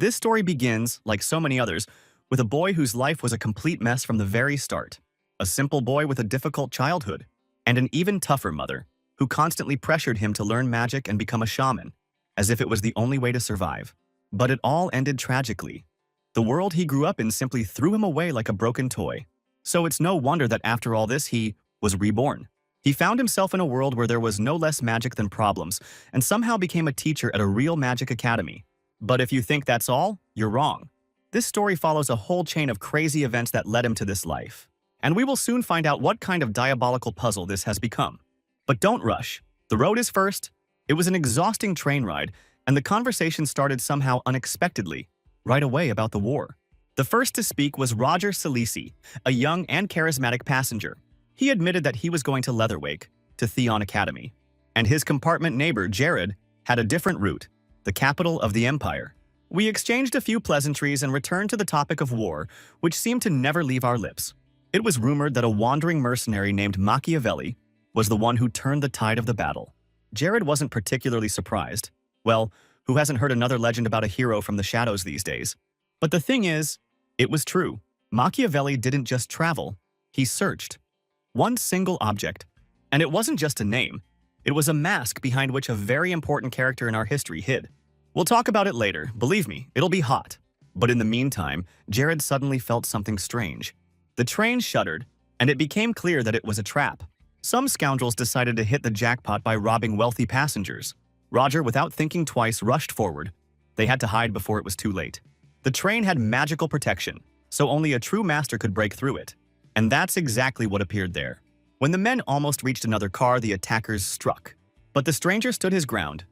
This story begins, like so many others, with a boy whose life was a complete mess from the very start. A simple boy with a difficult childhood, and an even tougher mother, who constantly pressured him to learn magic and become a shaman, as if it was the only way to survive. But it all ended tragically. The world he grew up in simply threw him away like a broken toy. So it's no wonder that after all this he was reborn. He found himself in a world where there was no less magic than problems, and somehow became a teacher at a real magic academy. But if you think that's all, you're wrong. This story follows a whole chain of crazy events that led him to this life. And we will soon find out what kind of diabolical puzzle this has become. But don't rush. The road is first. It was an exhausting train ride, and the conversation started somehow unexpectedly, right away about the war. The first to speak was Roger Salisi, a young and charismatic passenger. He admitted that he was going to Leatherwake, to Theon Academy. And his compartment neighbor, Jared, had a different route, the capital of the Empire. We exchanged a few pleasantries and returned to the topic of war, which seemed to never leave our lips. It was rumored that a wandering mercenary named Machiavelli was the one who turned the tide of the battle. Jared wasn't particularly surprised. Well, who hasn't heard another legend about a hero from the shadows these days? But the thing is, it was true. Machiavelli didn't just travel, he searched. One single object. And it wasn't just a name. It was a mask behind which a very important character in our history hid. We'll talk about it later, believe me, it'll be hot. But in the meantime, Jared suddenly felt something strange. The train shuddered, and it became clear that it was a trap. Some scoundrels decided to hit the jackpot by robbing wealthy passengers. Roger, without thinking twice, rushed forward. They had to hide before it was too late. The train had magical protection, so only a true master could break through it. And that's exactly what appeared there. When the men almost reached another car, the attackers struck. But the stranger stood his ground,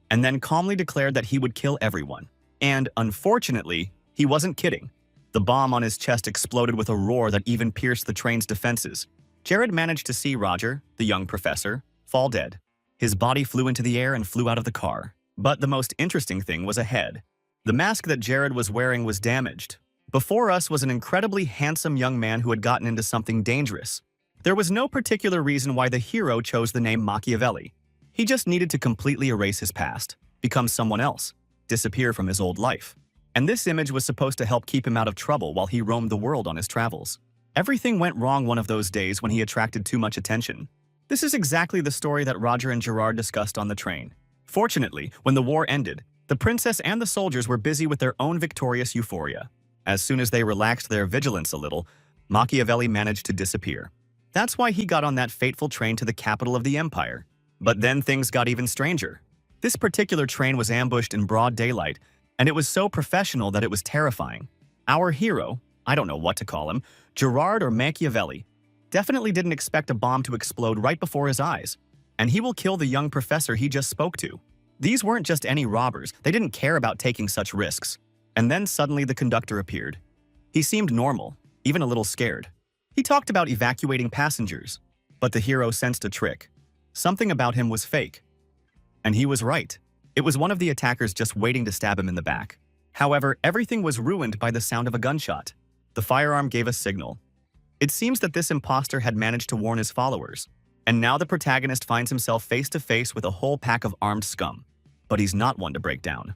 and then calmly declared that he would kill everyone. And, unfortunately, he wasn't kidding. The bomb on his chest exploded with a roar that even pierced the train's defenses. Jared managed to see Roger, the young professor, fall dead. His body flew into the air and flew out of the car. But the most interesting thing was ahead. The mask that Jared was wearing was damaged. Before us was an incredibly handsome young man who had gotten into something dangerous. There was no particular reason why the hero chose the name Machiavelli. He just needed to completely erase his past, become someone else, disappear from his old life. And this image was supposed to help keep him out of trouble while he roamed the world on his travels. Everything went wrong one of those days when he attracted too much attention. This is exactly the story that Roger and Gerard discussed on the train. Fortunately, when the war ended, the princess and the soldiers were busy with their own victorious euphoria. As soon as they relaxed their vigilance a little, Machiavelli managed to disappear. That's why he got on that fateful train to the capital of the empire. But then things got even stranger. This particular train was ambushed in broad daylight, and it was so professional that it was terrifying. Our hero, I don't know what to call him, Gerard or Machiavelli, definitely didn't expect a bomb to explode right before his eyes. And he will kill the young professor he just spoke to. These weren't just any robbers, they didn't care about taking such risks. And then suddenly the conductor appeared. He seemed normal, even a little scared. He talked about evacuating passengers, but the hero sensed a trick. Something about him was fake. And he was right. It was one of the attackers just waiting to stab him in the back. However, everything was ruined by the sound of a gunshot. The firearm gave a signal. It seems that this imposter had managed to warn his followers. And now the protagonist finds himself face to face with a whole pack of armed scum. But he's not one to break down.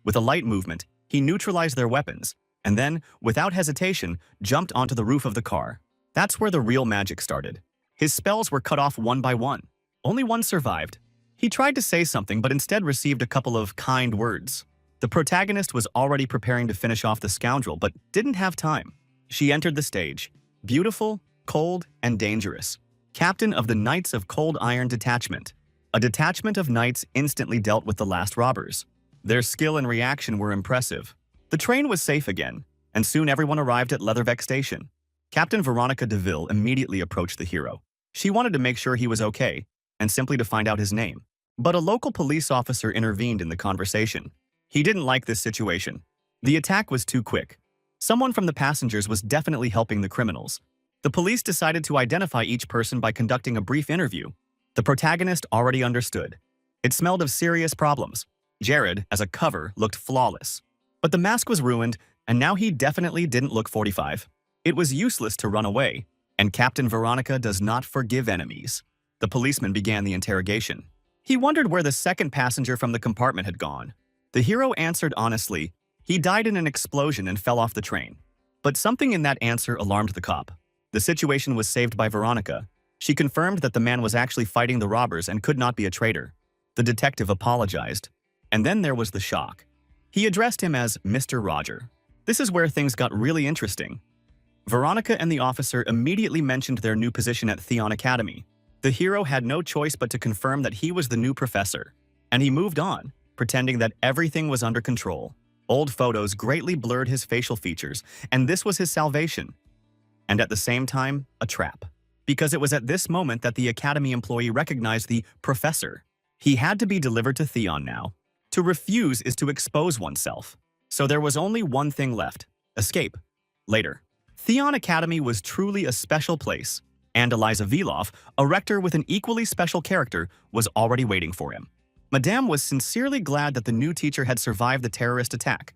With a light movement, he neutralized their weapons, and then, without hesitation, jumped onto the roof of the car. That's where the real magic started. His spells were cut off one by one. Only one survived. He tried to say something, but instead received a couple of kind words. The protagonist was already preparing to finish off the scoundrel, but didn't have time. She entered the stage, beautiful, cold, and dangerous. Captain of the Knights of Cold Iron Detachment. A detachment of knights instantly dealt with the last robbers. Their skill and reaction were impressive. The train was safe again, and soon everyone arrived at Leatherbeck Station. Captain Veronica DeVille immediately approached the hero. She wanted to make sure he was okay, and simply to find out his name. But a local police officer intervened in the conversation. He didn't like this situation. The attack was too quick. Someone from the passengers was definitely helping the criminals. The police decided to identify each person by conducting a brief interview. The protagonist already understood. It smelled of serious problems. Jared, as a cover, looked flawless. But the mask was ruined, and now he definitely didn't look 45. It was useless to run away, and Captain Veronica does not forgive enemies. The policeman began the interrogation. He wondered where the second passenger from the compartment had gone. The hero answered honestly, He died in an explosion and fell off the train. But something in that answer alarmed the cop. The situation was saved by Veronica. She confirmed that the man was actually fighting the robbers and could not be a traitor. The detective apologized. And then there was the shock. He addressed him as Mr. Roger. This is where things got really interesting. Veronica and the officer immediately mentioned their new position at Theon Academy. The hero had no choice but to confirm that he was the new professor. And he moved on, pretending that everything was under control. Old photos greatly blurred his facial features, and this was his salvation. And at the same time, a trap. Because it was at this moment that the Academy employee recognized the professor. He had to be delivered to Theon now. To refuse is to expose oneself. So there was only one thing left: escape. Later. Theon Academy was truly a special place, and Eliza Veloff, a rector with an equally special character, was already waiting for him. Madame was sincerely glad that the new teacher had survived the terrorist attack.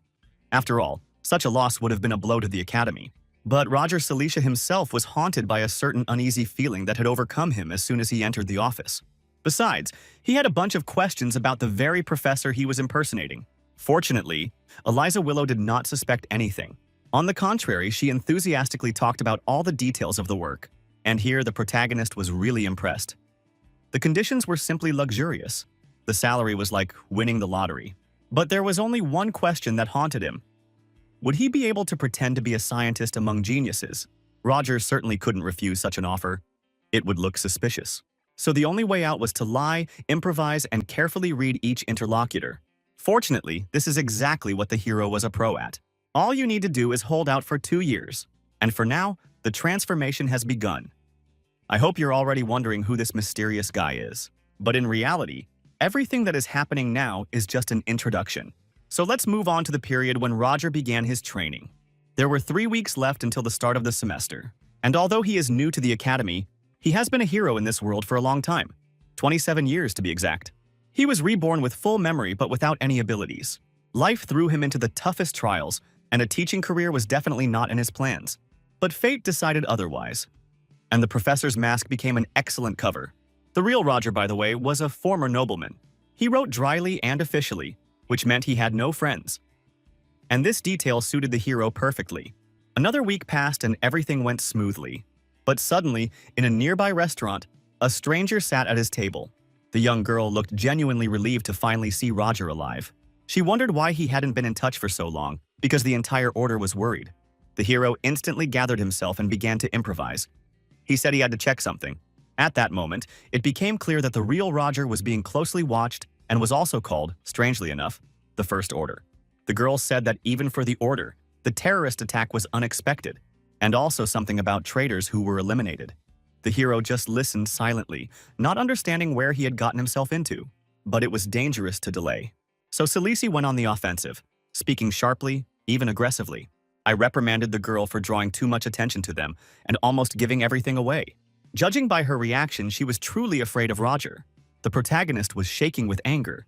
After all, such a loss would have been a blow to the Academy. But Roger Celicia himself was haunted by a certain uneasy feeling that had overcome him as soon as he entered the office. Besides, he had a bunch of questions about the very professor he was impersonating. Fortunately, Eliza Willow did not suspect anything. On the contrary, she enthusiastically talked about all the details of the work. And here the protagonist was really impressed. The conditions were simply luxurious. The salary was like winning the lottery. But there was only one question that haunted him. Would he be able to pretend to be a scientist among geniuses? Roger certainly couldn't refuse such an offer. It would look suspicious. So the only way out was to lie, improvise, and carefully read each interlocutor. Fortunately, this is exactly what the hero was a pro at. All you need to do is hold out for 2 years. And for now, the transformation has begun. I hope you're already wondering who this mysterious guy is. But in reality, everything that is happening now is just an introduction. So let's move on to the period when Roger began his training. There were 3 weeks left until the start of the semester. And although he is new to the academy, he has been a hero in this world for a long time. 27 years to be exact. He was reborn with full memory but without any abilities. Life threw him into the toughest trials, and a teaching career was definitely not in his plans. But fate decided otherwise. And the professor's mask became an excellent cover. The real Roger, by the way, was a former nobleman. He wrote dryly and officially, which meant he had no friends. And this detail suited the hero perfectly. Another week passed and everything went smoothly. But suddenly, in a nearby restaurant, a stranger sat at his table. The young girl looked genuinely relieved to finally see Roger alive. She wondered why he hadn't been in touch for so long, because the entire order was worried. The hero instantly gathered himself and began to improvise. He said he had to check something. At that moment, it became clear that the real Roger was being closely watched and was also called, strangely enough, the First Order. The girl said that even for the Order, the terrorist attack was unexpected, and also something about traitors who were eliminated. The hero just listened silently, not understanding where he had gotten himself into. But it was dangerous to delay. So Celici went on the offensive, speaking sharply, even aggressively. I reprimanded the girl for drawing too much attention to them and almost giving everything away. Judging by her reaction, she was truly afraid of Roger. The protagonist was shaking with anger.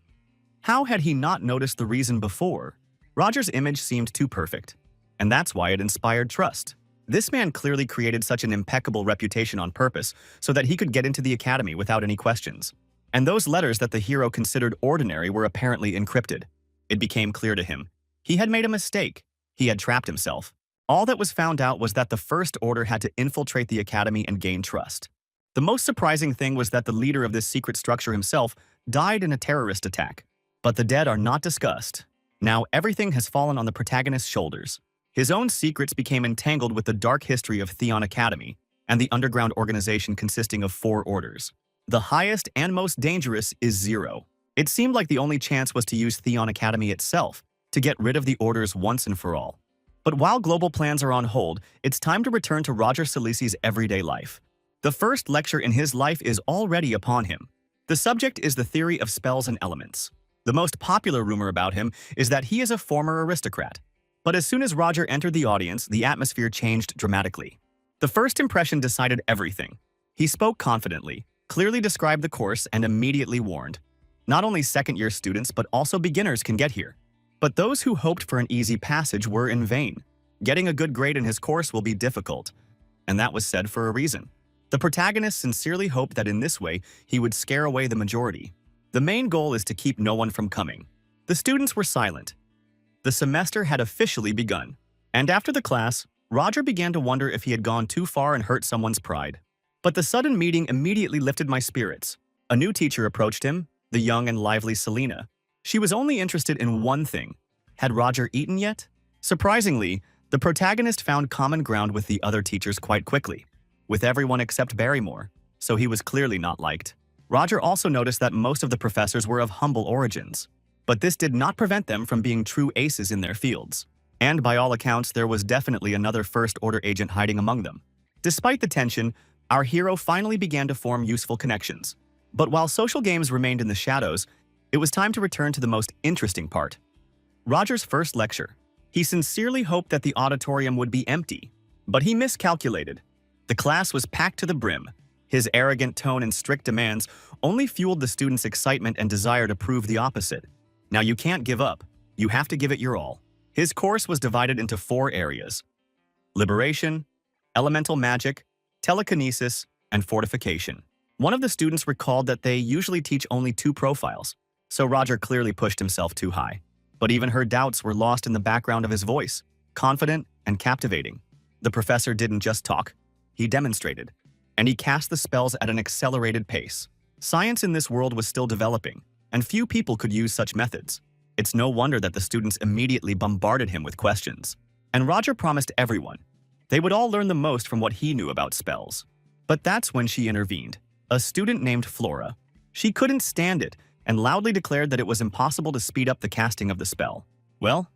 How had he not noticed the reason before? Roger's image seemed too perfect, and that's why it inspired trust. This man clearly created such an impeccable reputation on purpose so that he could get into the academy without any questions. And those letters that the hero considered ordinary were apparently encrypted. It became clear to him. He had made a mistake. He had trapped himself. All that was found out was that the First Order had to infiltrate the academy and gain trust. The most surprising thing was that the leader of this secret structure himself died in a terrorist attack. But the dead are not discussed. Now everything has fallen on the protagonist's shoulders. His own secrets became entangled with the dark history of Theon Academy and the underground organization consisting of 4 orders. The highest and most dangerous is Zero. It seemed like the only chance was to use Theon Academy itself to get rid of the orders once and for all. But while global plans are on hold, it's time to return to Roger Celici's everyday life. The first lecture in his life is already upon him. The subject is the theory of spells and elements. The most popular rumor about him is that he is a former aristocrat. But as soon as Roger entered the audience, the atmosphere changed dramatically. The first impression decided everything. He spoke confidently, clearly described the course, and immediately warned. Not only second-year students, but also beginners can get here. But those who hoped for an easy passage were in vain. Getting a good grade in his course will be difficult. And that was said for a reason. The protagonist sincerely hoped that in this way, he would scare away the majority. The main goal is to keep no one from coming. The students were silent. The semester had officially begun. And after the class, Roger began to wonder if he had gone too far and hurt someone's pride. But the sudden meeting immediately lifted my spirits. A new teacher approached him, the young and lively Selena. She was only interested in one thing. Had Roger eaten yet? Surprisingly, the protagonist found common ground with the other teachers quite quickly, with everyone except Barrymore, so he was clearly not liked. Roger also noticed that most of the professors were of humble origins, but this did not prevent them from being true aces in their fields. And by all accounts, there was definitely another first-order agent hiding among them. Despite the tension, our hero finally began to form useful connections. But while social games remained in the shadows, it was time to return to the most interesting part. Roger's first lecture. He sincerely hoped that the auditorium would be empty, but he miscalculated. The class was packed to the brim. His arrogant tone and strict demands only fueled the students' excitement and desire to prove the opposite. Now you can't give up. You have to give it your all. His course was divided into 4 areas: liberation, elemental magic, telekinesis, and fortification. One of the students recalled that they usually teach only 2 profiles, so Roger clearly pushed himself too high. But even her doubts were lost in the background of his voice, confident and captivating. The professor didn't just talk, he demonstrated, and he cast the spells at an accelerated pace. Science in this world was still developing, and few people could use such methods. It's no wonder that the students immediately bombarded him with questions. And Roger promised everyone they would all learn the most from what he knew about spells. But that's when she intervened. A student named Flora. She couldn't stand it and loudly declared that it was impossible to speed up the casting of the spell. Well,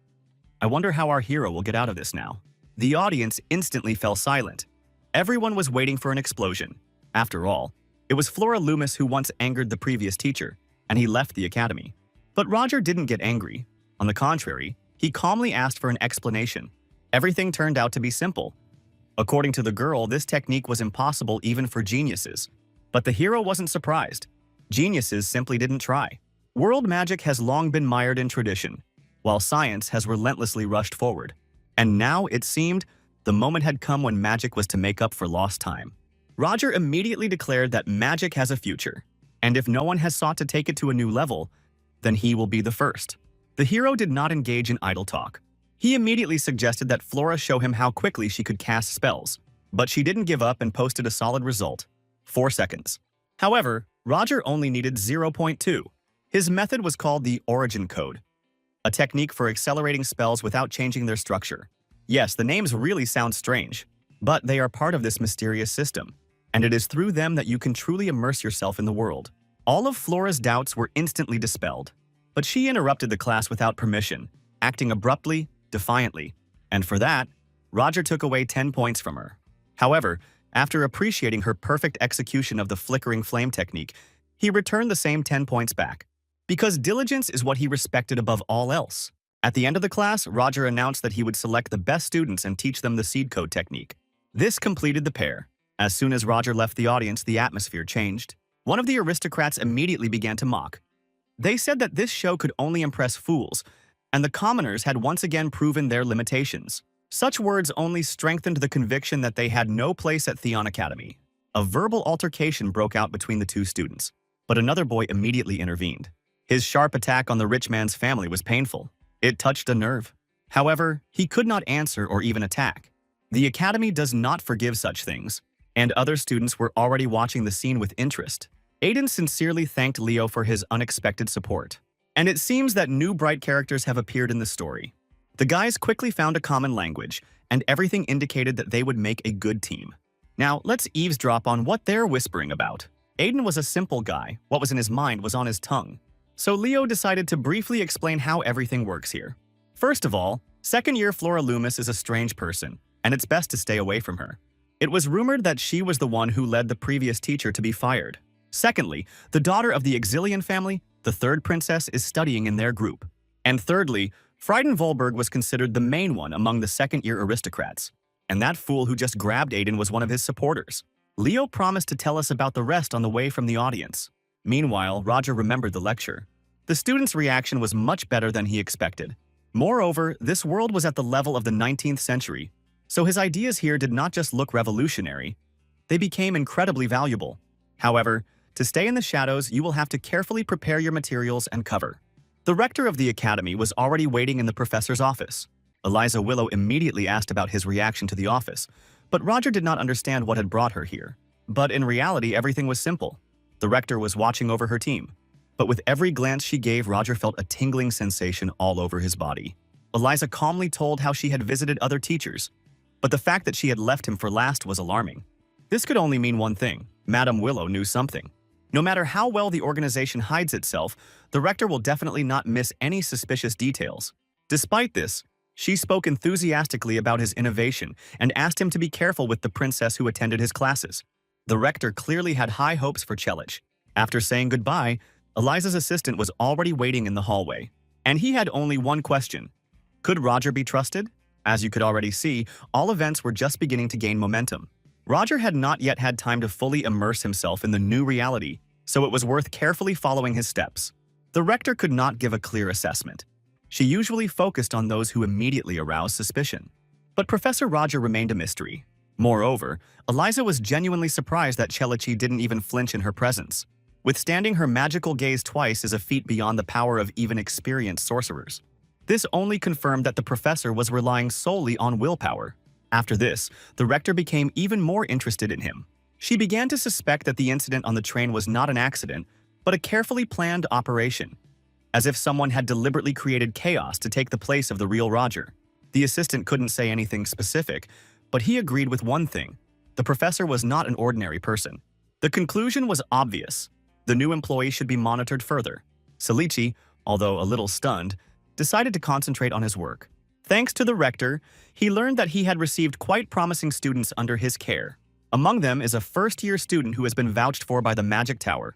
I wonder how our hero will get out of this now. The audience instantly fell silent. Everyone was waiting for an explosion. After all, it was Flora Loomis who once angered the previous teacher, and he left the academy. But Roger didn't get angry. On the contrary, he calmly asked for an explanation. Everything turned out to be simple. According to the girl, this technique was impossible even for geniuses. But the hero wasn't surprised. Geniuses simply didn't try. World magic has long been mired in tradition, while science has relentlessly rushed forward. And now, it seemed, the moment had come when magic was to make up for lost time. Roger immediately declared that magic has a future, and if no one has sought to take it to a new level, then he will be the first. The hero did not engage in idle talk. He immediately suggested that Flora show him how quickly she could cast spells, but she didn't give up and posted a solid result: 4 seconds. However, Roger only needed 0.2. His method was called the origin code, a technique for accelerating spells without changing their structure. Yes, the names really sound strange, but they are part of this mysterious system, and it is through them that you can truly immerse yourself in the world. All of Flora's doubts were instantly dispelled, but she interrupted the class without permission, acting abruptly, defiantly, and for that, Roger took away 10 points from her. However, after appreciating her perfect execution of the flickering flame technique, he returned the same 10 points back, because diligence is what he respected above all else. At the end of the class, Roger announced that he would select the best students and teach them the seed code technique. This completed the pair. As soon as Roger left the audience, the atmosphere changed. One of the aristocrats immediately began to mock. They said that this show could only impress fools, and the commoners had once again proven their limitations. Such words only strengthened the conviction that they had no place at Theon Academy. A verbal altercation broke out between the 2 students, but another boy immediately intervened. His sharp attack on the rich man's family was painful. It touched a nerve. However, he could not answer or even attack. The academy does not forgive such things, and other students were already watching the scene with interest. Aiden sincerely thanked Leo for his unexpected support. And it seems that new bright characters have appeared in the story. The guys quickly found a common language, and everything indicated that they would make a good team. Now, let's eavesdrop on what they're whispering about. Aiden was a simple guy. What was in his mind was on his tongue. So Leo decided to briefly explain how everything works here. First of all, second-year Flora Loomis is a strange person, and it's best to stay away from her. It was rumored that she was the one who led the previous teacher to be fired. Secondly, the daughter of the Exilian family, the 3rd princess, is studying in their group. And thirdly, Frieden Volberg was considered the main one among the second-year aristocrats. And that fool who just grabbed Aiden was one of his supporters. Leo promised to tell us about the rest on the way from the audience. Meanwhile, Roger remembered the lecture. The students' reaction was much better than he expected. Moreover, this world was at the level of the 19th century, so his ideas here did not just look revolutionary, they became incredibly valuable. However, to stay in the shadows, you will have to carefully prepare your materials and cover. The rector of the academy was already waiting in the professor's office. Eliza Willow immediately asked about his reaction to the office, but Roger did not understand what had brought her here. But in reality, everything was simple. The rector was watching over her team. But with every glance she gave, Roger felt a tingling sensation all over his body. Eliza calmly told how she had visited other teachers, but the fact that she had left him for last was alarming. This could only mean one thing: Madame Willow knew something. No matter how well the organization hides itself, the rector will definitely not miss any suspicious details. Despite this, she spoke enthusiastically about his innovation and asked him to be careful with the princess who attended his classes. The rector clearly had high hopes for Chelich. After saying goodbye, Eliza's assistant was already waiting in the hallway, and he had only one question. Could Roger be trusted? As you could already see, all events were just beginning to gain momentum. Roger had not yet had time to fully immerse himself in the new reality, so it was worth carefully following his steps. The rector could not give a clear assessment. She usually focused on those who immediately aroused suspicion. But Professor Roger remained a mystery. Moreover, Eliza was genuinely surprised that Chelich didn't even flinch in her presence. Withstanding her magical gaze twice is a feat beyond the power of even experienced sorcerers. This only confirmed that the professor was relying solely on willpower. After this, the rector became even more interested in him. She began to suspect that the incident on the train was not an accident, but a carefully planned operation, as if someone had deliberately created chaos to take the place of the real Roger. The assistant couldn't say anything specific, but he agreed with one thing: the professor was not an ordinary person. The conclusion was obvious. The new employee should be monitored further. Chelich, although a little stunned, decided to concentrate on his work. Thanks to the rector, he learned that he had received quite promising students under his care. Among them is a first-year student who has been vouched for by the Magic Tower,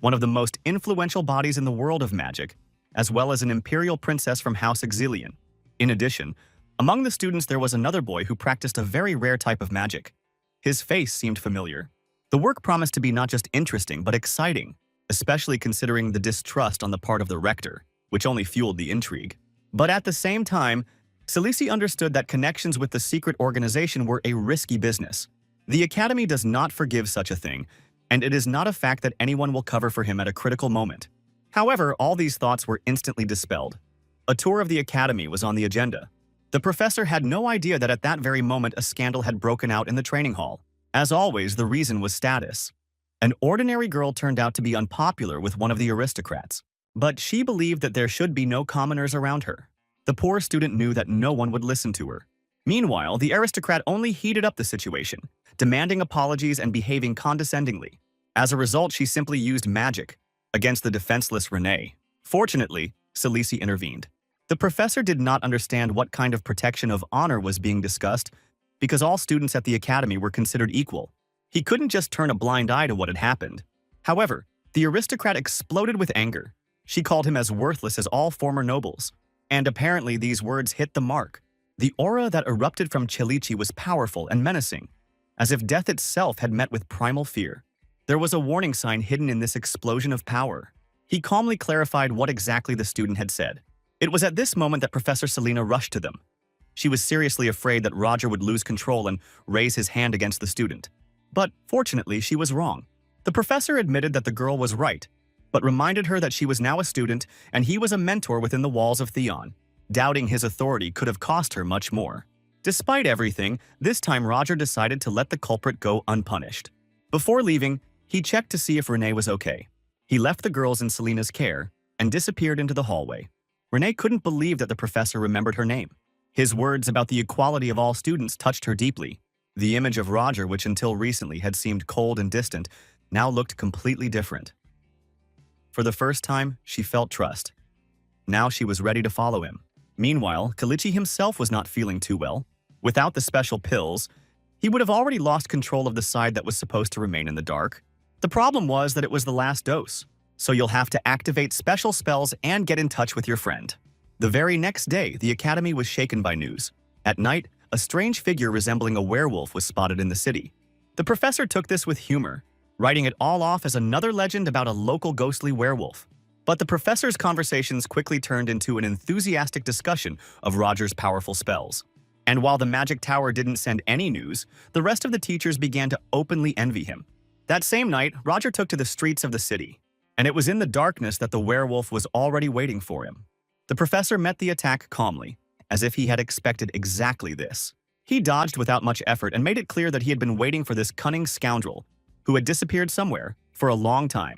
one of the most influential bodies in the world of magic, as well as an imperial princess from House Exilian. In addition, among the students there was another boy who practiced a very rare type of magic. His face seemed familiar. The work promised to be not just interesting but exciting, especially considering the distrust on the part of the rector, which only fueled the intrigue. But at the same time, Chelich understood that connections with the secret organization were a risky business. The Academy does not forgive such a thing, and it is not a fact that anyone will cover for him at a critical moment. However, all these thoughts were instantly dispelled. A tour of the Academy was on the agenda. The professor had no idea that at that very moment a scandal had broken out in the training hall. As always, the reason was status. An ordinary girl turned out to be unpopular with one of the aristocrats, but she believed that there should be no commoners around her. The poor student knew that no one would listen to her. Meanwhile, the aristocrat only heated up the situation, demanding apologies and behaving condescendingly. As a result, she simply used magic against the defenseless Renee. Fortunately, Chelich intervened. The professor did not understand what kind of protection of honor was being discussed because all students at the academy were considered equal. He couldn't just turn a blind eye to what had happened. However, the aristocrat exploded with anger. She called him as worthless as all former nobles. And apparently these words hit the mark. The aura that erupted from Chelich was powerful and menacing, as if death itself had met with primal fear. There was a warning sign hidden in this explosion of power. He calmly clarified what exactly the student had said. It was at this moment that Professor Selena rushed to them. She was seriously afraid that Roger would lose control and raise his hand against the student. But fortunately, she was wrong. The professor admitted that the girl was right, but reminded her that she was now a student and he was a mentor within the walls of Theon. Doubting his authority could have cost her much more. Despite everything, this time Roger decided to let the culprit go unpunished. Before leaving, he checked to see if Renee was okay. He left the girls in Selena's care and disappeared into the hallway. Renee couldn't believe that the professor remembered her name. His words about the equality of all students touched her deeply. The image of Roger, which until recently had seemed cold and distant, now looked completely different. For the first time, she felt trust. Now she was ready to follow him. Meanwhile, Chelich himself was not feeling too well. Without the special pills, he would have already lost control of the side that was supposed to remain in the dark. The problem was that it was the last dose, so you'll have to activate special spells and get in touch with your friend. The very next day, the academy was shaken by news. At night, a strange figure resembling a werewolf was spotted in the city. The professor took this with humor, writing it all off as another legend about a local ghostly werewolf. But the professor's conversations quickly turned into an enthusiastic discussion of Roger's powerful spells. And while the Magic Tower didn't send any news, the rest of the teachers began to openly envy him. That same night, Roger took to the streets of the city. and it was in the darkness that the werewolf was already waiting for him. The professor met the attack calmly, as if he had expected exactly this. He dodged without much effort and made it clear that he had been waiting for this cunning scoundrel, who had disappeared somewhere, for a long time.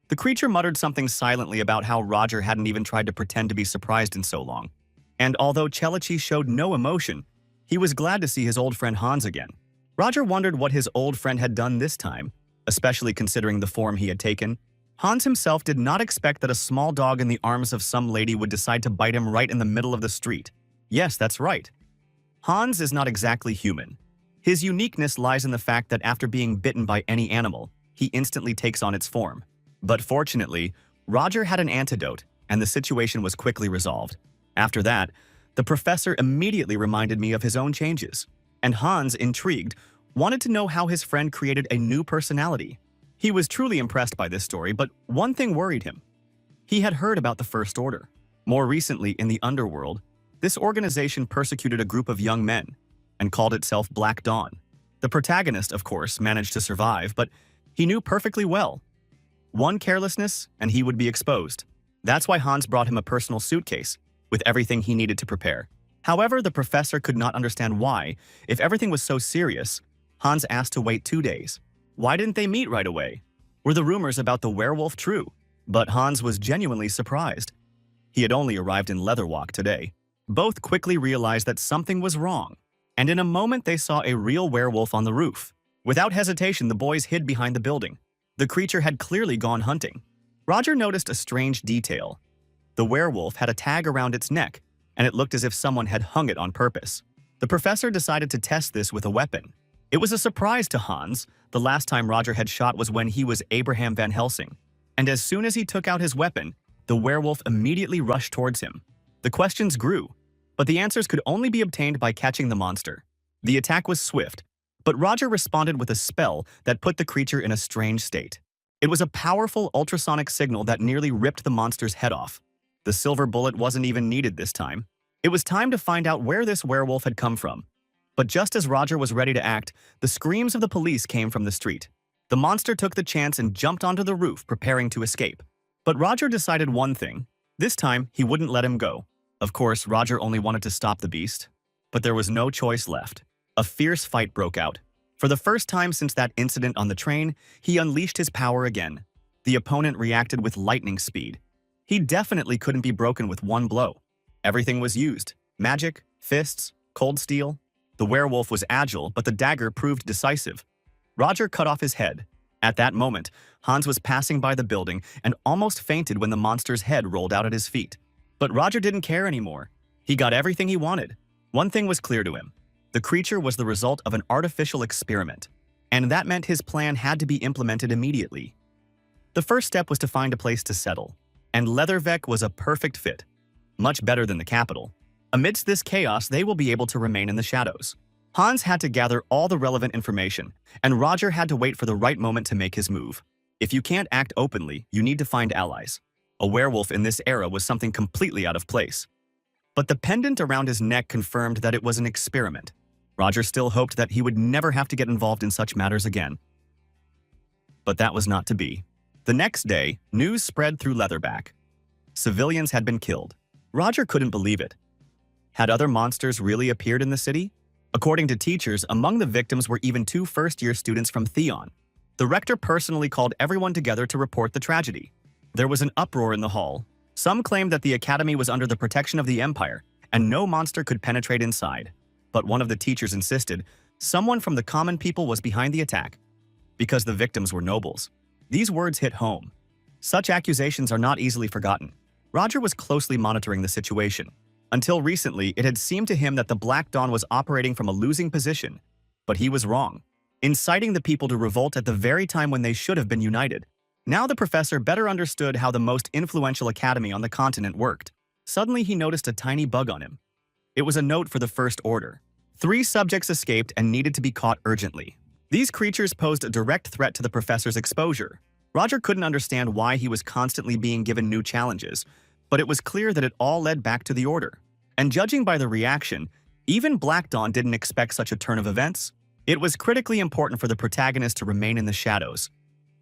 The creature muttered something silently about how Roger hadn't even tried to pretend to be surprised in so long. And although Chelichi showed no emotion, he was glad to see his old friend Hans again. Roger wondered what his old friend had done this time, especially considering the form he had taken. Hans himself did not expect that a small dog in the arms of some lady would decide to bite him right in the middle of the street. Yes, that's right. Hans is not exactly human. His uniqueness lies in the fact that after being bitten by any animal, he instantly takes on its form. But fortunately, Roger had an antidote, and the situation was quickly resolved. After that, the professor immediately reminded me of his own changes, and Hans, intrigued, wanted to know how his friend created a new personality. He was truly impressed by this story, but one thing worried him. He had heard about the First Order. More recently, in the underworld, this organization persecuted a group of young men and called itself Black Dawn. The protagonist, of course, managed to survive, but he knew perfectly well. One carelessness, and he would be exposed. That's why Hans brought him a personal suitcase, with everything he needed to prepare. However, the professor could not understand why, if everything was so serious, Hans asked to wait 2 days. Why didn't they meet right away? Were the rumors about the werewolf true? But Hans was genuinely surprised. He had only arrived in Leatherwalk today. Both quickly realized that something was wrong, and in a moment they saw a real werewolf on the roof. Without hesitation, the boys hid behind the building. The creature had clearly gone hunting. Roger noticed a strange detail. The werewolf had a tag around its neck, and it looked as if someone had hung it on purpose. The professor decided to test this with a weapon. It was a surprise to Hans. The last time Roger had shot was when he was Abraham Van Helsing, and as soon as he took out his weapon, the werewolf immediately rushed towards him. The questions grew, but the answers could only be obtained by catching the monster. The attack was swift, but Roger responded with a spell that put the creature in a strange state. It was a powerful ultrasonic signal that nearly ripped the monster's head off. The silver bullet wasn't even needed this time. It was time to find out where this werewolf had come from. But just as Roger was ready to act, the screams of the police came from the street. The monster took the chance and jumped onto the roof, preparing to escape. But Roger decided one thing. This time, he wouldn't let him go. Of course, Roger only wanted to stop the beast. But there was no choice left. A fierce fight broke out. For the first time since that incident on the train, he unleashed his power again. The opponent reacted with lightning speed. He definitely couldn't be broken with one blow. Everything was used. Magic, fists, cold steel. The werewolf was agile, but the dagger proved decisive. Roger cut off his head. At that moment, Hans was passing by the building and almost fainted when the monster's head rolled out at his feet. But Roger didn't care anymore. He got everything he wanted. One thing was clear to him. The creature was the result of an artificial experiment, and that meant his plan had to be implemented immediately. The first step was to find a place to settle, and Leathervec was a perfect fit. Much better than the capital. Amidst this chaos, they will be able to remain in the shadows. Hans had to gather all the relevant information, and Roger had to wait for the right moment to make his move. If you can't act openly, you need to find allies. A werewolf in this era was something completely out of place. But the pendant around his neck confirmed that it was an experiment. Roger still hoped that he would never have to get involved in such matters again. But that was not to be. The next day, news spread through Leatherback. Civilians had been killed. Roger couldn't believe it. Had other monsters really appeared in the city? According to teachers, among the victims were even 2 first-year students from Theon. The rector personally called everyone together to report the tragedy. There was an uproar in the hall. Some claimed that the academy was under the protection of the Empire, and no monster could penetrate inside. But one of the teachers insisted someone from the common people was behind the attack, because the victims were nobles. These words hit home. Such accusations are not easily forgotten. Roger was closely monitoring the situation. Until recently, it had seemed to him that the Black Dawn was operating from a losing position, but he was wrong, inciting the people to revolt at the very time when they should have been united. Now the professor better understood how the most influential academy on the continent worked. Suddenly he noticed a tiny bug on him. It was a note for the First Order. 3 subjects escaped and needed to be caught urgently. These creatures posed a direct threat to the professor's exposure. Roger couldn't understand why he was constantly being given new challenges, but it was clear that it all led back to the Order. And judging by the reaction, even Black Dawn didn't expect such a turn of events. It was critically important for the protagonist to remain in the shadows.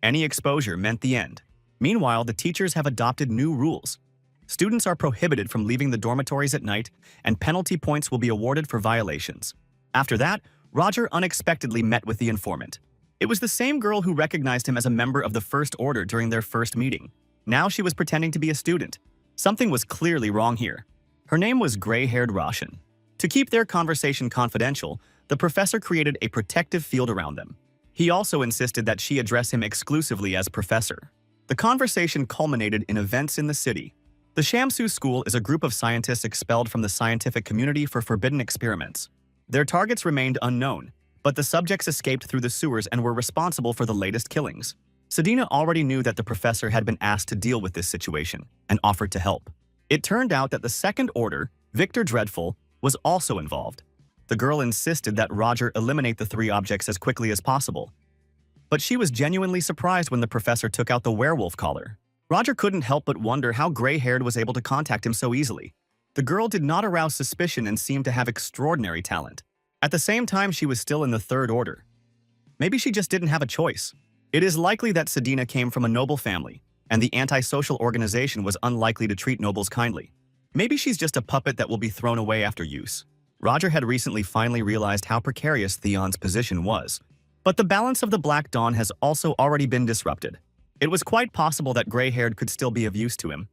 Any exposure meant the end. Meanwhile, the teachers have adopted new rules. Students are prohibited from leaving the dormitories at night, and penalty points will be awarded for violations. After that, Roger unexpectedly met with the informant. It was the same girl who recognized him as a member of the First Order during their first meeting. Now she was pretending to be a student. Something was clearly wrong here. Her name was gray-haired Roshan. To keep their conversation confidential, the professor created a protective field around them. He also insisted that she address him exclusively as professor. The conversation culminated in events in the city. The Shamsu School is a group of scientists expelled from the scientific community for forbidden experiments. Their targets remained unknown, but the subjects escaped through the sewers and were responsible for the latest killings. Sadina already knew that the professor had been asked to deal with this situation and offered to help. It turned out that the Second Order, Victor Dreadful, was also involved. The girl insisted that Roger eliminate the three objects as quickly as possible. But she was genuinely surprised when the professor took out the werewolf collar. Roger couldn't help but wonder how gray-haired was able to contact him so easily. The girl did not arouse suspicion and seemed to have extraordinary talent. At the same time, she was still in the Third Order. Maybe she just didn't have a choice. It is likely that Sadina came from a noble family, and the anti-social organization was unlikely to treat nobles kindly. Maybe she's just a puppet that will be thrown away after use. Roger had recently finally realized how precarious Theon's position was. But the balance of the Black Dawn has also already been disrupted. It was quite possible that gray-haired could still be of use to him.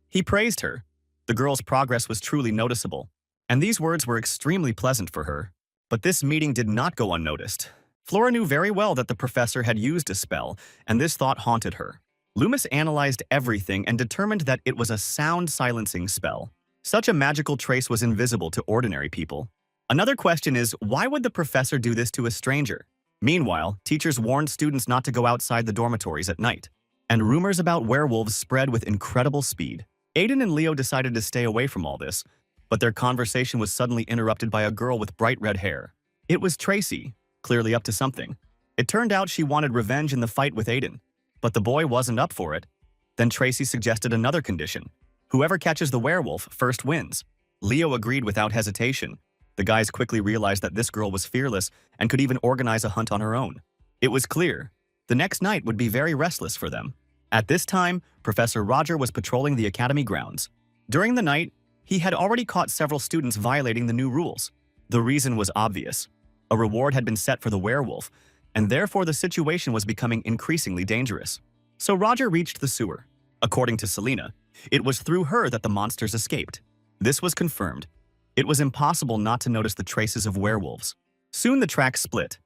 He praised her. The girl's progress was truly noticeable, and these words were extremely pleasant for her. But this meeting did not go unnoticed. Flora knew very well that the professor had used a spell, and this thought haunted her. Loomis analyzed everything and determined that it was a sound silencing spell. Such a magical trace was invisible to ordinary people. Another question is, why would the professor do this to a stranger? Meanwhile, teachers warned students not to go outside the dormitories at night, and rumors about werewolves spread with incredible speed. Aiden and Leo decided to stay away from all this, but their conversation was suddenly interrupted by a girl with bright red hair. It was Tracy, clearly up to something. It turned out she wanted revenge in the fight with Aiden, but the boy wasn't up for it. Then Tracy suggested another condition. Whoever catches the werewolf first wins. Leo agreed without hesitation. The guys quickly realized that this girl was fearless and could even organize a hunt on her own. It was clear. The next night would be very restless for them. At this time, Professor Roger was patrolling the academy grounds. During the night, he had already caught several students violating the new rules. The reason was obvious. A reward had been set for the werewolf, and therefore the situation was becoming increasingly dangerous. So Roger reached the sewer. According to Selena, it was through her that the monsters escaped. This was confirmed. It was impossible not to notice the traces of werewolves. Soon the tracks split.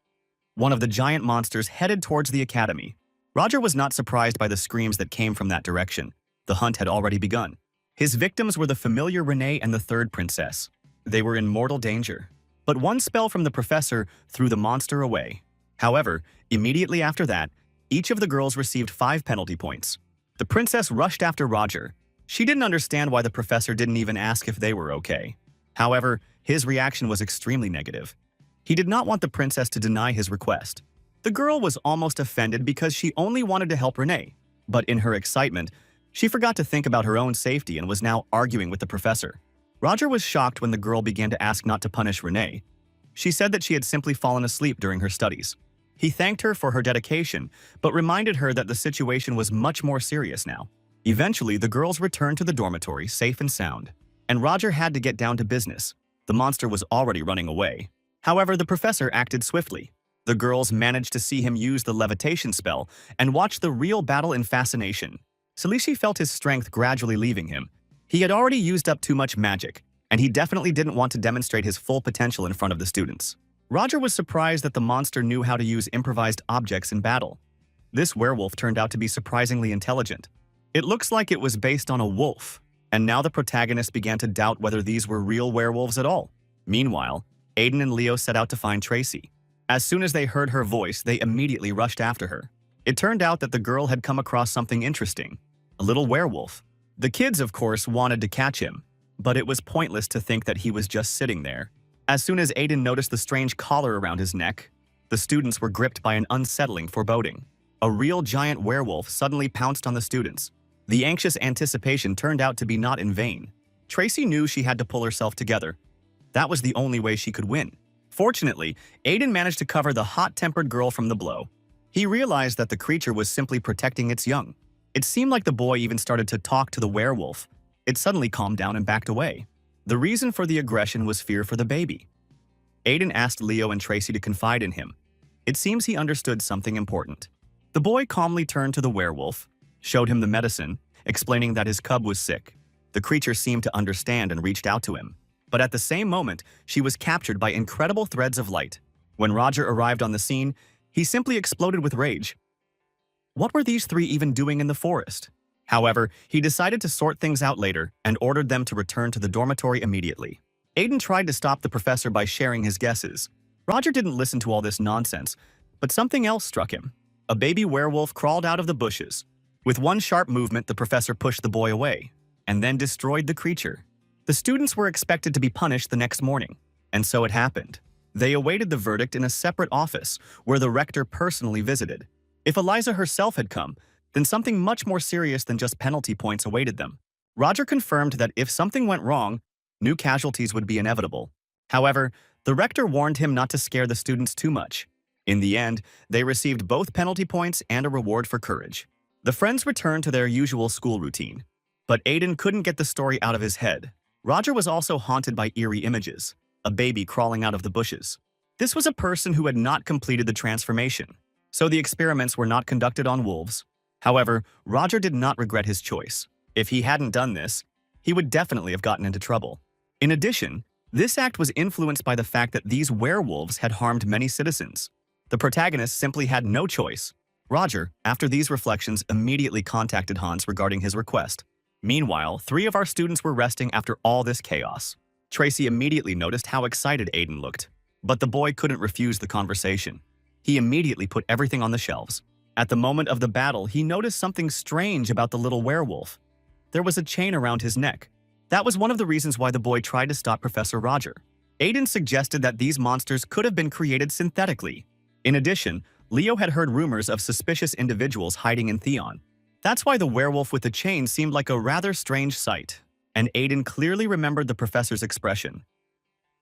One of the giant monsters headed towards the academy. Roger was not surprised by the screams that came from that direction. The hunt had already begun. His victims were the familiar Renee and the third princess. They were in mortal danger. But one spell from the professor threw the monster away. However, immediately after that, each of the girls received 5 penalty points. The princess rushed after Roger. She didn't understand why the professor didn't even ask if they were okay. However, his reaction was extremely negative. He did not want the princess to deny his request. The girl was almost offended because she only wanted to help Renee. But in her excitement, she forgot to think about her own safety and was now arguing with the professor. Roger was shocked when the girl began to ask not to punish Renee. She said that she had simply fallen asleep during her studies. He thanked her for her dedication, but reminded her that the situation was much more serious now. Eventually, the girls returned to the dormitory safe and sound, and Roger had to get down to business. The monster was already running away. However, the professor acted swiftly. The girls managed to see him use the levitation spell and watch the real battle in fascination. Salishi felt his strength gradually leaving him. He had already used up too much magic, and he definitely didn't want to demonstrate his full potential in front of the students. Roger was surprised that the monster knew how to use improvised objects in battle. This werewolf turned out to be surprisingly intelligent. It looks like it was based on a wolf, and now the protagonist began to doubt whether these were real werewolves at all. Meanwhile, Aiden and Leo set out to find Tracy. As soon as they heard her voice, they immediately rushed after her. It turned out that the girl had come across something interesting, a little werewolf. The kids, of course, wanted to catch him, but it was pointless to think that he was just sitting there. As soon as Aiden noticed the strange collar around his neck, the students were gripped by an unsettling foreboding. A real giant werewolf suddenly pounced on the students. The anxious anticipation turned out to be not in vain. Tracy knew she had to pull herself together. That was the only way she could win. Fortunately, Aiden managed to cover the hot-tempered girl from the blow. He realized that the creature was simply protecting its young. It seemed like the boy even started to talk to the werewolf. It suddenly calmed down and backed away. The reason for the aggression was fear for the baby. Aiden asked Leo and Tracy to confide in him. It seems he understood something important. The boy calmly turned to the werewolf, showed him the medicine, explaining that his cub was sick. The creature seemed to understand and reached out to him. But at the same moment, she was captured by incredible threads of light. When Roger arrived on the scene, he simply exploded with rage. What were these three even doing in the forest? However, he decided to sort things out later and ordered them to return to the dormitory immediately. Aiden tried to stop the professor by sharing his guesses. Roger didn't listen to all this nonsense, but something else struck him. A baby werewolf crawled out of the bushes. With one sharp movement, the professor pushed the boy away and then destroyed the creature. The students were expected to be punished the next morning, and so it happened. They awaited the verdict in a separate office where the rector personally visited. If Eliza herself had come, then something much more serious than just penalty points awaited them. Roger confirmed that if something went wrong, new casualties would be inevitable. However, the rector warned him not to scare the students too much. In the end, they received both penalty points and a reward for courage. The friends returned to their usual school routine. But Aiden couldn't get the story out of his head. Roger was also haunted by eerie images. A baby crawling out of the bushes. This was a person who had not completed the transformation, so the experiments were not conducted on wolves. However, Roger did not regret his choice. If he hadn't done this, he would definitely have gotten into trouble. In addition, this act was influenced by the fact that these werewolves had harmed many citizens. The protagonist simply had no choice. Roger, after these reflections, immediately contacted Hans regarding his request. Meanwhile, 3 of our students were resting after all this chaos. Tracy immediately noticed how excited Aiden looked, but the boy couldn't refuse the conversation. He immediately put everything on the shelves. At the moment of the battle, he noticed something strange about the little werewolf. There was a chain around his neck. That was one of the reasons why the boy tried to stop Professor Roger. Aiden suggested that these monsters could have been created synthetically. In addition, Leo had heard rumors of suspicious individuals hiding in Theon. That's why the werewolf with the chain seemed like a rather strange sight, and Aiden clearly remembered the professor's expression.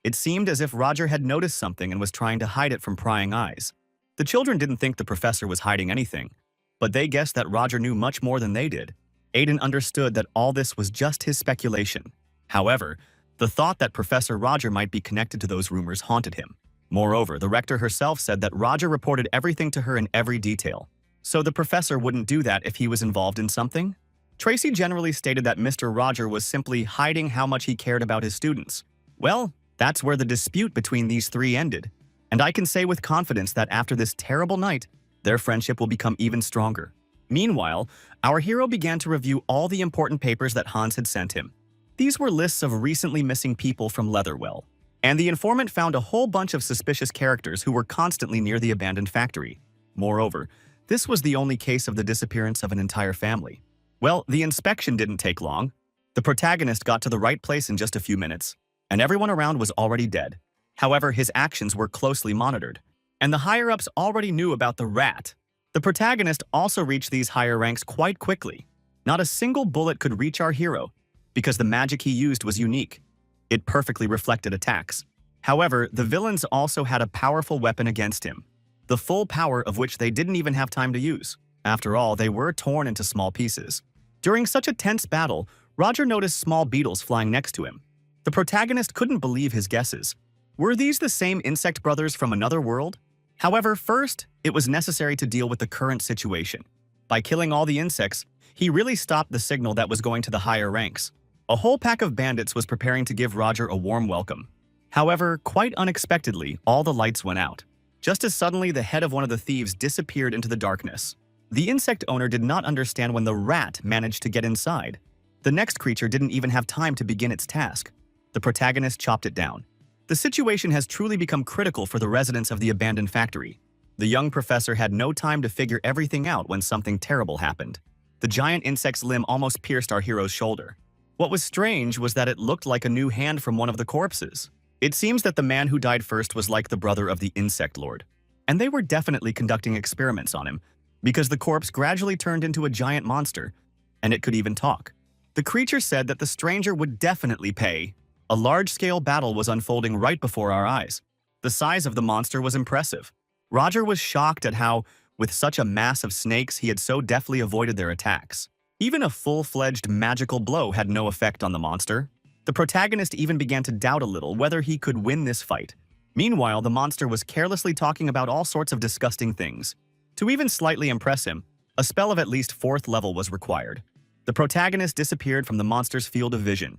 It seemed as if Roger had noticed something and was trying to hide it from prying eyes. The children didn't think the professor was hiding anything, but they guessed that Roger knew much more than they did. Aiden understood that all this was just his speculation. However, the thought that Professor Roger might be connected to those rumors haunted him. Moreover, the rector herself said that Roger reported everything to her in every detail. So the professor wouldn't do that if he was involved in something? Tracy generally stated that Mr. Roger was simply hiding how much he cared about his students. Well, that's where the dispute between these 3 ended. And I can say with confidence that after this terrible night, their friendship will become even stronger. Meanwhile, our hero began to review all the important papers that Hans had sent him. These were lists of recently missing people from Leatherwell, and the informant found a whole bunch of suspicious characters who were constantly near the abandoned factory. Moreover, this was the only case of the disappearance of an entire family. Well, the inspection didn't take long. The protagonist got to the right place in just a few minutes, and everyone around was already dead. However, his actions were closely monitored, and the higher-ups already knew about the rat. The protagonist also reached these higher ranks quite quickly. Not a single bullet could reach our hero, because the magic he used was unique. It perfectly reflected attacks. However, the villains also had a powerful weapon against him, the full power of which they didn't even have time to use. After all, they were torn into small pieces. During such a tense battle, Roger noticed small beetles flying next to him. The protagonist couldn't believe his guesses. Were these the same insect brothers from another world? However, first, it was necessary to deal with the current situation. By killing all the insects, he really stopped the signal that was going to the higher ranks. A whole pack of bandits was preparing to give Roger a warm welcome. However, quite unexpectedly, all the lights went out. Just as suddenly, the head of one of the thieves disappeared into the darkness. The insect owner did not understand when the rat managed to get inside. The next creature didn't even have time to begin its task. The protagonist chopped it down. The situation has truly become critical for the residents of the abandoned factory. The young professor had no time to figure everything out when something terrible happened. The giant insect's limb almost pierced our hero's shoulder. What was strange was that it looked like a new hand from one of the corpses. It seems that the man who died first was like the brother of the insect lord. And they were definitely conducting experiments on him, because the corpse gradually turned into a giant monster, and it could even talk. The creature said that the stranger would definitely pay. A large-scale battle was unfolding right before our eyes. The size of the monster was impressive. Roger was shocked at how, With such a mass of snakes, he had so deftly avoided their attacks. Even a full-fledged magical blow had no effect on the monster. The protagonist even began to doubt a little whether he could win this fight. Meanwhile, the monster was carelessly talking about all sorts of disgusting things. To even slightly impress him, a spell of at least 4th level was required. The protagonist disappeared from the monster's field of vision.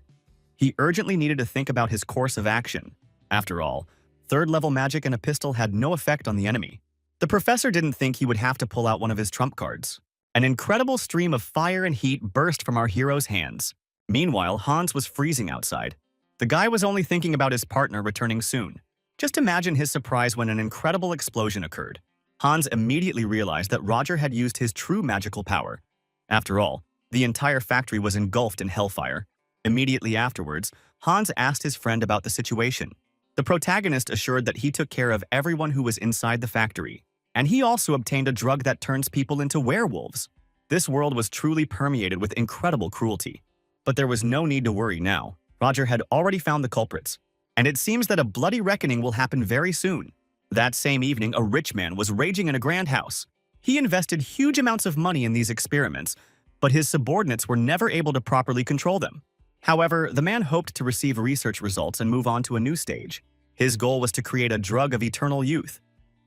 He urgently needed to think about his course of action. After all, 3rd level magic and a pistol had no effect on the enemy. The professor didn't think he would have to pull out one of his trump cards. An incredible stream of fire and heat burst from our hero's hands. Meanwhile, Hans was freezing outside. The guy was only thinking about his partner returning soon. Just imagine his surprise when an incredible explosion occurred. Hans immediately realized that Roger had used his true magical power. After all, the entire factory was engulfed in hellfire. Immediately afterwards, Hans asked his friend about the situation. The protagonist assured that he took care of everyone who was inside the factory, and he also obtained a drug that turns people into werewolves. This world was truly permeated with incredible cruelty. But there was no need to worry now. Roger had already found the culprits, and it seems that a bloody reckoning will happen very soon. That same evening, a rich man was raging in a grand house. He invested huge amounts of money in these experiments, but his subordinates were never able to properly control them. However, the man hoped to receive research results and move on to a new stage. His goal was to create a drug of eternal youth.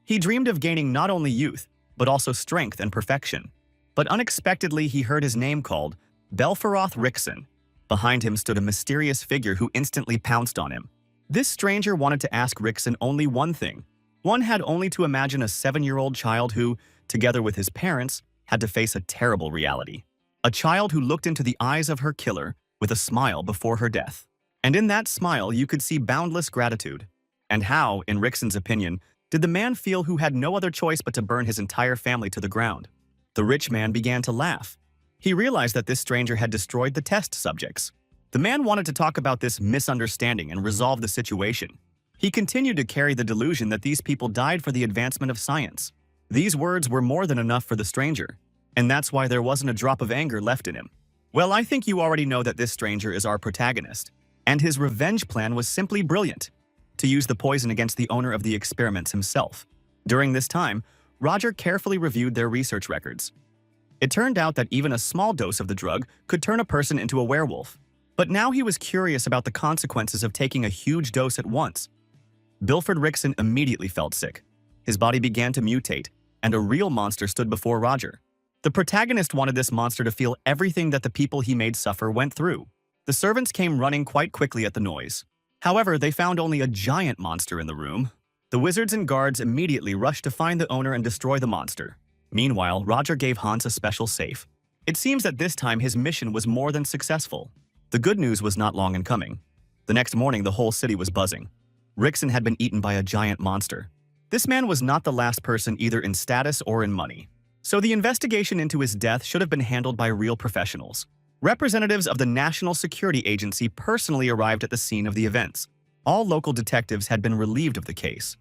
He dreamed of gaining not only youth, but also strength and perfection. But unexpectedly, he heard his name called, Belferoth Rickson. Behind him stood a mysterious figure who instantly pounced on him. This stranger wanted to ask Rickson only one thing. One had only to imagine a 7-year-old child who, together with his parents, had to face a terrible reality. A child who looked into the eyes of her killer with a smile before her death. And in that smile, you could see boundless gratitude. And how, in Rickson's opinion, did the man feel who had no other choice but to burn his entire family to the ground? The rich man began to laugh. He realized that this stranger had destroyed the test subjects. The man wanted to talk about this misunderstanding and resolve the situation. He continued to carry the delusion that these people died for the advancement of science. These words were more than enough for the stranger, and that's why there wasn't a drop of anger left in him. Well, I think you already know that this stranger is our protagonist, and his revenge plan was simply brilliant: to use the poison against the owner of the experiments himself. During this time, Roger carefully reviewed their research records. It turned out that even a small dose of the drug could turn a person into a werewolf. But now he was curious about the consequences of taking a huge dose at once. Bilford Rickson immediately felt sick. His body began to mutate, and a real monster stood before Roger. The protagonist wanted this monster to feel everything that the people he made suffer went through. The servants came running quite quickly at the noise. However, they found only a giant monster in the room. The wizards and guards immediately rushed to find the owner and destroy the monster. Meanwhile, Roger gave Hans a special safe. It seems that this time his mission was more than successful. The good news was not long in coming. The next morning, the whole city was buzzing. Rickson had been eaten by a giant monster. This man was not the last person either in status or in money. So the investigation into his death should have been handled by real professionals. Representatives of the National Security Agency personally arrived at the scene of the events. All local detectives had been relieved of the case.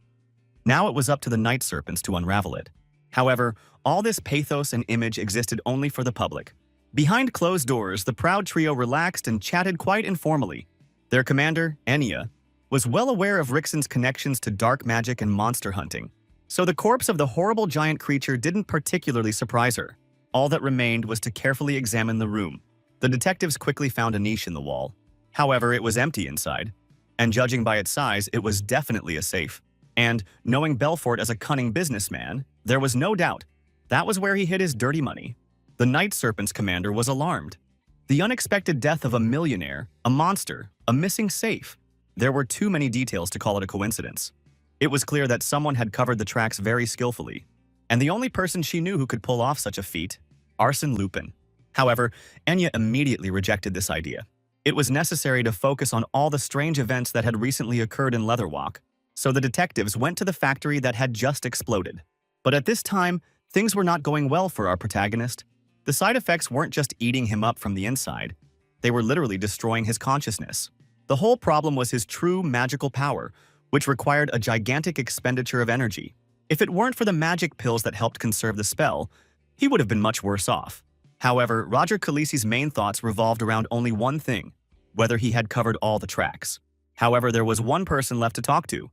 Now it was up to the night serpents to unravel it. However, all this pathos and image existed only for the public. Behind closed doors, the proud trio relaxed and chatted quite informally. Their commander, Enya, was well aware of Rickson's connections to dark magic and monster hunting. So the corpse of the horrible giant creature didn't particularly surprise her. All that remained was to carefully examine the room. The detectives quickly found a niche in the wall. However, it was empty inside. And judging by its size, it was definitely a safe. And, knowing Belfort as a cunning businessman, there was no doubt that was where he hid his dirty money. The Night Serpent's commander was alarmed. The unexpected death of a millionaire, a monster, a missing safe. There were too many details to call it a coincidence. It was clear that someone had covered the tracks very skillfully, and the only person she knew who could pull off such a feat, Arsène Lupin. However, Enya immediately rejected this idea. It was necessary to focus on all the strange events that had recently occurred in Leatherwalk, so the detectives went to the factory that had just exploded. But at this time, things were not going well for our protagonist. The side effects weren't just eating him up from the inside. They were literally destroying his consciousness. The whole problem was his true magical power, which required a gigantic expenditure of energy. If it weren't for the magic pills that helped conserve the spell, he would have been much worse off. However, Roger Khaleesi's main thoughts revolved around only one thing: whether he had covered all the tracks. However, there was one person left to talk to.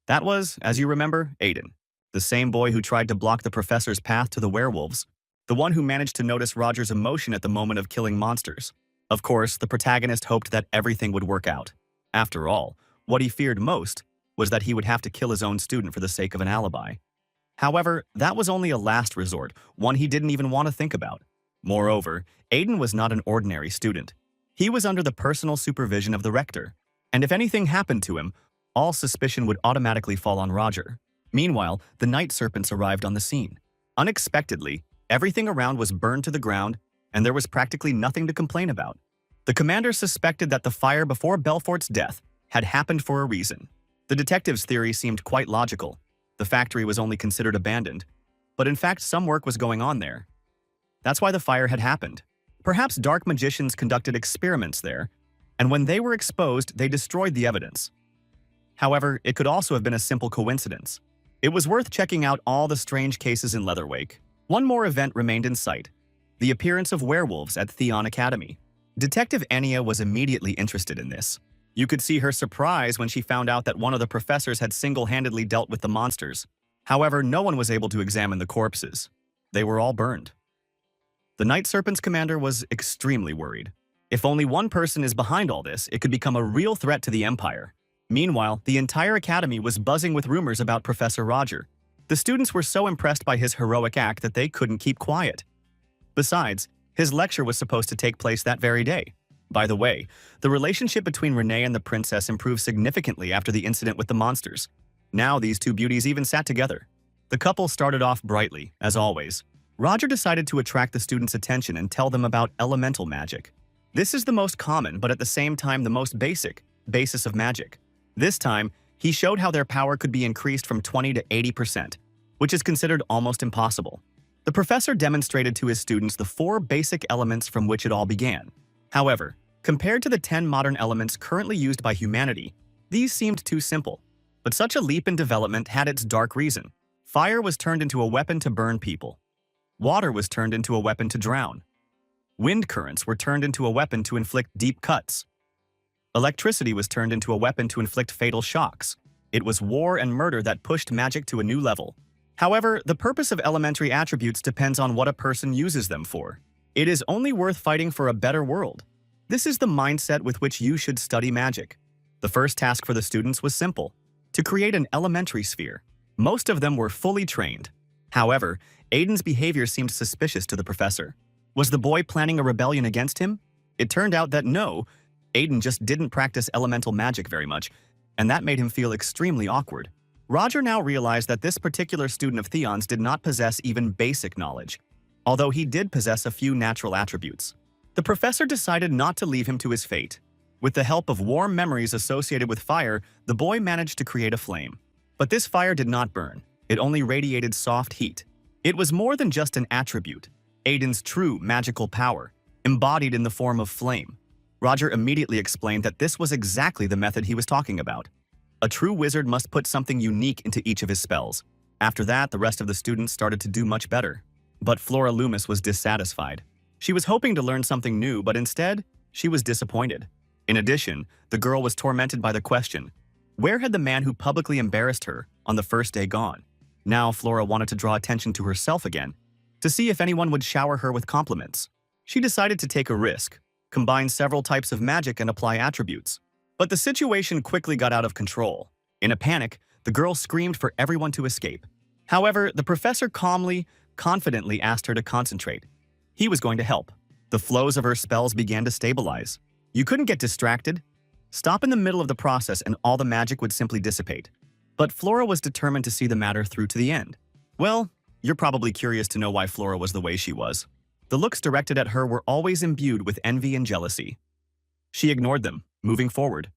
That was, as you remember, Aiden. the same boy who tried to block the professor's path to the werewolves, the one who managed to notice Roger's emotion at the moment of killing monsters. Of course, the protagonist hoped that everything would work out. After all, what he feared most was that he would have to kill his own student for the sake of an alibi. However, that was only a last resort, one he didn't even want to think about. Moreover, Aiden was not an ordinary student. He was under the personal supervision of the rector, and if anything happened to him, all suspicion would automatically fall on Roger. Meanwhile, the night serpents arrived on the scene. Unexpectedly, everything around was burned to the ground, and there was practically nothing to complain about. The commander suspected that the fire before Belfort's death had happened for a reason. The detective's theory seemed quite logical. The factory was only considered abandoned, but in fact some work was going on there. That's why the fire had happened. Perhaps dark magicians conducted experiments there, and when they were exposed, they destroyed the evidence. However, it could also have been a simple coincidence. It was worth checking out all the strange cases in Leatherwake. One more event remained in sight: the appearance of werewolves at Theon Academy. Detective Anya was immediately interested in this. You could see her surprise when she found out that one of the professors had single-handedly dealt with the monsters. However, no one was able to examine the corpses. They were all burned. The Night Serpent's commander was extremely worried. If only one person is behind all this, it could become a real threat to the Empire. Meanwhile, the entire academy was buzzing with rumors about Professor Roger. The students were so impressed by his heroic act that they couldn't keep quiet. Besides, his lecture was supposed to take place that very day. By the way, the relationship between Renee and the princess improved significantly after the incident with the monsters. Now these two beauties even sat together. The couple started off brightly, as always. Roger decided to attract the students' attention and tell them about elemental magic. This is the most common, but at the same time the most basic, basis of magic. This time, he showed how their power could be increased from 20 to 80%, which is considered almost impossible. The professor demonstrated to his students the 4 basic elements from which it all began. However, compared to the 10 modern elements currently used by humanity, these seemed too simple. But such a leap in development had its dark reason. Fire was turned into a weapon to burn people. Water was turned into a weapon to drown. Wind currents were turned into a weapon to inflict deep cuts. Electricity was turned into a weapon to inflict fatal shocks. It was war and murder that pushed magic to a new level. However, the purpose of elementary attributes depends on what a person uses them for. It is only worth fighting for a better world. This is the mindset with which you should study magic. The first task for the students was simple: to create an elementary sphere. Most of them were fully trained. However, Aiden's behavior seemed suspicious to the professor. Was the boy planning a rebellion against him? It turned out that no, Aiden just didn't practice elemental magic very much, and that made him feel extremely awkward. Roger now realized that this particular student of Theon's did not possess even basic knowledge, although he did possess a few natural attributes. The professor decided not to leave him to his fate. With the help of warm memories associated with fire, the boy managed to create a flame. But this fire did not burn. It only radiated soft heat. It was more than just an attribute. Aiden's true magical power, embodied in the form of flame. Roger immediately explained that this was exactly the method he was talking about. A true wizard must put something unique into each of his spells. After that, the rest of the students started to do much better. But Flora Loomis was dissatisfied. She was hoping to learn something new, but instead, she was disappointed. In addition, the girl was tormented by the question: where had the man who publicly embarrassed her on the first day gone? Now Flora wanted to draw attention to herself again, to see if anyone would shower her with compliments. She decided to take a risk, combine several types of magic and apply attributes. But the situation quickly got out of control. In a panic, the girl screamed for everyone to escape. However, the professor calmly, confidently asked her to concentrate. He was going to help. The flows of her spells began to stabilize. You couldn't get distracted. Stop in the middle of the process and all the magic would simply dissipate. But Flora was determined to see the matter through to the end. Well, you're probably curious to know why Flora was the way she was. The looks directed at her were always imbued with envy and jealousy. She ignored them, moving forward.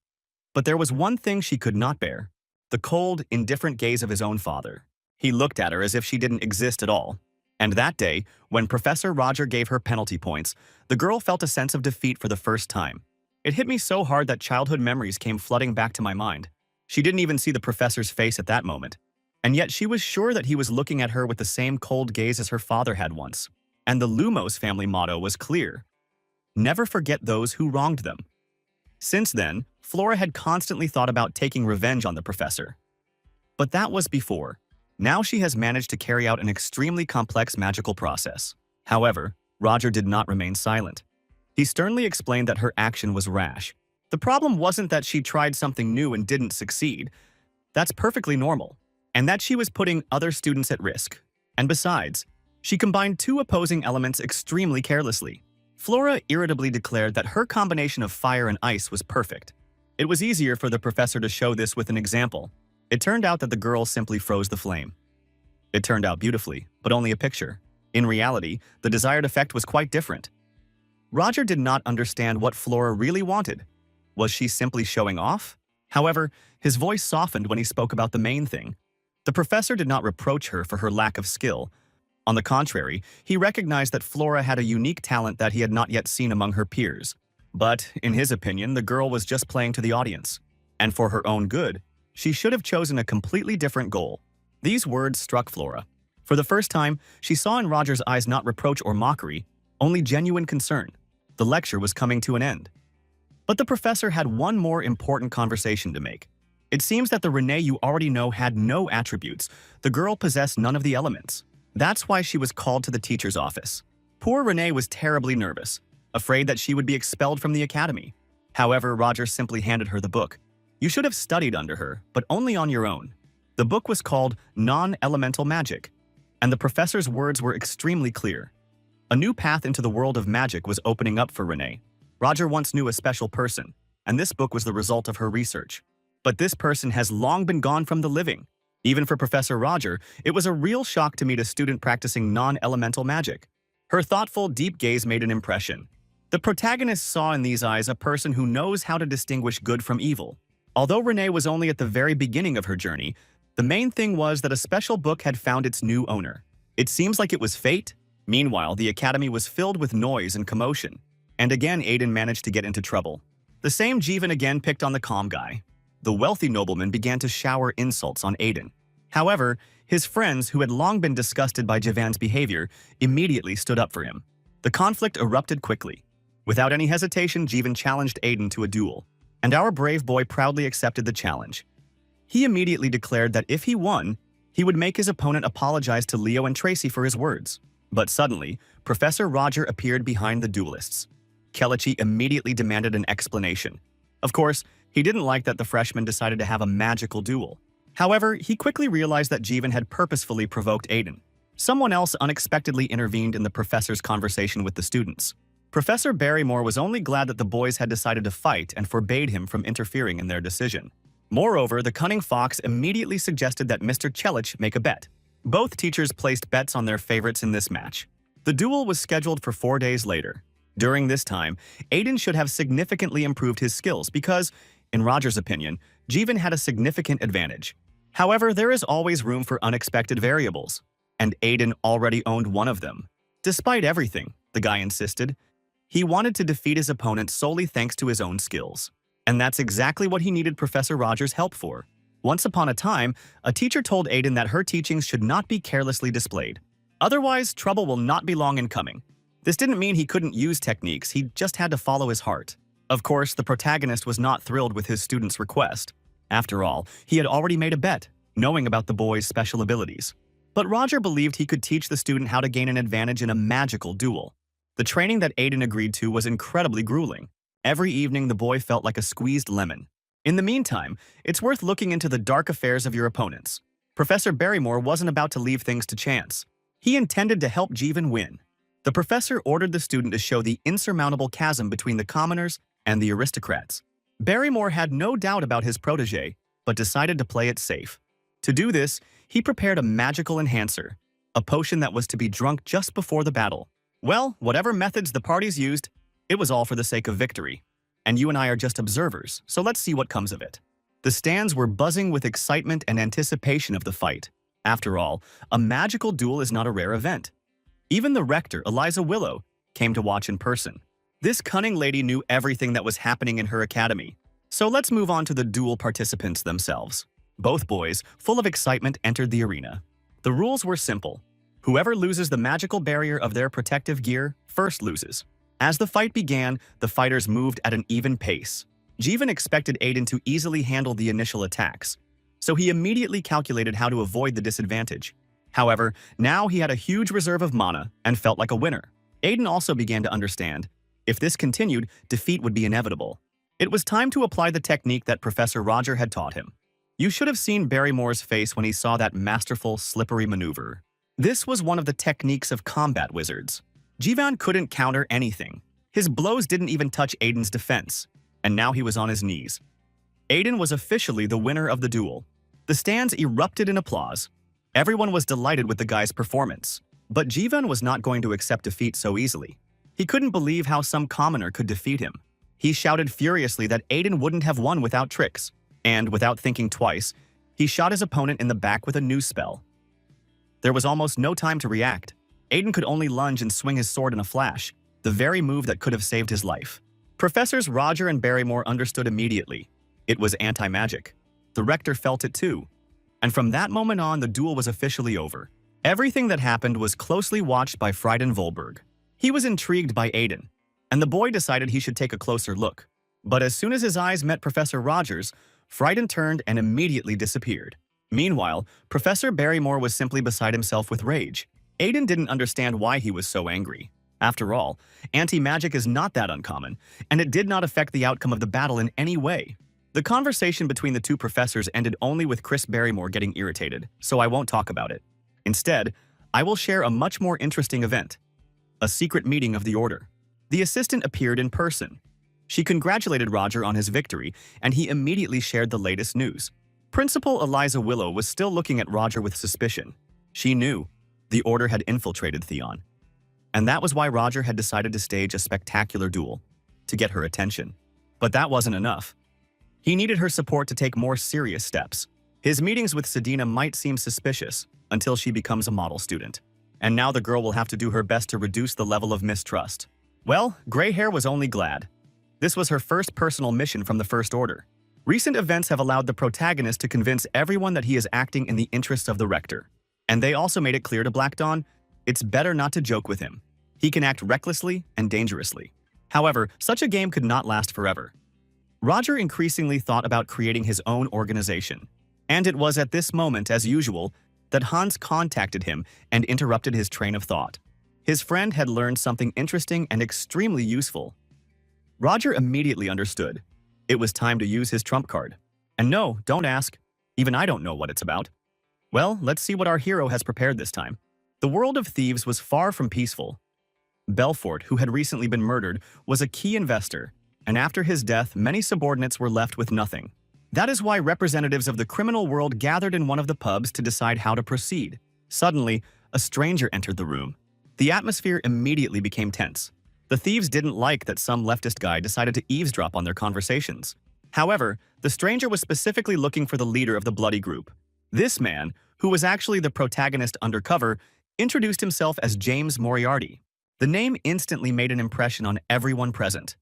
But there was one thing she could not bear: the cold, indifferent gaze of his own father. He looked at her as if she didn't exist at all. And that day, when Professor Roger gave her penalty points, the girl felt a sense of defeat for the first time. It hit me so hard that childhood memories came flooding back to my mind. She didn't even see the professor's face at that moment. And yet she was sure that he was looking at her with the same cold gaze as her father had once. And the Lumos family motto was clear: never forget those who wronged them. Since then, Flora had constantly thought about taking revenge on the professor. But that was before. Now she has managed to carry out an extremely complex magical process. However, Roger did not remain silent. He sternly explained that her action was rash. The problem wasn't that she tried something new and didn't succeed. That's perfectly normal. And that she was putting other students at risk. And besides, she combined two opposing elements extremely carelessly. Flora irritably declared that her combination of fire and ice was perfect. It was easier for the professor to show this with an example. It turned out that the girl simply froze the flame. It turned out beautifully, but only a picture. In reality, the desired effect was quite different. Roger did not understand what Flora really wanted. Was she simply showing off? However, his voice softened when he spoke about the main thing. The professor did not reproach her for her lack of skill. On the contrary, he recognized that Flora had a unique talent that he had not yet seen among her peers. But, in his opinion, the girl was just playing to the audience. And for her own good, she should have chosen a completely different goal. These words struck Flora. For the first time, she saw in Roger's eyes not reproach or mockery, only genuine concern. The lecture was coming to an end. But the professor had one more important conversation to make. It seems that the Renee you already know had no attributes. The girl possessed none of the elements. That's why she was called to the teacher's office. Poor Renee was terribly nervous, afraid that she would be expelled from the academy. However, Roger simply handed her the book. You should have studied under her, but only on your own. The book was called Non-Elemental Magic, and the professor's words were extremely clear. A new path into the world of magic was opening up for Renee. Roger once knew a special person, and this book was the result of her research. But this person has long been gone from the living. Even for Professor Roger, it was a real shock to meet a student practicing non-elemental magic. Her thoughtful, deep gaze made an impression. The protagonist saw in these eyes a person who knows how to distinguish good from evil. Although Renee was only at the very beginning of her journey, the main thing was that a special book had found its new owner. It seems like it was fate. Meanwhile, the academy was filled with noise and commotion. And again, Aiden managed to get into trouble. The same Jeevan again picked on the calm guy. The wealthy nobleman began to shower insults on Aiden. However, his friends, who had long been disgusted by Jeevan's behavior, immediately stood up for him. The conflict erupted quickly. Without any hesitation, Jeevan challenged Aiden to a duel, and our brave boy proudly accepted the challenge. He immediately declared that if he won, he would make his opponent apologize to Leo and Tracy for his words. But suddenly, Professor Roger appeared behind the duelists. Kelechi immediately demanded an explanation. Of course, he didn't like that the freshman decided to have a magical duel. However, he quickly realized that Jeevan had purposefully provoked Aiden. Someone else unexpectedly intervened in the professor's conversation with the students. Professor Barrymore was only glad that the boys had decided to fight and forbade him from interfering in their decision. Moreover, the cunning fox immediately suggested that Mr. Chelich make a bet. Both teachers placed bets on their favorites in this match. The duel was scheduled for 4 days later. During this time, Aiden should have significantly improved his skills because, in Roger's opinion, Jeevan had a significant advantage. However, there is always room for unexpected variables, and Aiden already owned one of them. Despite everything, the guy insisted, he wanted to defeat his opponent solely thanks to his own skills. And that's exactly what he needed Professor Roger's help for. Once upon a time, a teacher told Aiden that her teachings should not be carelessly displayed. Otherwise, trouble will not be long in coming. This didn't mean he couldn't use techniques, he just had to follow his heart. Of course, the protagonist was not thrilled with his student's request. After all, he had already made a bet, knowing about the boy's special abilities. But Roger believed he could teach the student how to gain an advantage in a magical duel. The training that Aiden agreed to was incredibly grueling. Every evening, the boy felt like a squeezed lemon. In the meantime, it's worth looking into the dark affairs of your opponents. Professor Barrymore wasn't about to leave things to chance. He intended to help Jeevan win. The professor ordered the student to show the insurmountable chasm between the commoners and the aristocrats. Barrymore had no doubt about his protege, but decided to play it safe. To do this, he prepared a magical enhancer, a potion that was to be drunk just before the battle. Well, whatever methods the parties used, it was all for the sake of victory. And you and I are just observers, so let's see what comes of it. The stands were buzzing with excitement and anticipation of the fight. After all, a magical duel is not a rare event. Even the rector, Eliza Willow, came to watch in person. This cunning lady knew everything that was happening in her academy. So let's move on to the duel participants themselves. Both boys, full of excitement, entered the arena. The rules were simple. Whoever loses the magical barrier of their protective gear first loses. As the fight began, the fighters moved at an even pace. Jeevan expected Aiden to easily handle the initial attacks. so he immediately calculated how to avoid the disadvantage. However, now he had a huge reserve of mana and felt like a winner. Aiden also began to understand. If this continued, defeat would be inevitable. It was time to apply the technique that Professor Roger had taught him. You should have seen Barrymore's face when he saw that masterful, slippery maneuver. This was one of the techniques of combat wizards. Jivan couldn't counter anything. His blows didn't even touch Aiden's defense, and now he was on his knees. Aiden was officially the winner of the duel. The stands erupted in applause. Everyone was delighted with the guy's performance. But Jivan was not going to accept defeat so easily. He couldn't believe how some commoner could defeat him. He shouted furiously that Aiden wouldn't have won without tricks, and without thinking twice, he shot his opponent in the back with a new spell. There was almost no time to react. Aiden could only lunge and swing his sword in a flash, the very move that could have saved his life. Professors Roger and Barrymore understood immediately. It was anti-magic. The rector felt it too. And from that moment on, the duel was officially over. Everything that happened was closely watched by Frieden Volberg. He was intrigued by Aiden, and the boy decided he should take a closer look. But as soon as his eyes met Professor Rogers, Frieden turned and immediately disappeared. Meanwhile, Professor Barrymore was simply beside himself with rage. Aiden didn't understand why he was so angry. After all, anti-magic is not that uncommon, and it did not affect the outcome of the battle in any way. The conversation between the two professors ended only with Chris Barrymore getting irritated, so I won't talk about it. Instead, I will share a much more interesting event. A secret meeting of the Order. The assistant appeared in person. She congratulated Roger on his victory, and he immediately shared the latest news. Principal Eliza Willow was still looking at Roger with suspicion. She knew the Order had infiltrated Theon. And that was why Roger had decided to stage a spectacular duel, to get her attention. But that wasn't enough. He needed her support to take more serious steps. His meetings with Sedina might seem suspicious until she becomes a model student. And now the girl will have to do her best to reduce the level of mistrust. Well, Grey Hair was only glad. This was her first personal mission from the First Order. Recent events have allowed the protagonist to convince everyone that he is acting in the interests of the Rector. And they also made it clear to Black Dawn, it's better not to joke with him. He can act recklessly and dangerously. However, such a game could not last forever. Roger increasingly thought about creating his own organization. And it was at this moment, as usual, that Hans contacted him and interrupted his train of thought. His friend had learned something interesting and extremely useful. Roger immediately understood. It was time to use his trump card. And no, don't ask. Even I don't know what it's about. Well, let's see what our hero has prepared this time. The world of thieves was far from peaceful. Belfort, who had recently been murdered, was a key investor, and after his death, many subordinates were left with nothing. That is why representatives of the criminal world gathered in one of the pubs to decide how to proceed. Suddenly, a stranger entered the room. The atmosphere immediately became tense. The thieves didn't like that some leftist guy decided to eavesdrop on their conversations. However, the stranger was specifically looking for the leader of the bloody group. This man, who was actually the protagonist undercover, introduced himself as James Moriarty. The name instantly made an impression on everyone present.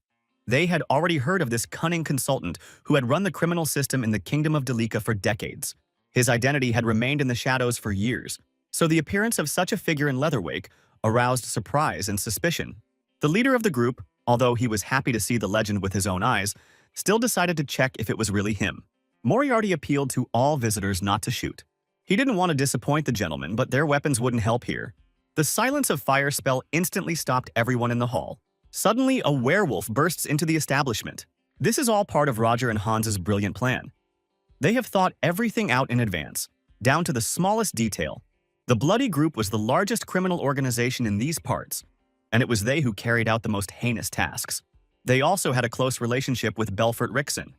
They had already heard of this cunning consultant who had run the criminal system in the Kingdom of Delika for decades. His identity had remained in the shadows for years, so the appearance of such a figure in Leatherwake aroused surprise and suspicion. The leader of the group, although he was happy to see the legend with his own eyes, still decided to check if it was really him. Moriarty appealed to all visitors not to shoot. He didn't want to disappoint the gentleman, but their weapons wouldn't help here. The silence of fire spell instantly stopped everyone in the hall. Suddenly, a werewolf bursts into the establishment. This is all part of Roger and Hans's brilliant plan. They have thought everything out in advance, down to the smallest detail. The Bloody Group was the largest criminal organization in these parts, and it was they who carried out the most heinous tasks. They also had a close relationship with Belfort Rickson.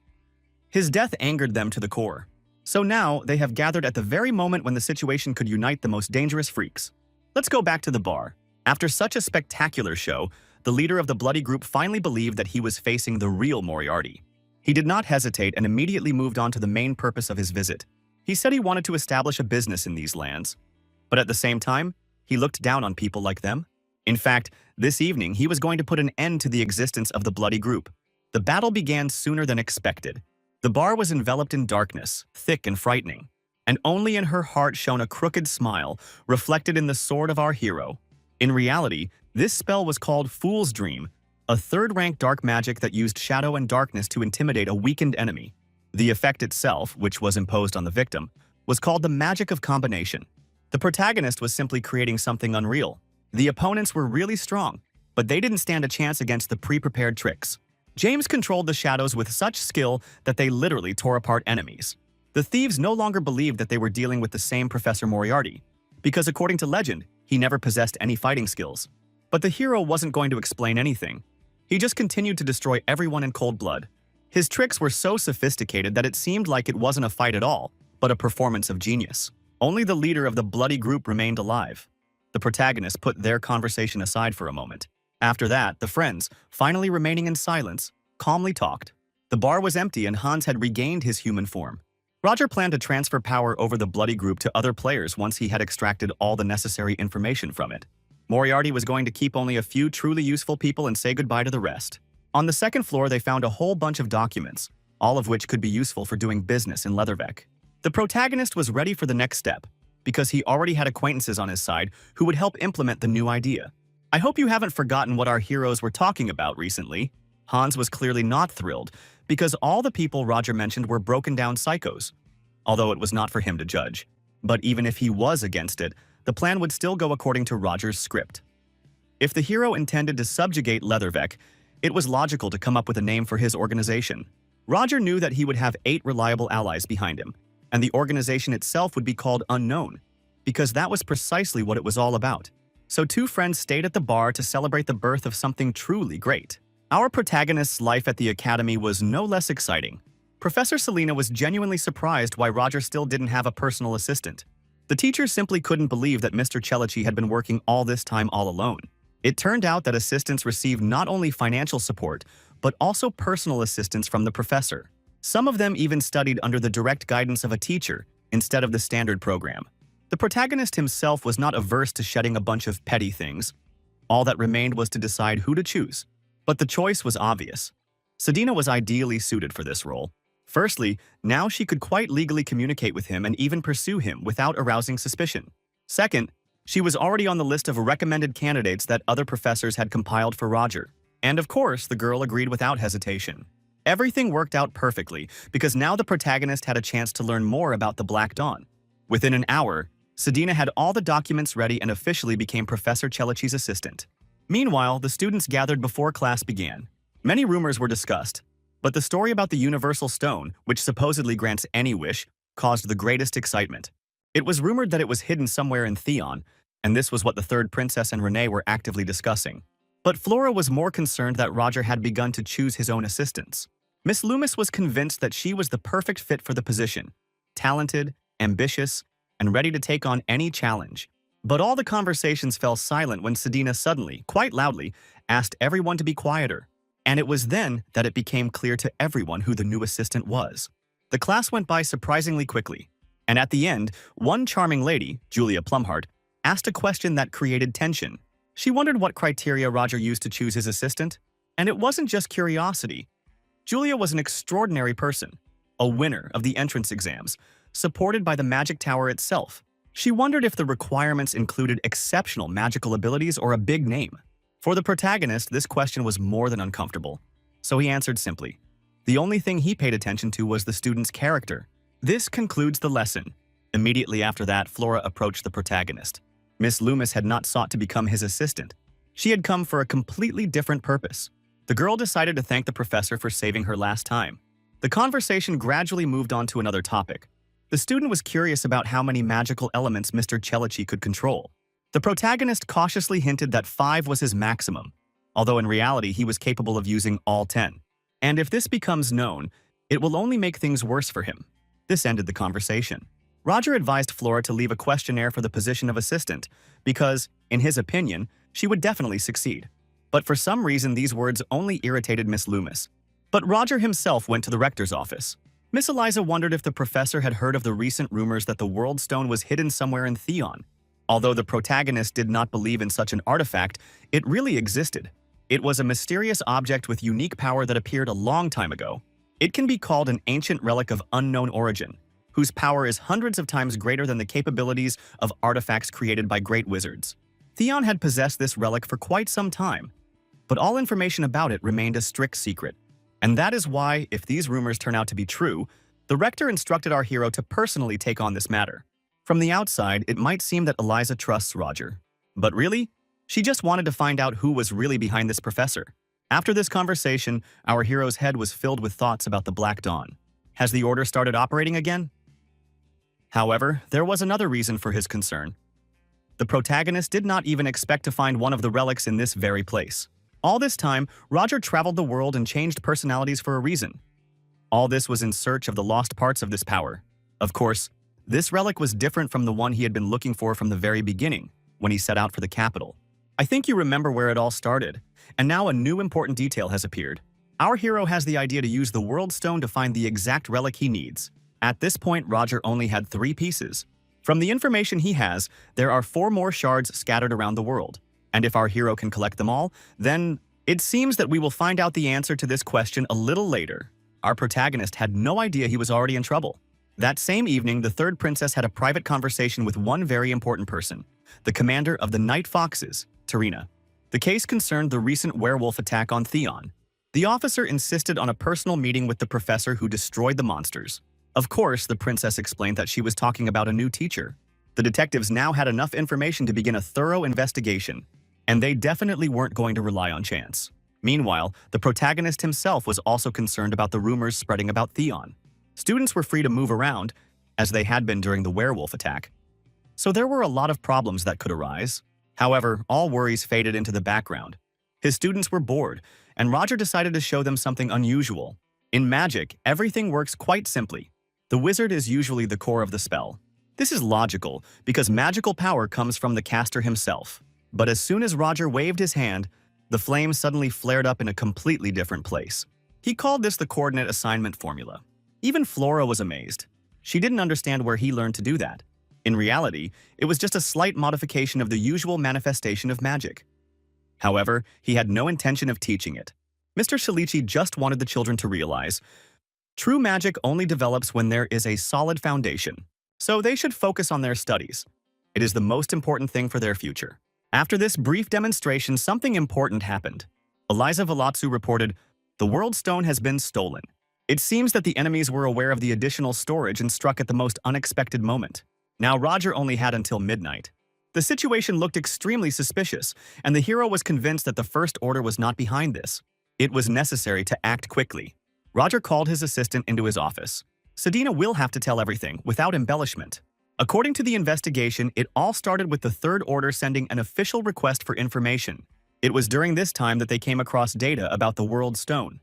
His death angered them to the core. So now, they have gathered at the very moment when the situation could unite the most dangerous freaks. Let's go back to the bar. After such a spectacular show, the leader of the Bloody Group finally believed that he was facing the real Moriarty. He did not hesitate and immediately moved on to the main purpose of his visit. He said he wanted to establish a business in these lands. But at the same time, he looked down on people like them. In fact, this evening he was going to put an end to the existence of the Bloody Group. The battle began sooner than expected. The bar was enveloped in darkness, thick and frightening. And only in her heart shone a crooked smile, reflected in the sword of our hero. In reality, this spell was called Fool's Dream, a third-rank dark magic that used shadow and darkness to intimidate a weakened enemy. The effect itself, which was imposed on the victim, was called the magic of combination. The protagonist was simply creating something unreal. The opponents were really strong, but they didn't stand a chance against the pre-prepared tricks. James controlled the shadows with such skill that they literally tore apart enemies. The thieves no longer believed that they were dealing with the same Professor Moriarty, because according to legend, he never possessed any fighting skills. But the hero wasn't going to explain anything. He just continued to destroy everyone in cold blood. His tricks were so sophisticated that it seemed like it wasn't a fight at all, but a performance of genius. Only the leader of the bloody group remained alive. The protagonist put their conversation aside for a moment. After that, the friends, finally remaining in silence, calmly talked. The bar was empty and Hans had regained his human form. Roger planned to transfer power over the bloody group to other players once he had extracted all the necessary information from it. Moriarty was going to keep only a few truly useful people and say goodbye to the rest. On the second floor, they found a whole bunch of documents, all of which could be useful for doing business in Leatherbeck. The protagonist was ready for the next step, because he already had acquaintances on his side who would help implement the new idea. I hope you haven't forgotten what our heroes were talking about recently. Hans was clearly not thrilled, because all the people Roger mentioned were broken-down psychos, although it was not for him to judge. But even if he was against it, the plan would still go according to Roger's script. If the hero intended to subjugate Leatherbeck, it was logical to come up with a name for his organization. Roger knew that he would have 8 reliable allies behind him, and the organization itself would be called Unknown, because that was precisely what it was all about. So 2 friends stayed at the bar to celebrate the birth of something truly great. Our protagonist's life at the academy was no less exciting. Professor Selina was genuinely surprised why Roger still didn't have a personal assistant. The teacher simply couldn't believe that Mr. Celici had been working all this time all alone. It turned out that assistants received not only financial support, but also personal assistance from the professor. Some of them even studied under the direct guidance of a teacher instead of the standard program. The protagonist himself was not averse to shedding a bunch of petty things. All that remained was to decide who to choose. But the choice was obvious. Sedina was ideally suited for this role. Firstly, now she could quite legally communicate with him and even pursue him without arousing suspicion. Second, she was already on the list of recommended candidates that other professors had compiled for Roger. And of course, the girl agreed without hesitation. Everything worked out perfectly, because now the protagonist had a chance to learn more about the Black Dawn. Within an hour, Sedina had all the documents ready and officially became Professor Celici's assistant. Meanwhile, the students gathered before class began. Many rumors were discussed, but the story about the Universal Stone, which supposedly grants any wish, caused the greatest excitement. It was rumored that it was hidden somewhere in Theon, and this was what the third princess and Renee were actively discussing. But Flora was more concerned that Roger had begun to choose his own assistants. Miss Loomis was convinced that she was the perfect fit for the position, talented, ambitious, and ready to take on any challenge. But all the conversations fell silent when Sedina suddenly, quite loudly, asked everyone to be quieter. And it was then that it became clear to everyone who the new assistant was. The class went by surprisingly quickly, and at the end, one charming lady, Julia Plumhart, asked a question that created tension. She wondered what criteria Roger used to choose his assistant, and it wasn't just curiosity. Julia was an extraordinary person, a winner of the entrance exams, supported by the Magic Tower itself. She wondered if the requirements included exceptional magical abilities or a big name. For the protagonist, this question was more than uncomfortable, so he answered simply. The only thing he paid attention to was the student's character. This concludes the lesson. Immediately after that, Flora approached the protagonist. Miss Loomis had not sought to become his assistant. She had come for a completely different purpose. The girl decided to thank the professor for saving her last time. The conversation gradually moved on to another topic. The student was curious about how many magical elements Mr. Celici could control. The protagonist cautiously hinted that 5 was his maximum, although in reality he was capable of using all 10. And if this becomes known, it will only make things worse for him. This ended the conversation. Roger advised Flora to leave a questionnaire for the position of assistant because, in his opinion, she would definitely succeed. But for some reason, these words only irritated Miss Loomis. But Roger himself went to the rector's office. Miss Eliza wondered if the professor had heard of the recent rumors that the World Stone was hidden somewhere in Theon. Although the protagonist did not believe in such an artifact, it really existed. It was a mysterious object with unique power that appeared a long time ago. It can be called an ancient relic of unknown origin, whose power is hundreds of times greater than the capabilities of artifacts created by great wizards. Theon had possessed this relic for quite some time, but all information about it remained a strict secret. And that is why, if these rumors turn out to be true, the rector instructed our hero to personally take on this matter. From the outside, it might seem that Eliza trusts Roger. But really, she just wanted to find out who was really behind this professor. After this conversation, our hero's head was filled with thoughts about the Black Dawn. Has the Order started operating again? However, there was another reason for his concern. The protagonist did not even expect to find one of the relics in this very place. All this time, Roger traveled the world and changed personalities for a reason. All this was in search of the lost parts of this power. Of course, this relic was different from the one he had been looking for from the very beginning, when he set out for the capital. I think you remember where it all started, and now a new important detail has appeared. Our hero has the idea to use the World Stone to find the exact relic he needs. At this point, Roger only had 3 pieces. From the information he has, there are 4 more shards scattered around the world. And if our hero can collect them all, then it seems that we will find out the answer to this question a little later. Our protagonist had no idea he was already in trouble. That same evening, the third princess had a private conversation with one very important person, the commander of the Night Foxes, Tarina. The case concerned the recent werewolf attack on Theon. The officer insisted on a personal meeting with the professor who destroyed the monsters. Of course, the princess explained that she was talking about a new teacher. The detectives now had enough information to begin a thorough investigation, and they definitely weren't going to rely on chance. Meanwhile, the protagonist himself was also concerned about the rumors spreading about Theon. Students were free to move around, as they had been during the werewolf attack. So there were a lot of problems that could arise. However, all worries faded into the background. His students were bored, and Roger decided to show them something unusual. In magic, everything works quite simply. The wizard is usually the core of the spell. This is logical, because magical power comes from the caster himself. But as soon as Roger waved his hand, the flame suddenly flared up in a completely different place. He called this the coordinate assignment formula. Even Flora was amazed. She didn't understand where he learned to do that. In reality, it was just a slight modification of the usual manifestation of magic. However, he had no intention of teaching it. Mr. Shalichi just wanted the children to realize, true magic only develops when there is a solid foundation, so they should focus on their studies. It is the most important thing for their future. After this brief demonstration, something important happened. Eliza Velatsu reported, "The World Stone has been stolen." It seems that the enemies were aware of the additional storage and struck at the most unexpected moment. Now Roger only had until midnight. The situation looked extremely suspicious, and the hero was convinced that the First Order was not behind this. It was necessary to act quickly. Roger called his assistant into his office. Sedina will have to tell everything, without embellishment. According to the investigation, it all started with the Third Order sending an official request for information. It was during this time that they came across data about the World Stone.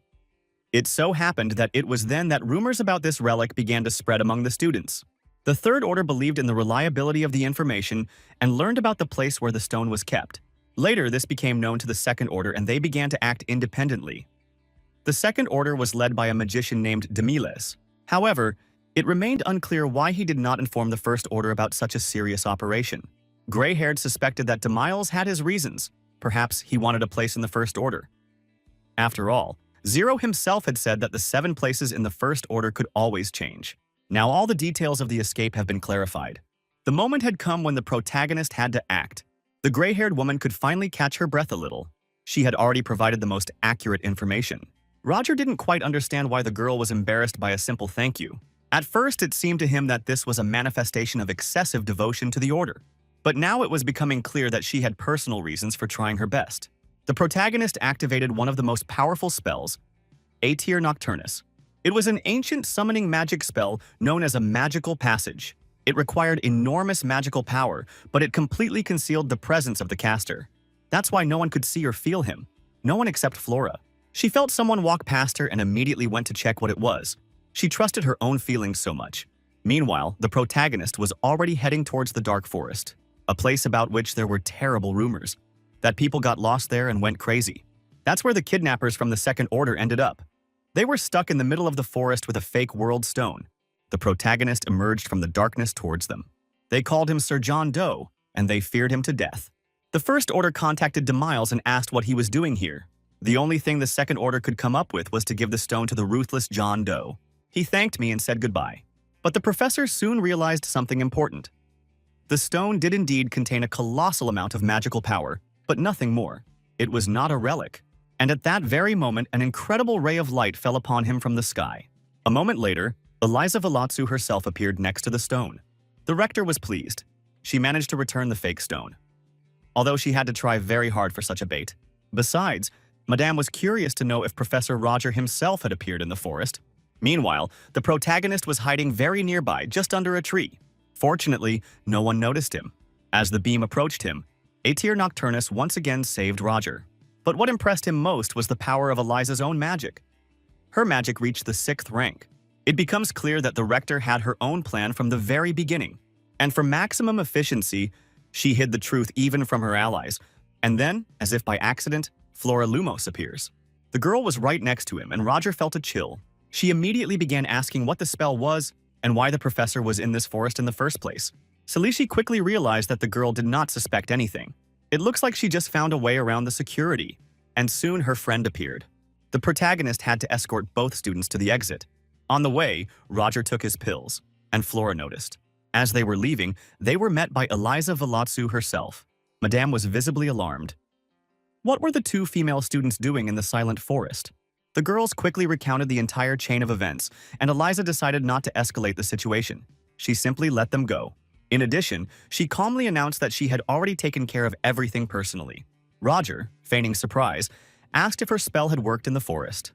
It so happened that it was then that rumors about this relic began to spread among the students. The Third Order believed in the reliability of the information and learned about the place where the stone was kept. Later, this became known to the Second Order and they began to act independently. The Second Order was led by a magician named Demiles. However, it remained unclear why he did not inform the First Order about such a serious operation. Gray-haired suspected that Demiles had his reasons. Perhaps he wanted a place in the First Order. After all, Zero himself had said that the 7 places in the First Order could always change. Now all the details of the escape have been clarified. The moment had come when the protagonist had to act. The gray-haired woman could finally catch her breath a little. She had already provided the most accurate information. Roger didn't quite understand why the girl was embarrassed by a simple thank you. At first, it seemed to him that this was a manifestation of excessive devotion to the Order. But now it was becoming clear that she had personal reasons for trying her best. The protagonist activated one of the most powerful spells, Aether Nocturnus. It was an ancient summoning magic spell known as a magical passage. It required enormous magical power, but it completely concealed the presence of the caster. That's why no one could see or feel him. No one except Flora. She felt someone walk past her and immediately went to check what it was. She trusted her own feelings so much. Meanwhile, the protagonist was already heading towards the Dark Forest, a place about which there were terrible rumors, that people got lost there and went crazy. That's where the kidnappers from the Second Order ended up. They were stuck in the middle of the forest with a fake World Stone. The protagonist emerged from the darkness towards them. They called him Sir John Doe, and they feared him to death. The First Order contacted Demiles and asked what he was doing here. The only thing the Second Order could come up with was to give the stone to the ruthless John Doe. He thanked me and said goodbye. But the professor soon realized something important. The stone did indeed contain a colossal amount of magical power, but nothing more. It was not a relic. And at that very moment, an incredible ray of light fell upon him from the sky. A moment later, Eliza Velatsu herself appeared next to the stone. The rector was pleased. She managed to return the fake stone, although she had to try very hard for such a bait. Besides, Madame was curious to know if Professor Roger himself had appeared in the forest. Meanwhile, the protagonist was hiding very nearby, just under a tree. Fortunately, no one noticed him. As the beam approached him, Aether Nocturnus once again saved Roger. But what impressed him most was the power of Eliza's own magic. Her magic reached the 6th rank. It becomes clear that the rector had her own plan from the very beginning. And for maximum efficiency, she hid the truth even from her allies. And then, as if by accident, Flora Lumos appears. The girl was right next to him, and Roger felt a chill. She immediately began asking what the spell was and why the professor was in this forest in the first place. Salishi quickly realized that the girl did not suspect anything. It looks like she just found a way around the security, and soon her friend appeared. The protagonist had to escort both students to the exit. On the way, Roger took his pills, and Flora noticed. As they were leaving, they were met by Eliza Velatsu herself. Madame was visibly alarmed. What were the 2 female students doing in the silent forest? The girls quickly recounted the entire chain of events, and Eliza decided not to escalate the situation. She simply let them go. In addition, she calmly announced that she had already taken care of everything personally. Roger, feigning surprise, asked if her spell had worked in the forest.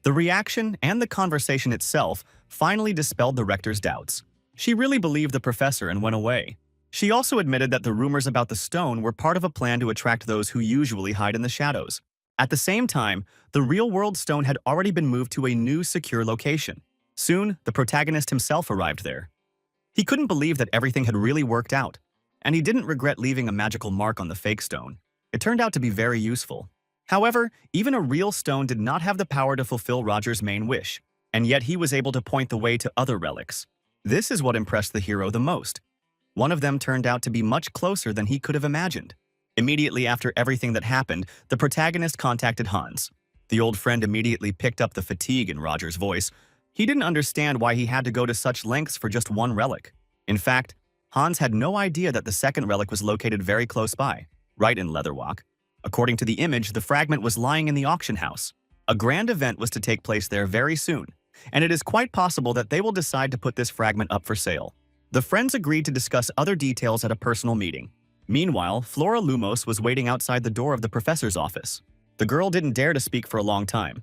The reaction and the conversation itself finally dispelled the rector's doubts. She really believed the professor and went away. She also admitted that the rumors about the stone were part of a plan to attract those who usually hide in the shadows. At the same time, the real-world stone had already been moved to a new secure location. Soon, the protagonist himself arrived there. He couldn't believe that everything had really worked out, and he didn't regret leaving a magical mark on the fake stone. It turned out to be very useful. However, even a real stone did not have the power to fulfill Roger's main wish, and yet he was able to point the way to other relics. This is what impressed the hero the most. One of them turned out to be much closer than he could have imagined. Immediately after everything that happened, the protagonist contacted Hans. The old friend immediately picked up the fatigue in Roger's voice. He didn't understand why he had to go to such lengths for just one relic. In fact, Hans had no idea that the second relic was located very close by, right in Leatherwalk. According to the image, the fragment was lying in the auction house. A grand event was to take place there very soon, and it is quite possible that they will decide to put this fragment up for sale. The friends agreed to discuss other details at a personal meeting. Meanwhile, Flora Lumos was waiting outside the door of the professor's office. The girl didn't dare to speak for a long time.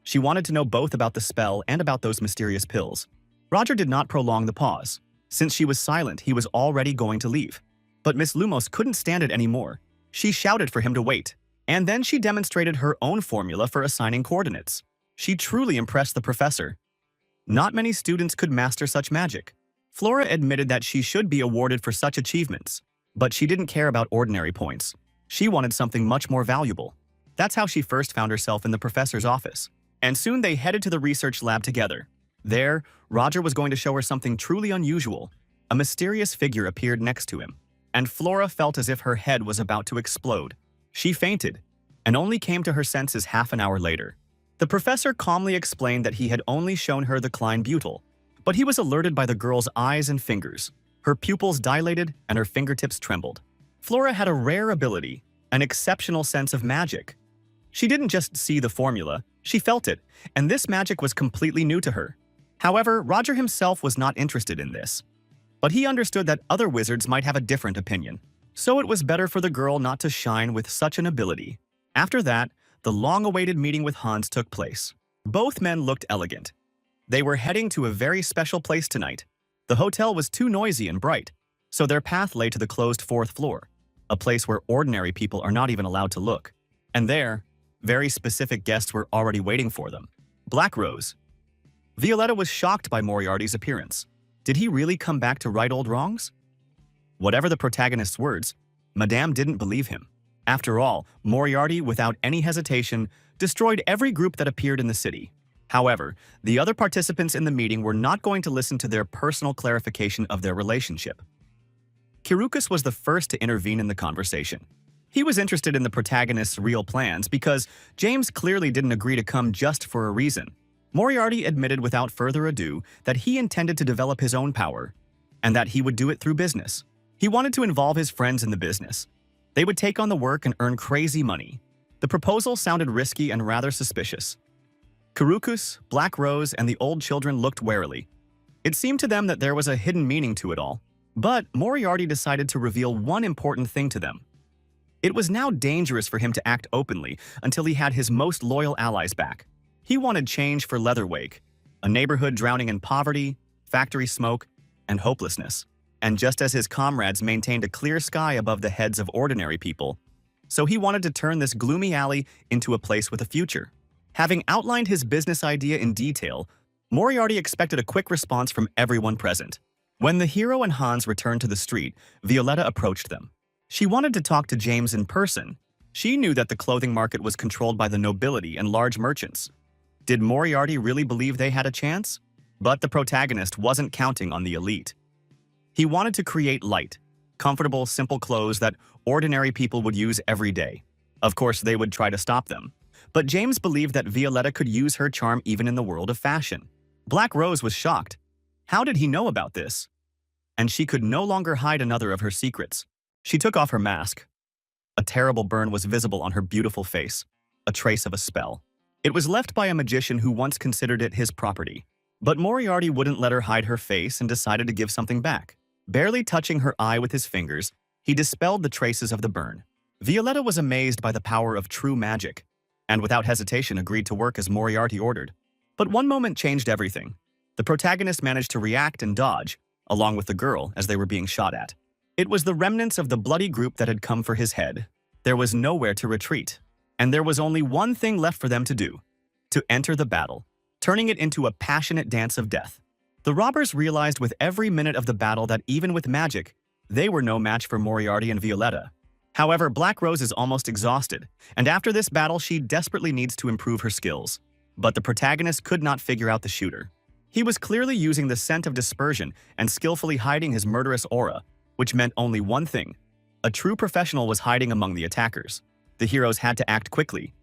She wanted to know both about the spell and about those mysterious pills. Roger did not prolong the pause. Since she was silent, he was already going to leave. But Miss Lumos couldn't stand it anymore. She shouted for him to wait, and then she demonstrated her own formula for assigning coordinates. She truly impressed the professor. Not many students could master such magic. Flora admitted that she should be awarded for such achievements, but she didn't care about ordinary points. She wanted something much more valuable. That's how she first found herself in the professor's office. And soon they headed to the research lab together. There, Roger was going to show her something truly unusual. A mysterious figure appeared next to him, and Flora felt as if her head was about to explode. She fainted, and only came to her senses half an hour later. The professor calmly explained that he had only shown her the Klein butyl, but he was alerted by the girl's eyes and fingers. Her pupils dilated and her fingertips trembled. Flora had a rare ability, an exceptional sense of magic. She didn't just see the formula, she felt it, and this magic was completely new to her. However, Roger himself was not interested in this. But he understood that other wizards might have a different opinion. So it was better for the girl not to shine with such an ability. After that, the long-awaited meeting with Hans took place. Both men looked elegant. They were heading to a very special place tonight. The hotel was too noisy and bright, so their path lay to the closed 4th floor, a place where ordinary people are not even allowed to look. And there, very specific guests were already waiting for them. Black Rose. Violetta was shocked by Moriarty's appearance. Did he really come back to right old wrongs? Whatever the protagonist's words, Madame didn't believe him. After all, Moriarty, without any hesitation, destroyed every group that appeared in the city. However, the other participants in the meeting were not going to listen to their personal clarification of their relationship. Kirukas was the first to intervene in the conversation. He was interested in the protagonist's real plans because James clearly didn't agree to come just for a reason. Moriarty admitted without further ado that he intended to develop his own power, and that he would do it through business. He wanted to involve his friends in the business. They would take on the work and earn crazy money. The proposal sounded risky and rather suspicious. Kurukus, Black Rose, and the old children looked warily. It seemed to them that there was a hidden meaning to it all. But Moriarty decided to reveal one important thing to them. It was now dangerous for him to act openly until he had his most loyal allies back. He wanted change for Leatherwake, a neighborhood drowning in poverty, factory smoke, and hopelessness. And just as his comrades maintained a clear sky above the heads of ordinary people, so he wanted to turn this gloomy alley into a place with a future. Having outlined his business idea in detail, Moriarty expected a quick response from everyone present. When the hero and Hans returned to the street, Violetta approached them. She wanted to talk to James in person. She knew that the clothing market was controlled by the nobility and large merchants. Did Moriarty really believe they had a chance? But the protagonist wasn't counting on the elite. He wanted to create light, comfortable, simple clothes that ordinary people would use every day. Of course, they would try to stop them. But James believed that Violetta could use her charm even in the world of fashion. Black Rose was shocked. How did he know about this? And she could no longer hide another of her secrets. She took off her mask. A terrible burn was visible on her beautiful face, a trace of a spell. It was left by a magician who once considered it his property. But Moriarty wouldn't let her hide her face and decided to give something back. Barely touching her eye with his fingers, he dispelled the traces of the burn. Violetta was amazed by the power of true magic, and without hesitation agreed to work as Moriarty ordered. But one moment changed everything. The protagonist managed to react and dodge, along with the girl, as they were being shot at. It was the remnants of the bloody group that had come for his head. There was nowhere to retreat, and there was only one thing left for them to do: to enter the battle, turning it into a passionate dance of death. The robbers realized with every minute of the battle that even with magic, they were no match for Moriarty and Violetta. However, Black Rose is almost exhausted, and after this battle she desperately needs to improve her skills. But the protagonist could not figure out the shooter. He was clearly using the scent of dispersion and skillfully hiding his murderous aura, which meant only one thing: a true professional was hiding among the attackers. The heroes had to act quickly.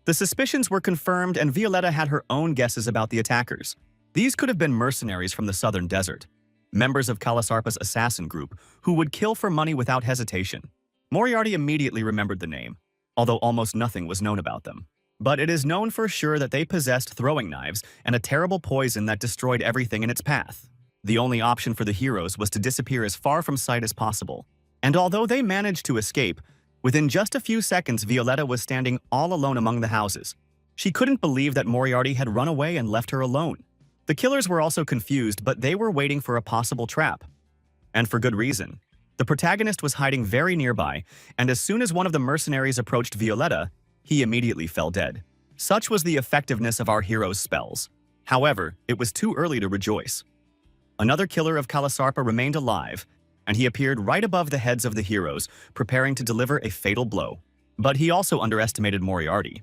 The suspicions were confirmed, and Violetta had her own guesses about the attackers. These could have been mercenaries from the southern desert, members of Kalasarpa's assassin group who would kill for money without hesitation. Moriarty immediately remembered the name, although almost nothing was known about them. But it is known for sure that they possessed throwing knives and a terrible poison that destroyed everything in its path. The only option for the heroes was to disappear as far from sight as possible. And although they managed to escape, within just a few seconds Violetta was standing all alone among the houses. She couldn't believe that Moriarty had run away and left her alone. The killers were also confused, but they were waiting for a possible trap. And for good reason. The protagonist was hiding very nearby, and as soon as one of the mercenaries approached Violetta, he immediately fell dead. Such was the effectiveness of our hero's spells. However, it was too early to rejoice. Another killer of Kalasarpa remained alive, and he appeared right above the heads of the heroes, preparing to deliver a fatal blow. But he also underestimated Moriarty.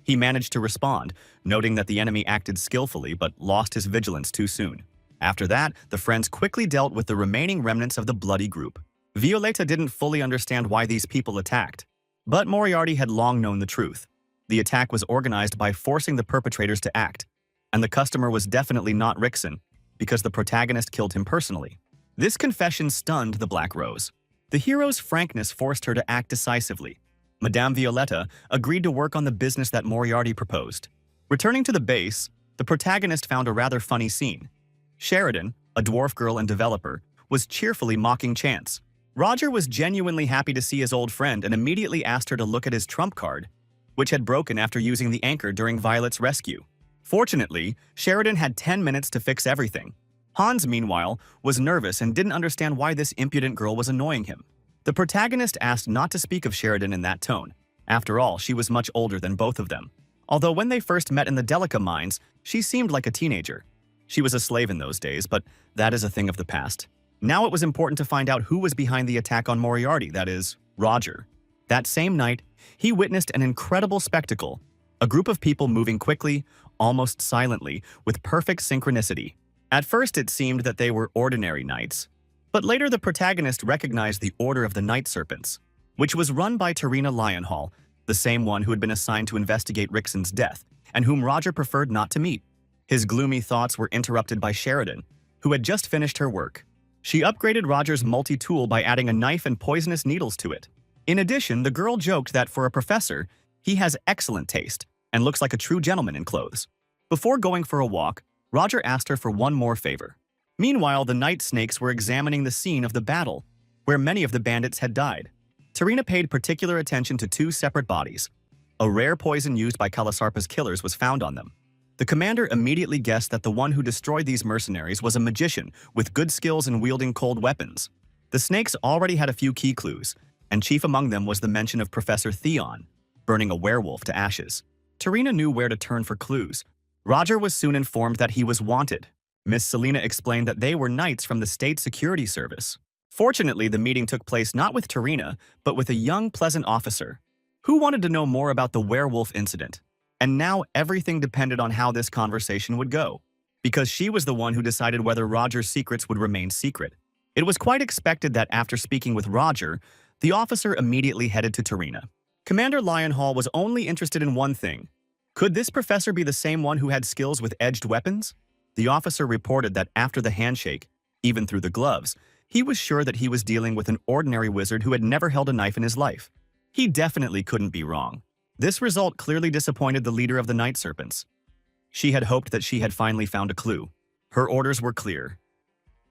He managed to respond, noting that the enemy acted skillfully but lost his vigilance too soon. After that, the friends quickly dealt with the remaining remnants of the bloody group. Violetta didn't fully understand why these people attacked, but Moriarty had long known the truth. The attack was organized by forcing the perpetrators to act, and the customer was definitely not Rickson, because the protagonist killed him personally. This confession stunned the Black Rose. The hero's frankness forced her to act decisively. Madame Violetta agreed to work on the business that Moriarty proposed. Returning to the base, the protagonist found a rather funny scene. Sheridan, a dwarf girl and developer, was cheerfully mocking Chance. Roger was genuinely happy to see his old friend and immediately asked her to look at his trump card, which had broken after using the anchor during Violet's rescue. Fortunately, Sheridan had 10 minutes to fix everything. Hans, meanwhile, was nervous and didn't understand why this impudent girl was annoying him. The protagonist asked not to speak of Sheridan in that tone. After all, she was much older than both of them. Although when they first met in the Delica mines, she seemed like a teenager. She was a slave in those days, but that is a thing of the past. Now it was important to find out who was behind the attack on Moriarty, that is, Roger. That same night, he witnessed an incredible spectacle. A group of people moving quickly, almost silently, with perfect synchronicity. At first it seemed that they were ordinary knights, but later the protagonist recognized the Order of the Night Serpents, which was run by Tarina Lionhall, the same one who had been assigned to investigate Rickson's death, and whom Roger preferred not to meet. His gloomy thoughts were interrupted by Sheridan, who had just finished her work. She upgraded Roger's multi-tool by adding a knife and poisonous needles to it. In addition, the girl joked that for a professor, He has excellent taste and looks like a true gentleman in clothes. Before going for a walk, Roger asked her for one more favor. Meanwhile, the night snakes were examining the scene of the battle, where many of the bandits had died. Tarina paid particular attention to two separate bodies. A rare poison used by Kalasarpa's killers was found on them. The commander immediately guessed that the one who destroyed these mercenaries was a magician with good skills in wielding cold weapons. The snakes already had a few key clues, and chief among them was the mention of Professor Theon, burning a werewolf to ashes. Tarina knew where to turn for clues. Roger was soon informed that he was wanted. Miss Selina explained that they were knights from the State Security Service. Fortunately, the meeting took place not with Tarina, but with a young, pleasant officer who wanted to know more about the werewolf incident. And now everything depended on how this conversation would go, because she was the one who decided whether Roger's secrets would remain secret. It was quite expected that after speaking with Roger, the officer immediately headed to Tarina. Commander Lionhall was only interested in one thing. Could this professor be the same one who had skills with edged weapons? The officer reported that after the handshake, even through the gloves, he was sure that he was dealing with an ordinary wizard who had never held a knife in his life. He definitely couldn't be wrong. This result clearly disappointed the leader of the Night Serpents. She had hoped that she had finally found a clue. Her orders were clear.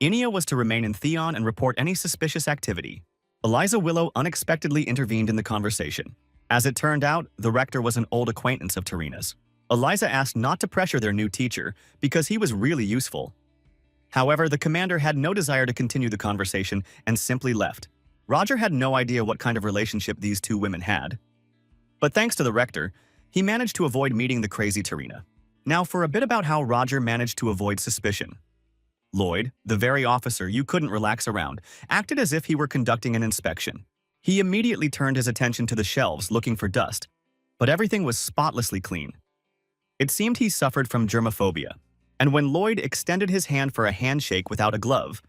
Inia was to remain in Theon and report any suspicious activity. Eliza Willow unexpectedly intervened in the conversation. As it turned out, the rector was an old acquaintance of Tarina's. Eliza asked not to pressure their new teacher because he was really useful. However, the commander had no desire to continue the conversation and simply left. Roger had no idea what kind of relationship these two women had. But thanks to the rector, he managed to avoid meeting the crazy Tarina. Now for a bit about how Roger managed to avoid suspicion. Lloyd, the very officer you couldn't relax around, acted as if he were conducting an inspection. He immediately turned his attention to the shelves looking for dust, but everything was spotlessly clean. It seemed he suffered from germophobia, and when Lloyd extended his hand for a handshake without a glove,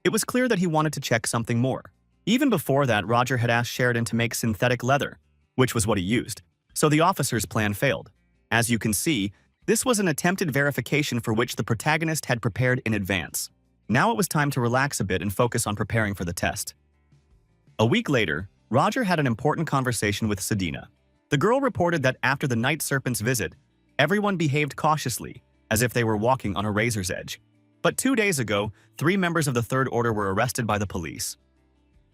it was clear that he wanted to check something more. Even before that, Roger had asked Sheridan to make synthetic leather, which was what he used, so the officer's plan failed. As you can see, this was an attempted verification for which the protagonist had prepared in advance. Now it was time to relax a bit and focus on preparing for the test. A week later, Roger had an important conversation with Sedina. The girl reported that after the Night Serpent's visit, everyone behaved cautiously, as if they were walking on a razor's edge. But 2 days ago, 3 members of the Third Order were arrested by the police.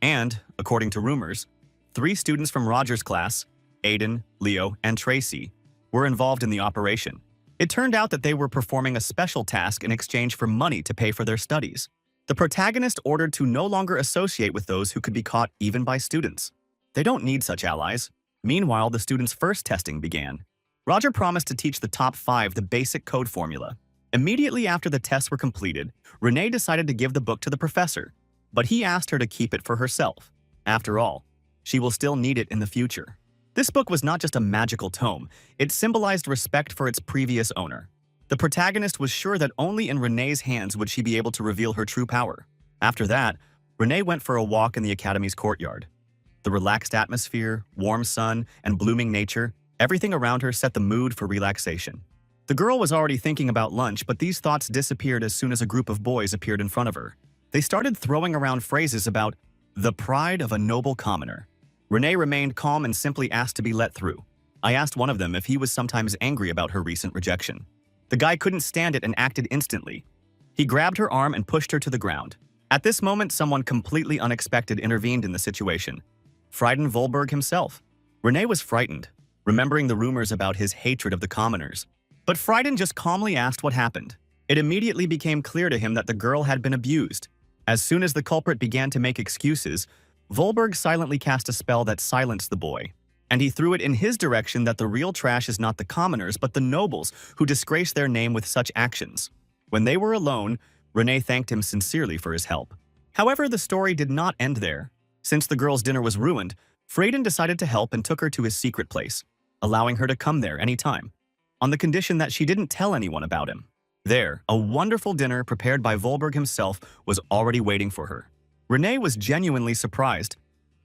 And, according to rumors, 3 students from Roger's class, Aiden, Leo, and Tracy, were involved in the operation. It turned out that they were performing a special task in exchange for money to pay for their studies. The protagonist ordered to no longer associate with those who could be caught even by students. They don't need such allies. Meanwhile, the students' first testing began. Roger promised to teach the top 5 the basic code formula. Immediately after the tests were completed, Renee decided to give the book to the professor, but he asked her to keep it for herself. After all, she will still need it in the future. This book was not just a magical tome, it symbolized respect for its previous owner. The protagonist was sure that only in Renee's hands would she be able to reveal her true power. After that, Renee went for a walk in the academy's courtyard. The relaxed atmosphere, warm sun, and blooming nature, everything around her set the mood for relaxation. The girl was already thinking about lunch, but these thoughts disappeared as soon as a group of boys appeared in front of her. They started throwing around phrases about the pride of a noble commoner. Renee remained calm and simply asked to be let through. I asked one of them if he was sometimes angry about her recent rejection. The guy couldn't stand it and acted instantly. He grabbed her arm and pushed her to the ground. At this moment, someone completely unexpected intervened in the situation. Frieden Volberg himself. Renee was frightened, remembering the rumors about his hatred of the commoners. But Frieden just calmly asked what happened. It immediately became clear to him that the girl had been abused. As soon as the culprit began to make excuses, Volberg silently cast a spell that silenced the boy, and he threw it in his direction that the real trash is not the commoners but the nobles who disgrace their name with such actions. When they were alone, Renee thanked him sincerely for his help. However, the story did not end there. Since the girl's dinner was ruined, Frieden decided to help and took her to his secret place, allowing her to come there anytime, on the condition that she didn't tell anyone about him. There, a wonderful dinner prepared by Volberg himself was already waiting for her. Renee was genuinely surprised.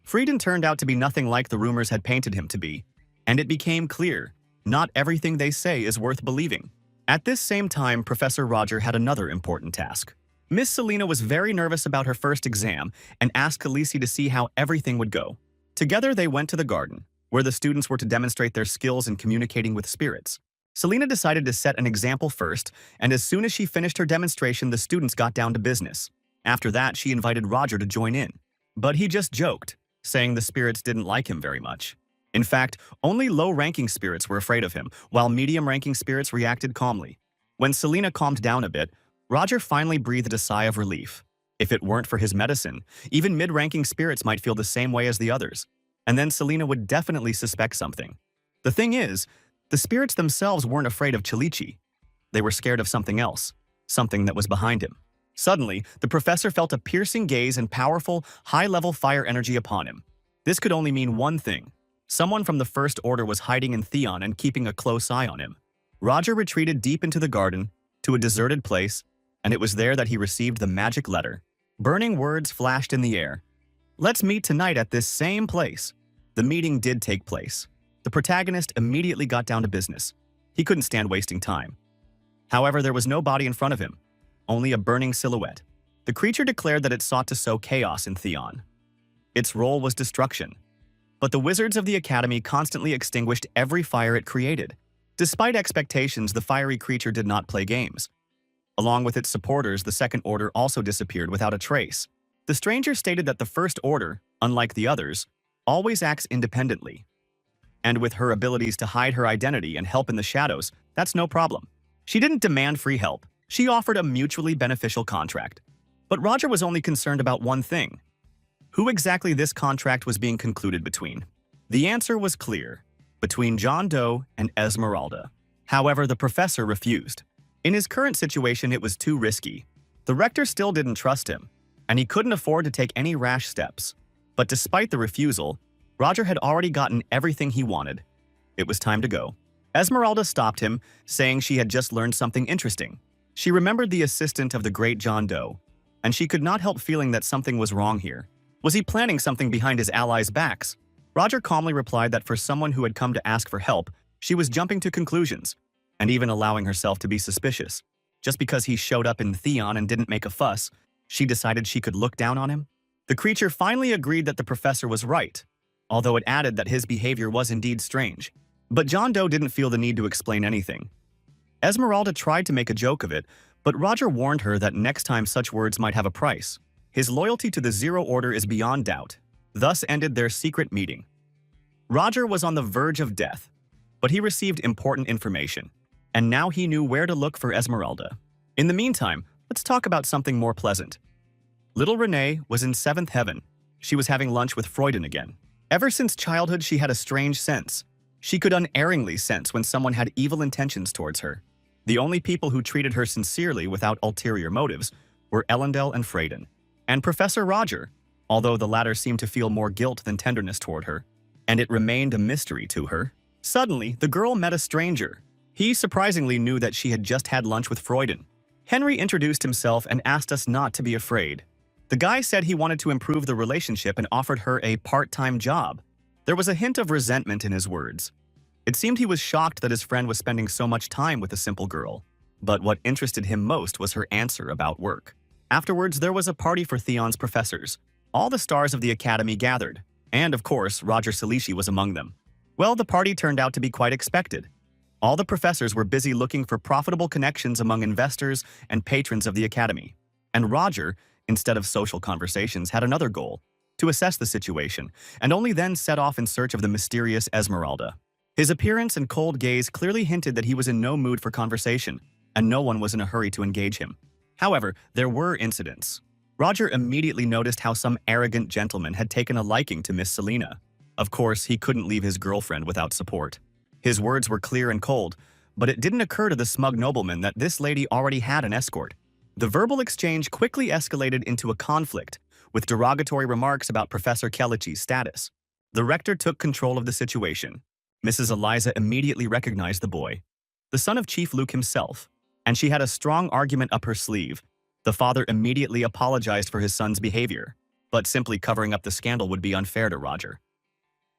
Frieden turned out to be nothing like the rumors had painted him to be, and it became clear, not everything they say is worth believing. At this same time, Professor Roger had another important task. Miss Selina was very nervous about her first exam and asked Khaleesi to see how everything would go. Together they went to the garden, where the students were to demonstrate their skills in communicating with spirits. Selena decided to set an example first, and as soon as she finished her demonstration, the students got down to business. After that, she invited Roger to join in. But he just joked, saying the spirits didn't like him very much. In fact, only low-ranking spirits were afraid of him, while medium-ranking spirits reacted calmly. When Selena calmed down a bit, Roger finally breathed a sigh of relief. If it weren't for his medicine, even mid-ranking spirits might feel the same way as the others. And then Selena would definitely suspect something. The thing is, the spirits themselves weren't afraid of Chilichi. They were scared of something else, something that was behind him. Suddenly, the professor felt a piercing gaze and powerful, high-level fire energy upon him. This could only mean one thing. Someone from the First Order was hiding in Theon and keeping a close eye on him. Roger retreated deep into the garden, to a deserted place, and it was there that he received the magic letter. Burning words flashed in the air. "Let's meet tonight at this same place." The meeting did take place. The protagonist immediately got down to business. He couldn't stand wasting time. However, there was no body in front of him, only a burning silhouette. The creature declared that it sought to sow chaos in Theon. Its role was destruction. But the wizards of the Academy constantly extinguished every fire it created. Despite expectations, the fiery creature did not play games. Along with its supporters, the Second Order also disappeared without a trace. The stranger stated that the First Order, unlike the others, always acts independently. And with her abilities to hide her identity and help in the shadows, that's no problem. She didn't demand free help. She offered a mutually beneficial contract. But Roger was only concerned about one thing: who exactly this contract was being concluded between. The answer was clear: between John Doe and Esmeralda. However, the professor refused. In his current situation, it was too risky. The rector still didn't trust him, and he couldn't afford to take any rash steps. But despite the refusal, Roger had already gotten everything he wanted. It was time to go. Esmeralda stopped him, saying she had just learned something interesting. She remembered the assistant of the great John Doe, and she could not help feeling that something was wrong here. Was he planning something behind his allies' backs? Roger calmly replied that for someone who had come to ask for help, she was jumping to conclusions, and even allowing herself to be suspicious. Just because he showed up in Theon and didn't make a fuss, she decided she could look down on him? The creature finally agreed that the professor was right, although it added that his behavior was indeed strange. But John Doe didn't feel the need to explain anything. Esmeralda tried to make a joke of it, but Roger warned her that next time such words might have a price. His loyalty to the Zero Order is beyond doubt. Thus ended their secret meeting. Roger was on the verge of death, but he received important information, and now he knew where to look for Esmeralda. In the meantime, let's talk about something more pleasant. Little Renee was in seventh heaven. She was having lunch with Freuden again. Ever since childhood, she had a strange sense. She could unerringly sense when someone had evil intentions towards her. The only people who treated her sincerely without ulterior motives were Elendel and Freuden, and Professor Roger, although the latter seemed to feel more guilt than tenderness toward her, and it remained a mystery to her. Suddenly, the girl met a stranger. He surprisingly knew that she had just had lunch with Freuden. Henry introduced himself and asked us not to be afraid. The guy said he wanted to improve the relationship and offered her a part-time job. There was a hint of resentment in his words. It seemed he was shocked that his friend was spending so much time with a simple girl. But what interested him most was her answer about work. Afterwards, there was a party for Theon's professors. All the stars of the Academy gathered, and of course, Roger Salishi was among them. Well, the party turned out to be quite expected. All the professors were busy looking for profitable connections among investors and patrons of the Academy. And Roger, instead of social conversations, had another goal: to assess the situation, and only then set off in search of the mysterious Esmeralda. His appearance and cold gaze clearly hinted that he was in no mood for conversation, and no one was in a hurry to engage him. However, there were incidents. Roger immediately noticed how some arrogant gentleman had taken a liking to Miss Selena. Of course, he couldn't leave his girlfriend without support. His words were clear and cold, but it didn't occur to the smug nobleman that this lady already had an escort. The verbal exchange quickly escalated into a conflict, with derogatory remarks about Professor Kellichi's status. The rector took control of the situation. Mrs. Eliza immediately recognized the boy, the son of Chief Luke himself, and she had a strong argument up her sleeve. The father immediately apologized for his son's behavior, but simply covering up the scandal would be unfair to Roger.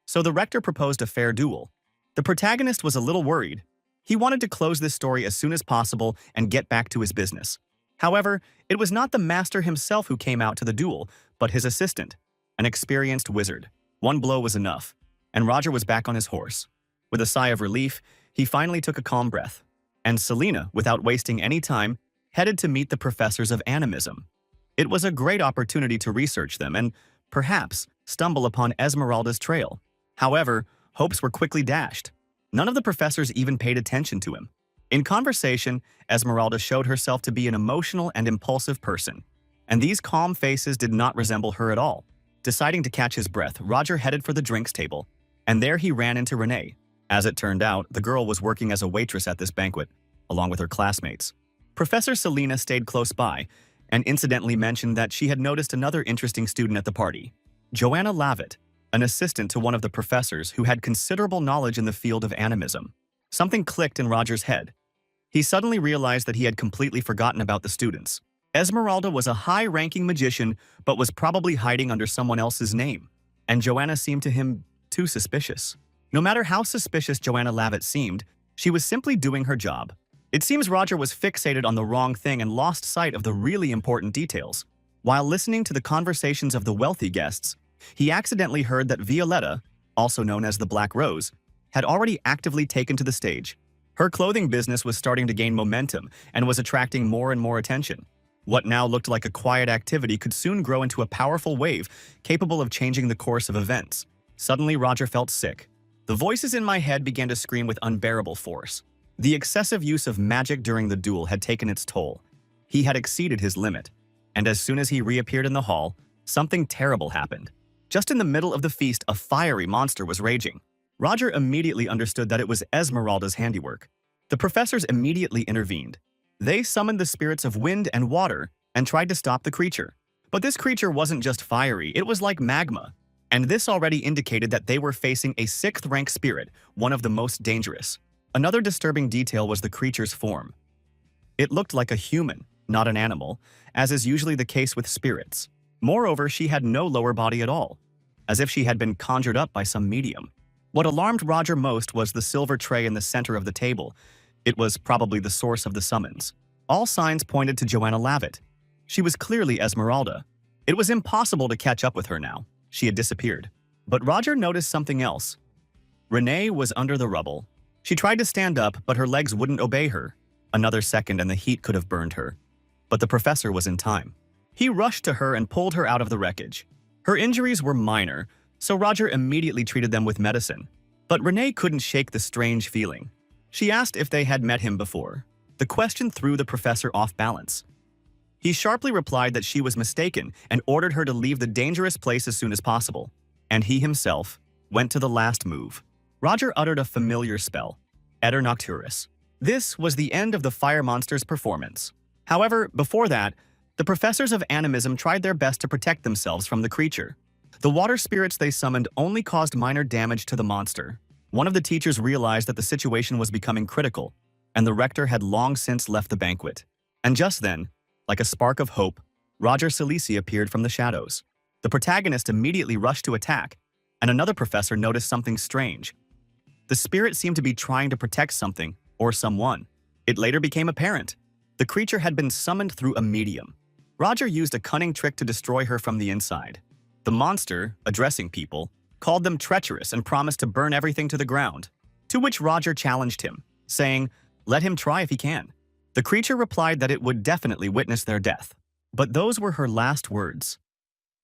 So the rector proposed a fair duel. The protagonist was a little worried. He wanted to close this story as soon as possible and get back to his business. However, it was not the master himself who came out to the duel, but his assistant, an experienced wizard. One blow was enough, and Roger was back on his horse. With a sigh of relief, he finally took a calm breath. And Selena, without wasting any time, headed to meet the professors of animism. It was a great opportunity to research them and, perhaps, stumble upon Esmeralda's trail. However, hopes were quickly dashed. None of the professors even paid attention to him. In conversation, Esmeralda showed herself to be an emotional and impulsive person, and these calm faces did not resemble her at all. Deciding to catch his breath, Roger headed for the drinks table, and there he ran into Renee. As it turned out, the girl was working as a waitress at this banquet, along with her classmates. Professor Selena stayed close by, and incidentally mentioned that she had noticed another interesting student at the party, Joanna Lavitt, an assistant to one of the professors who had considerable knowledge in the field of animism. Something clicked in Roger's head. He suddenly realized that he had completely forgotten about the students. Esmeralda was a high-ranking magician, but was probably hiding under someone else's name, and Joanna seemed to him too suspicious. No matter how suspicious Joanna Lavitt seemed, she was simply doing her job. It seems Roger was fixated on the wrong thing and lost sight of the really important details. While listening to the conversations of the wealthy guests, he accidentally heard that Violetta, also known as the Black Rose, had already actively taken to the stage. Her clothing business was starting to gain momentum and was attracting more and more attention. What now looked like a quiet activity could soon grow into a powerful wave capable of changing the course of events. Suddenly, Roger felt sick. The voices in my head began to scream with unbearable force. The excessive use of magic during the duel had taken its toll. He had exceeded his limit, and as soon as he reappeared in the hall, something terrible happened. Just in the middle of the feast, a fiery monster was raging. Roger immediately understood that it was Esmeralda's handiwork. The professors immediately intervened. They summoned the spirits of wind and water and tried to stop the creature. But this creature wasn't just fiery, it was like magma. And this already indicated that they were facing a 6th-rank spirit, one of the most dangerous. Another disturbing detail was the creature's form. It looked like a human, not an animal, as is usually the case with spirits. Moreover, she had no lower body at all, as if she had been conjured up by some medium. What alarmed Roger most was the silver tray in the center of the table. It was probably the source of the summons. All signs pointed to Joanna Lavitt. She was clearly Esmeralda. It was impossible to catch up with her now. She had disappeared. But Roger noticed something else. Renee was under the rubble. She tried to stand up, but her legs wouldn't obey her. Another second and the heat could have burned her. But the professor was in time. He rushed to her and pulled her out of the wreckage. Her injuries were minor, so Roger immediately treated them with medicine. But Renee couldn't shake the strange feeling. She asked if they had met him before. The question threw the professor off balance. He sharply replied that she was mistaken and ordered her to leave the dangerous place as soon as possible. And he himself went to the last move. Roger uttered a familiar spell, Eter Nocturus. This was the end of the fire monster's performance. However, before that, the professors of animism tried their best to protect themselves from the creature. The water spirits they summoned only caused minor damage to the monster. One of the teachers realized that the situation was becoming critical, and the rector had long since left the banquet. And just then, like a spark of hope, Roger Salisi appeared from the shadows. The protagonist immediately rushed to attack, and another professor noticed something strange. The spirit seemed to be trying to protect something or someone. It later became apparent. The creature had been summoned through a medium. Roger used a cunning trick to destroy her from the inside. The monster, addressing people, called them treacherous and promised to burn everything to the ground, to which Roger challenged him, saying, "Let him try if he can." The creature replied that it would definitely witness their death. But those were her last words.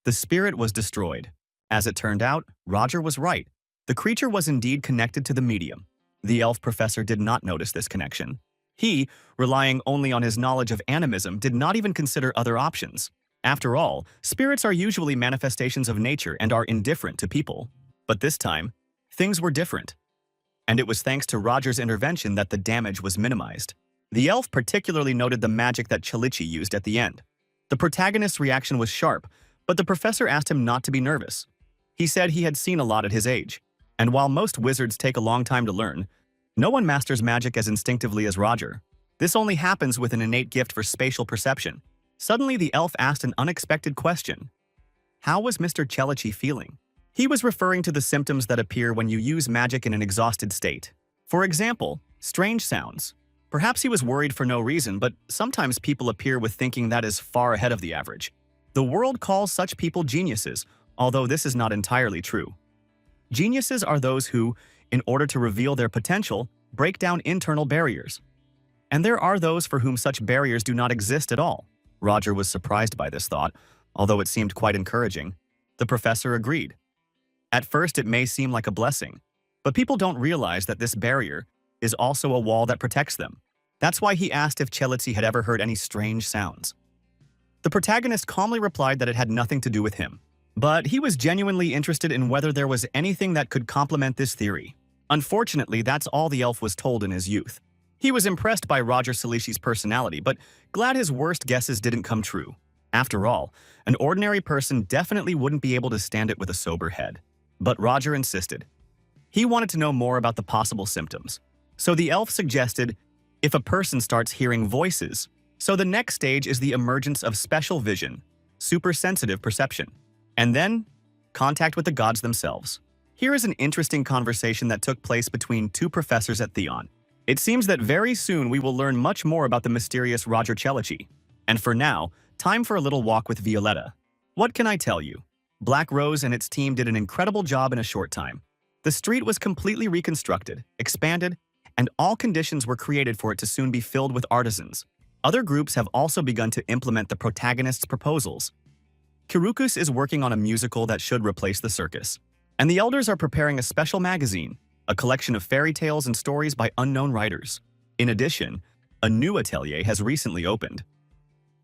The spirit was destroyed. As it turned out, Roger was right. The creature was indeed connected to the medium. The elf professor did not notice this connection. He, relying only on his knowledge of animism, did not even consider other options. After all, spirits are usually manifestations of nature and are indifferent to people. But this time, things were different. And it was thanks to Roger's intervention that the damage was minimized. The elf particularly noted the magic that Chalichi used at the end. The protagonist's reaction was sharp, but the professor asked him not to be nervous. He said he had seen a lot at his age, and while most wizards take a long time to learn, no one masters magic as instinctively as Roger. This only happens with an innate gift for spatial perception. Suddenly, the elf asked an unexpected question. How was Mr. Chalichi feeling? He was referring to the symptoms that appear when you use magic in an exhausted state. For example, strange sounds. Perhaps he was worried for no reason, but sometimes people appear with thinking that is far ahead of the average. The world calls such people geniuses, although this is not entirely true. Geniuses are those who, in order to reveal their potential, break down internal barriers. And there are those for whom such barriers do not exist at all. Roger was surprised by this thought, although it seemed quite encouraging. The professor agreed. At first, it may seem like a blessing, but people don't realize that this barrier is also a wall that protects them. That's why he asked if Chelitsy had ever heard any strange sounds. The protagonist calmly replied that it had nothing to do with him, but he was genuinely interested in whether there was anything that could complement this theory. Unfortunately, that's all the elf was told in his youth. He was impressed by Roger Salishi's personality, but glad his worst guesses didn't come true. After all, an ordinary person definitely wouldn't be able to stand it with a sober head. But Roger insisted. He wanted to know more about the possible symptoms. So the elf suggested if a person starts hearing voices. So the next stage is the emergence of special vision, super-sensitive perception, and then contact with the gods themselves. Here is an interesting conversation that took place between two professors at Theon. It seems that very soon we will learn much more about the mysterious Roger Chelitsy. And for now, time for a little walk with Violetta. What can I tell you? Black Rose and its team did an incredible job in a short time. The street was completely reconstructed, expanded, and all conditions were created for it to soon be filled with artisans. Other groups have also begun to implement the protagonist's proposals. Kirukus is working on a musical that should replace the circus. And the elders are preparing a special magazine, a collection of fairy tales and stories by unknown writers. In addition, a new atelier has recently opened.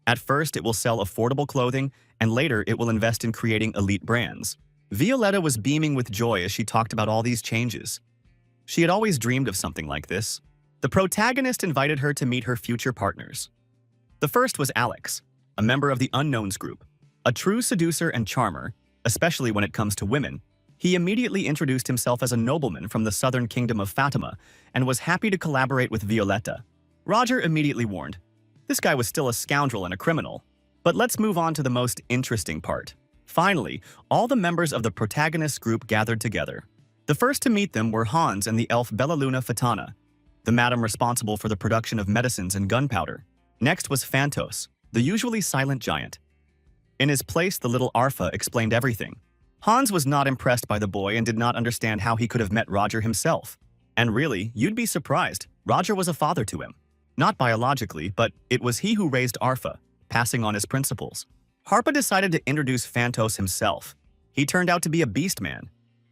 At first, it will sell affordable clothing, and later it will invest in creating elite brands. Violetta was beaming with joy as she talked about all these changes. She had always dreamed of something like this. The protagonist invited her to meet her future partners. The first was Alex, a member of the Unknowns group. A true seducer and charmer, especially when it comes to women, he immediately introduced himself as a nobleman from the southern kingdom of Fatima and was happy to collaborate with Violetta. Roger immediately warned, this guy was still a scoundrel and a criminal. But let's move on to the most interesting part. Finally, all the members of the protagonist's group gathered together. The first to meet them were Hans and the elf Bellaluna Fatana, the madam responsible for the production of medicines and gunpowder. Next was Phantos, the usually silent giant. In his place, the little Arfa explained everything. Hans was not impressed by the boy and did not understand how he could have met Roger himself. And really, you'd be surprised, Roger was a father to him. Not biologically, but it was he who raised Arfa, passing on his principles. Harpa decided to introduce Phantos himself. He turned out to be a beast man.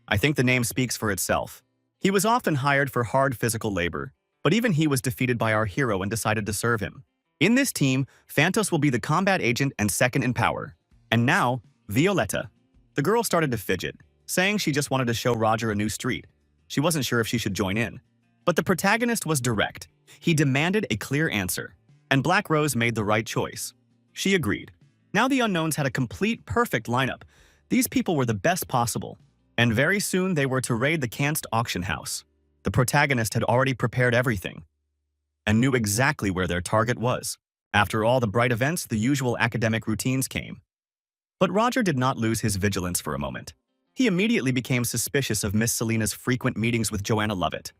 I think the name speaks for itself. He was often hired for hard physical labor, but even he was defeated by our hero and decided to serve him. In this team, Phantos will be the combat agent and second in power. And now, Violetta. The girl started to fidget, saying she just wanted to show Roger a new street. She wasn't sure if she should join in. But the protagonist was direct. He demanded a clear answer. And Black Rose made the right choice. She agreed. Now the Unknowns had a complete, perfect lineup. These people were the best possible. And very soon they were to raid the Kanst auction house. The protagonist had already prepared everything and knew exactly where their target was. After all the bright events, the usual academic routines came. But Roger did not lose his vigilance for a moment. He immediately became suspicious of Miss Selina's frequent meetings with Joanna Lovett.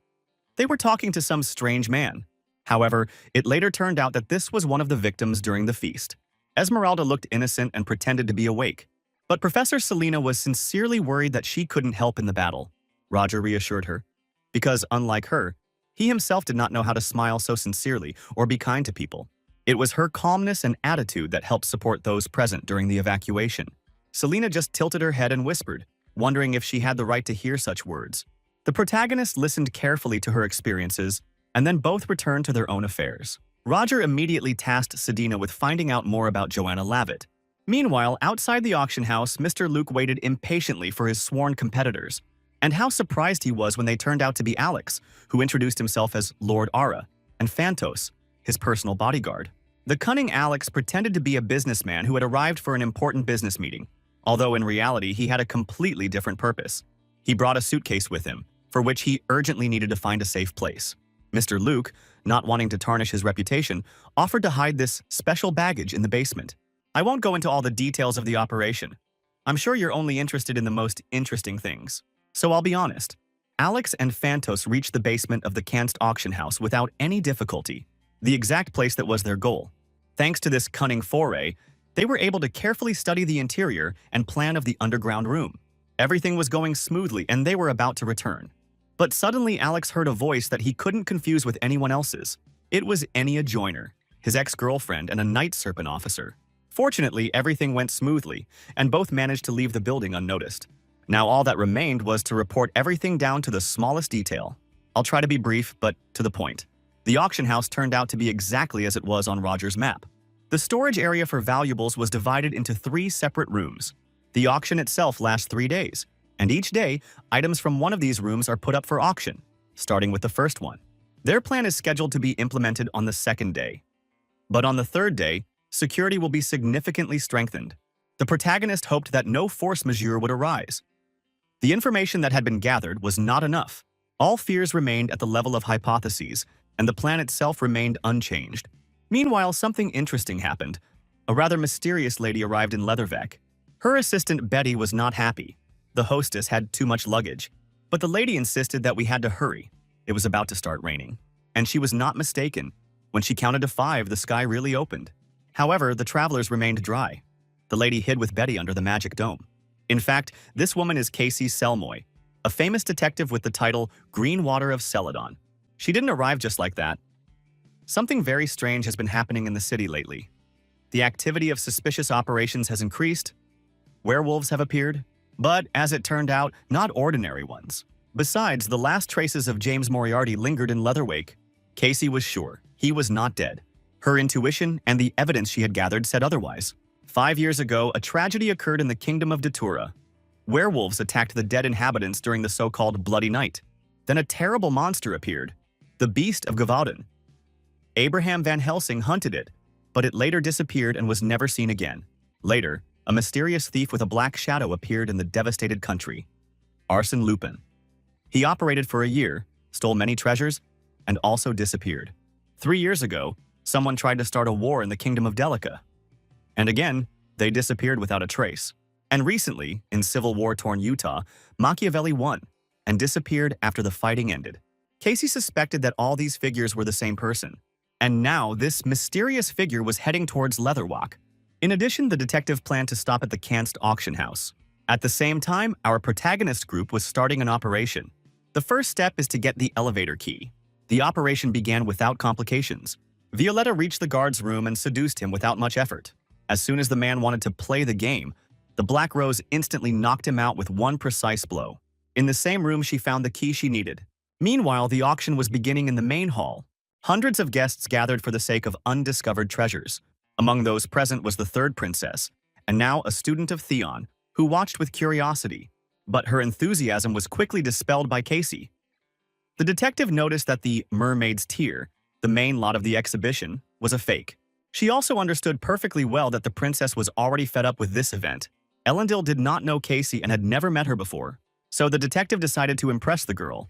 They were talking to some strange man. However, it later turned out that this was one of the victims during the feast. Esmeralda looked innocent and pretended to be awake. But Professor Selina was sincerely worried that she couldn't help in the battle. Roger reassured her. Because, unlike her, he himself did not know how to smile so sincerely or be kind to people. It was her calmness and attitude that helped support those present during the evacuation. Selina just tilted her head and whispered, wondering if she had the right to hear such words. The protagonist listened carefully to her experiences, and then both returned to their own affairs. Roger immediately tasked Sedina with finding out more about Joanna Lavett. Meanwhile, outside the auction house, Mr. Luke waited impatiently for his sworn competitors. And how surprised he was when they turned out to be Alex, who introduced himself as Lord Ara, and Phantos, his personal bodyguard. The cunning Alex pretended to be a businessman who had arrived for an important business meeting, although in reality he had a completely different purpose. He brought a suitcase with him, for which he urgently needed to find a safe place. Mr. Luke, not wanting to tarnish his reputation, offered to hide this special baggage in the basement. I won't go into all the details of the operation. I'm sure you're only interested in the most interesting things. So I'll be honest. Alex and Phantos reached the basement of the Kanst auction house without any difficulty, the exact place that was their goal. Thanks to this cunning foray, they were able to carefully study the interior and plan of the underground room. Everything was going smoothly and they were about to return. But suddenly Alex heard a voice that he couldn't confuse with anyone else's. It was Enya Joyner, his ex-girlfriend and a night serpent officer. Fortunately, everything went smoothly, and both managed to leave the building unnoticed. Now all that remained was to report everything down to the smallest detail. I'll try to be brief, but to the point. The auction house turned out to be exactly as it was on Roger's map. The storage area for valuables was divided into 3 separate rooms. The auction itself lasts 3 days, and each day, items from one of these rooms are put up for auction, starting with the first one. Their plan is scheduled to be implemented on the second day. But on the third day, security will be significantly strengthened. The protagonist hoped that no force majeure would arise. The information that had been gathered was not enough. All fears remained at the level of hypotheses, and the plan itself remained unchanged. Meanwhile, something interesting happened. A rather mysterious lady arrived in Leatherbeck. Her assistant Betty was not happy. The hostess had too much luggage, but the lady insisted that we had to hurry. It was about to start raining. And she was not mistaken. When she counted to 5, the sky really opened. However, the travelers remained dry. The lady hid with Betty under the magic dome. In fact, this woman is Casey Selmoy, a famous detective with the title Green Water of Celadon. She didn't arrive just like that. Something very strange has been happening in the city lately. The activity of suspicious operations has increased. Werewolves have appeared, but as it turned out, not ordinary ones. Besides, the last traces of James Moriarty lingered in Leatherwake. Casey was sure he was not dead. Her intuition and the evidence she had gathered said otherwise. 5 years ago, a tragedy occurred in the kingdom of Datura. Werewolves attacked the dead inhabitants during the so-called Bloody Night. Then a terrible monster appeared, the Beast of Gavauden. Abraham Van Helsing hunted it, but it later disappeared and was never seen again. Later, a mysterious thief with a black shadow appeared in the devastated country. Arsène Lupin. He operated for a year, stole many treasures, and also disappeared. 3 years ago, someone tried to start a war in the kingdom of Delica. And again, they disappeared without a trace. And recently, in Civil War-torn Utah, Machiavelli won and disappeared after the fighting ended. Casey suspected that all these figures were the same person. And now, this mysterious figure was heading towards Leatherwalk. In addition, the detective planned to stop at the Kanst auction house. At the same time, our protagonist group was starting an operation. The first step is to get the elevator key. The operation began without complications. Violetta reached the guard's room and seduced him without much effort. As soon as the man wanted to play the game, the Black Rose instantly knocked him out with one precise blow. In the same room, she found the key she needed. Meanwhile, the auction was beginning in the main hall. Hundreds of guests gathered for the sake of undiscovered treasures. Among those present was the third princess, and now a student of Theon, who watched with curiosity. But her enthusiasm was quickly dispelled by Casey. The detective noticed that the Mermaid's Tear, the main lot of the exhibition, was a fake. She also understood perfectly well that the princess was already fed up with this event. Elendil did not know Casey and had never met her before, so the detective decided to impress the girl.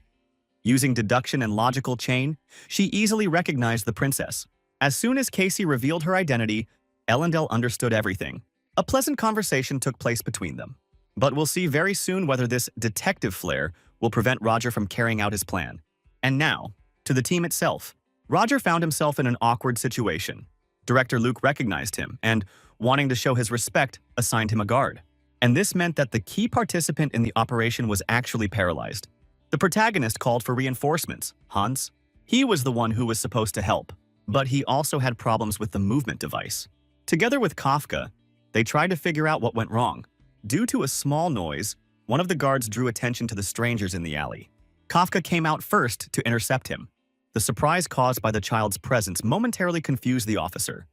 Using deduction and logical chain, she easily recognized the princess. As soon as Casey revealed her identity, Elendil understood everything. A pleasant conversation took place between them. But we'll see very soon whether this detective flair will prevent Roger from carrying out his plan. And now, to the team itself. Roger found himself in an awkward situation. Director Luke recognized him and, wanting to show his respect, assigned him a guard. And this meant that the key participant in the operation was actually paralyzed. The protagonist called for reinforcements, Hans. He was the one who was supposed to help, but he also had problems with the movement device. Together with Kafka, they tried to figure out what went wrong. Due to a small noise, one of the guards drew attention to the strangers in the alley. Kafka came out first to intercept him. The surprise caused by the child's presence momentarily confused the officer,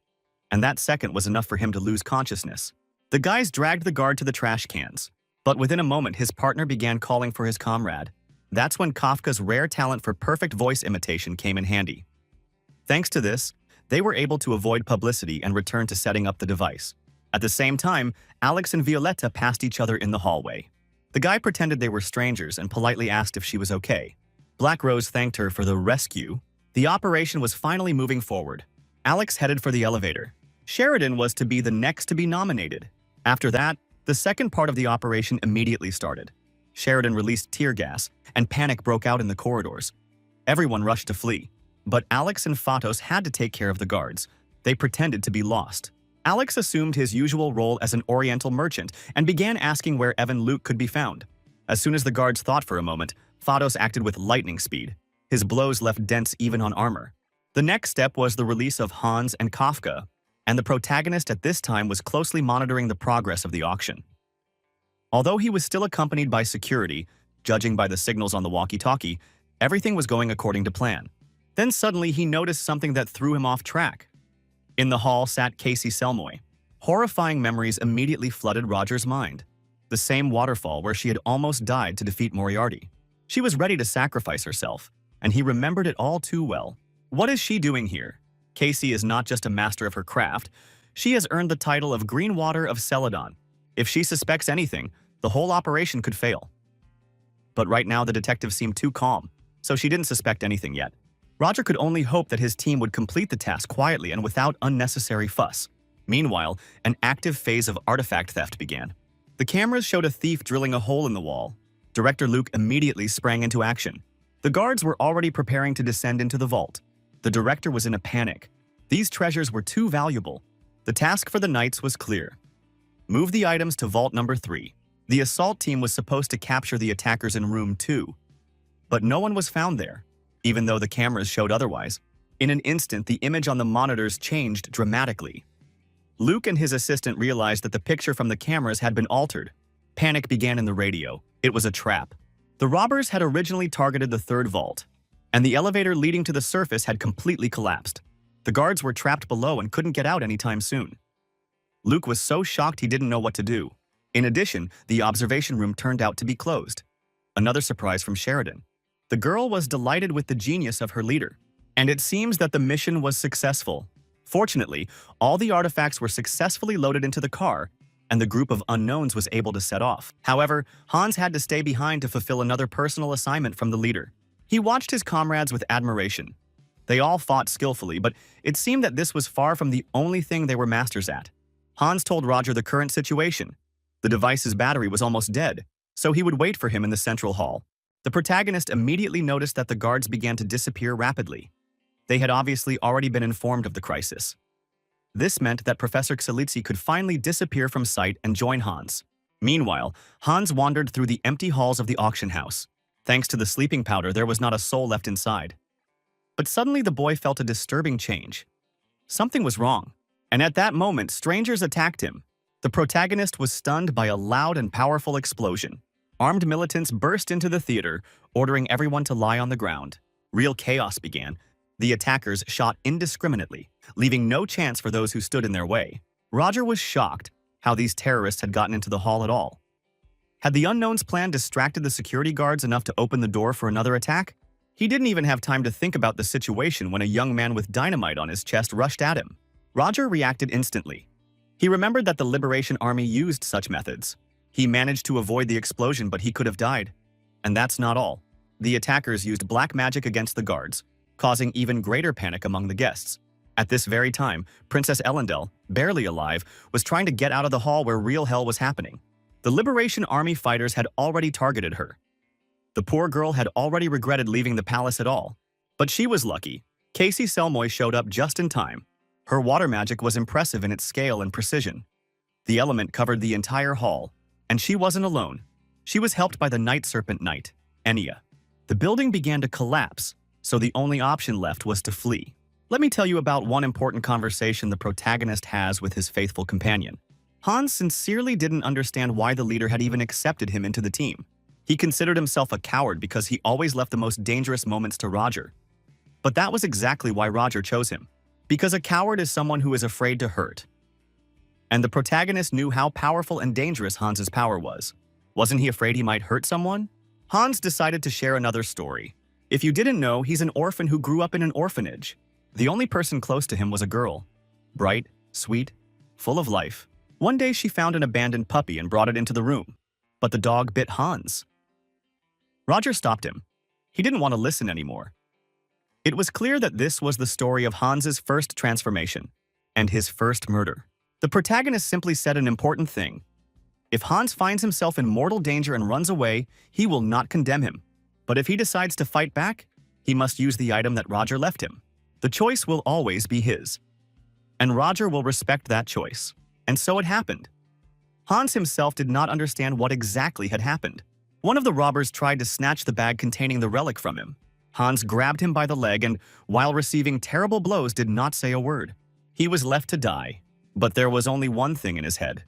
and that second was enough for him to lose consciousness. The guys dragged the guard to the trash cans, but within a moment his partner began calling for his comrade. That's when Kafka's rare talent for perfect voice imitation came in handy. Thanks to this, they were able to avoid publicity and return to setting up the device. At the same time, Alex and Violetta passed each other in the hallway. The guy pretended they were strangers and politely asked if she was okay. Black Rose thanked her for the rescue. The operation was finally moving forward. Alex headed for the elevator. Sheridan was to be the next to be nominated. After that, the second part of the operation immediately started. Sheridan released tear gas, and panic broke out in the corridors. Everyone rushed to flee, but Alex and Fatos had to take care of the guards. They pretended to be lost. Alex assumed his usual role as an Oriental merchant and began asking where Evan Luke could be found. As soon as the guards thought for a moment, Fados acted with lightning speed. His blows left dents even on armor. The next step was the release of Hans and Kafka, and the protagonist at this time was closely monitoring the progress of the auction. Although he was still accompanied by security, judging by the signals on the walkie-talkie, everything was going according to plan. Then suddenly he noticed something that threw him off track. In the hall sat Casey Selmoy. Horrifying memories immediately flooded Roger's mind. The same waterfall where she had almost died to defeat Moriarty. She was ready to sacrifice herself, and he remembered it all too well. What is she doing here? Casey is not just a master of her craft. She has earned the title of Greenwater of Celadon. If she suspects anything, the whole operation could fail. But right now the detective seemed too calm, so she didn't suspect anything yet. Roger could only hope that his team would complete the task quietly and without unnecessary fuss. Meanwhile, an active phase of artifact theft began. The cameras showed a thief drilling a hole in the wall. Director Luke immediately sprang into action. The guards were already preparing to descend into the vault. The director was in a panic. These treasures were too valuable. The task for the knights was clear. Move the items to vault number 3. The assault team was supposed to capture the attackers in room 2. But no one was found there, even though the cameras showed otherwise. In an instant, the image on the monitors changed dramatically. Luke and his assistant realized that the picture from the cameras had been altered. Panic began in the radio. It was a trap. The robbers had originally targeted the 3rd vault, and the elevator leading to the surface had completely collapsed. The guards were trapped below and couldn't get out anytime soon. Luke was so shocked he didn't know what to do. In addition, the observation room turned out to be closed. Another surprise from Sheridan. The girl was delighted with the genius of her leader, and it seems that the mission was successful. Fortunately, all the artifacts were successfully loaded into the car, and the group of unknowns was able to set off. However, Hans had to stay behind to fulfill another personal assignment from the leader. He watched his comrades with admiration. They all fought skillfully, but it seemed that this was far from the only thing they were masters at. Hans told Roger the current situation. The device's battery was almost dead, so he would wait for him in the central hall. The protagonist immediately noticed that the guards began to disappear rapidly. They had obviously already been informed of the crisis. This meant that Professor Xalitzi could finally disappear from sight and join Hans. Meanwhile, Hans wandered through the empty halls of the auction house. Thanks to the sleeping powder, there was not a soul left inside. But suddenly the boy felt a disturbing change. Something was wrong, and at that moment, strangers attacked him. The protagonist was stunned by a loud and powerful explosion. Armed militants burst into the theater, ordering everyone to lie on the ground. Real chaos began. The attackers shot indiscriminately, leaving no chance for those who stood in their way. Roger was shocked how these terrorists had gotten into the hall at all. Had the unknown's plan distracted the security guards enough to open the door for another attack? He didn't even have time to think about the situation when a young man with dynamite on his chest rushed at him. Roger reacted instantly. He remembered that the Liberation Army used such methods. He managed to avoid the explosion, but he could have died. And that's not all. The attackers used black magic against the guards, causing even greater panic among the guests. At this very time, Princess Ellendel, barely alive, was trying to get out of the hall where real hell was happening. The Liberation Army fighters had already targeted her. The poor girl had already regretted leaving the palace at all. But she was lucky. Casey Selmoy showed up just in time. Her water magic was impressive in its scale and precision. The element covered the entire hall, and she wasn't alone. She was helped by the Night Serpent Knight, Enya. The building began to collapse, so the only option left was to flee. Let me tell you about one important conversation the protagonist has with his faithful companion. Hans sincerely didn't understand why the leader had even accepted him into the team. He considered himself a coward because he always left the most dangerous moments to Roger. But that was exactly why Roger chose him. Because a coward is someone who is afraid to hurt. And the protagonist knew how powerful and dangerous Hans's power was. Wasn't he afraid he might hurt someone? Hans decided to share another story. If you didn't know, he's an orphan who grew up in an orphanage. The only person close to him was a girl. Bright, sweet, full of life. One day she found an abandoned puppy and brought it into the room. But the dog bit Hans. Roger stopped him. He didn't want to listen anymore. It was clear that this was the story of Hans's first transformation and his first murder. The protagonist simply said an important thing. If Hans finds himself in mortal danger and runs away, he will not condemn him. But if he decides to fight back, he must use the item that Roger left him. The choice will always be his. and Roger will respect that choice. And so it happened. Hans himself did not understand what exactly had happened. One of the robbers tried to snatch the bag containing the relic from him. Hans grabbed him by the leg and, while receiving terrible blows, did not say a word. He was left to die. But there was only one thing in his head.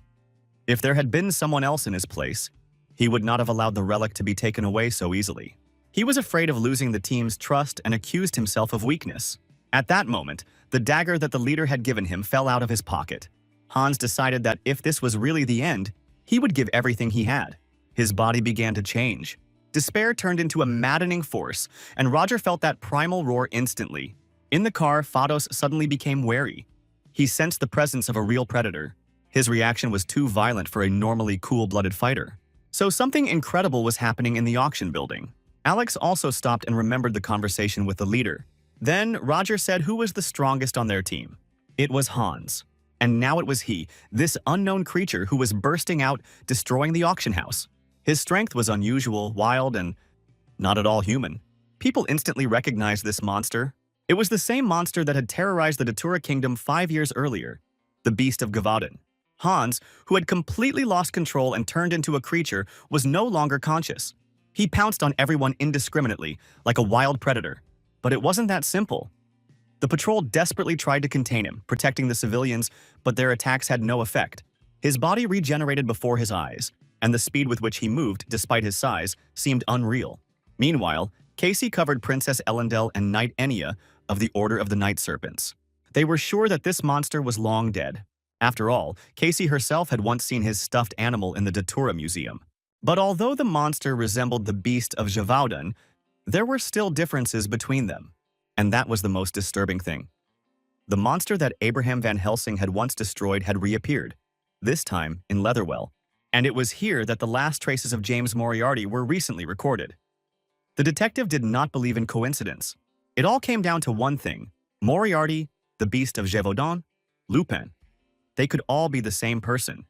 If there had been someone else in his place, he would not have allowed the relic to be taken away so easily. He was afraid of losing the team's trust and accused himself of weakness. At that moment, the dagger that the leader had given him fell out of his pocket. Hans decided that if this was really the end, he would give everything he had. His body began to change. Despair turned into a maddening force, and Roger felt that primal roar instantly. In the car, Fados suddenly became wary. He sensed the presence of a real predator. His reaction was too violent for a normally cool-blooded fighter. So something incredible was happening in the auction building. Alex also stopped and remembered the conversation with the leader. Then Roger said who was the strongest on their team. It was Hans. And now it was he, this unknown creature who was bursting out, destroying the auction house. His strength was unusual, wild, and not at all human. People instantly recognized this monster. It was the same monster that had terrorized the Datura kingdom 5 years earlier, the Beast of Gavaden. Hans, who had completely lost control and turned into a creature, was no longer conscious. He pounced on everyone indiscriminately, like a wild predator. But it wasn't that simple. The patrol desperately tried to contain him, protecting the civilians, but their attacks had no effect. His body regenerated before his eyes, and the speed with which he moved, despite his size, seemed unreal. Meanwhile, Casey covered Princess Elendel and Knight Enya of the Order of the Night Serpents. They were sure that this monster was long dead. After all, Casey herself had once seen his stuffed animal in the Datura Museum. But although the monster resembled the Beast of Gavaden, there were still differences between them. And that was the most disturbing thing. The monster that Abraham Van Helsing had once destroyed had reappeared, this time in Leatherwell. And it was here that the last traces of James Moriarty were recently recorded. The detective did not believe in coincidence. It all came down to one thing: Moriarty, the Beast of Gévaudan, Lupin. They could all be the same person.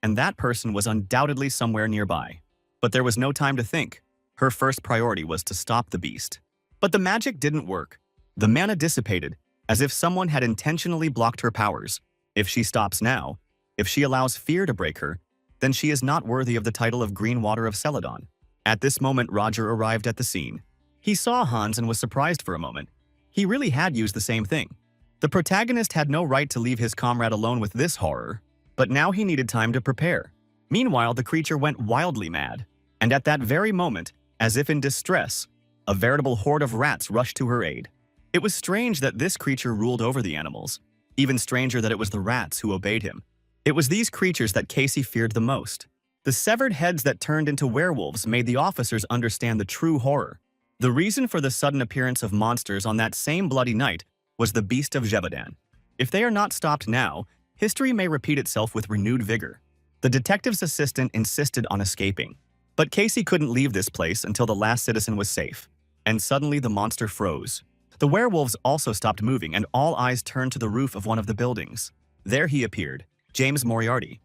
And that person was undoubtedly somewhere nearby. But there was no time to think. Her first priority was to stop the beast. But the magic didn't work. The mana dissipated, as if someone had intentionally blocked her powers. If she stops now, if she allows fear to break her, then she is not worthy of the title of Green Water of Celadon. At this moment, Roger arrived at the scene. He saw Hans and was surprised for a moment. He really had used the same thing. The protagonist had no right to leave his comrade alone with this horror, but now he needed time to prepare. Meanwhile, the creature went wildly mad, and at that very moment, as if in distress, a veritable horde of rats rushed to her aid. It was strange that this creature ruled over the animals. Even stranger that it was the rats who obeyed him. It was these creatures that Casey feared the most. The severed heads that turned into werewolves made the officers understand the true horror. The reason for the sudden appearance of monsters on that same bloody night was the Beast of Gévaudan. If they are not stopped now, history may repeat itself with renewed vigor. The detective's assistant insisted on escaping. But Casey couldn't leave this place until the last citizen was safe. And suddenly the monster froze. The werewolves also stopped moving, and all eyes turned to the roof of one of the buildings. There he appeared, James Moriarty.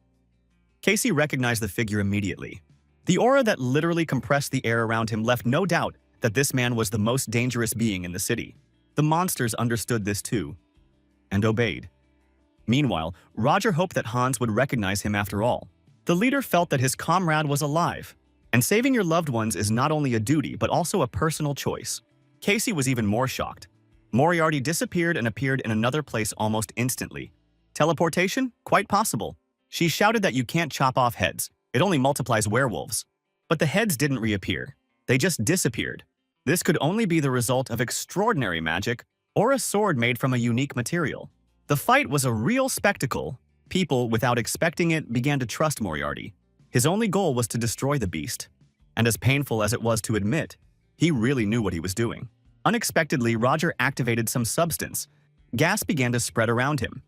Casey recognized the figure immediately. The aura that literally compressed the air around him left no doubt that this man was the most dangerous being in the city. The monsters understood this too, and obeyed. Meanwhile, Roger hoped that Hans would recognize him after all. The leader felt that his comrade was alive, and saving your loved ones is not only a duty but also a personal choice. Casey was even more shocked. Moriarty disappeared and appeared in another place almost instantly. Teleportation? Quite possible. She shouted that you can't chop off heads. It only multiplies werewolves. But the heads didn't reappear. They just disappeared. This could only be the result of extraordinary magic or a sword made from a unique material. The fight was a real spectacle. People, without expecting it, began to trust Moriarty. His only goal was to destroy the beast. And as painful as it was to admit, he really knew what he was doing. Unexpectedly, Roger activated some substance. Gas began to spread around him.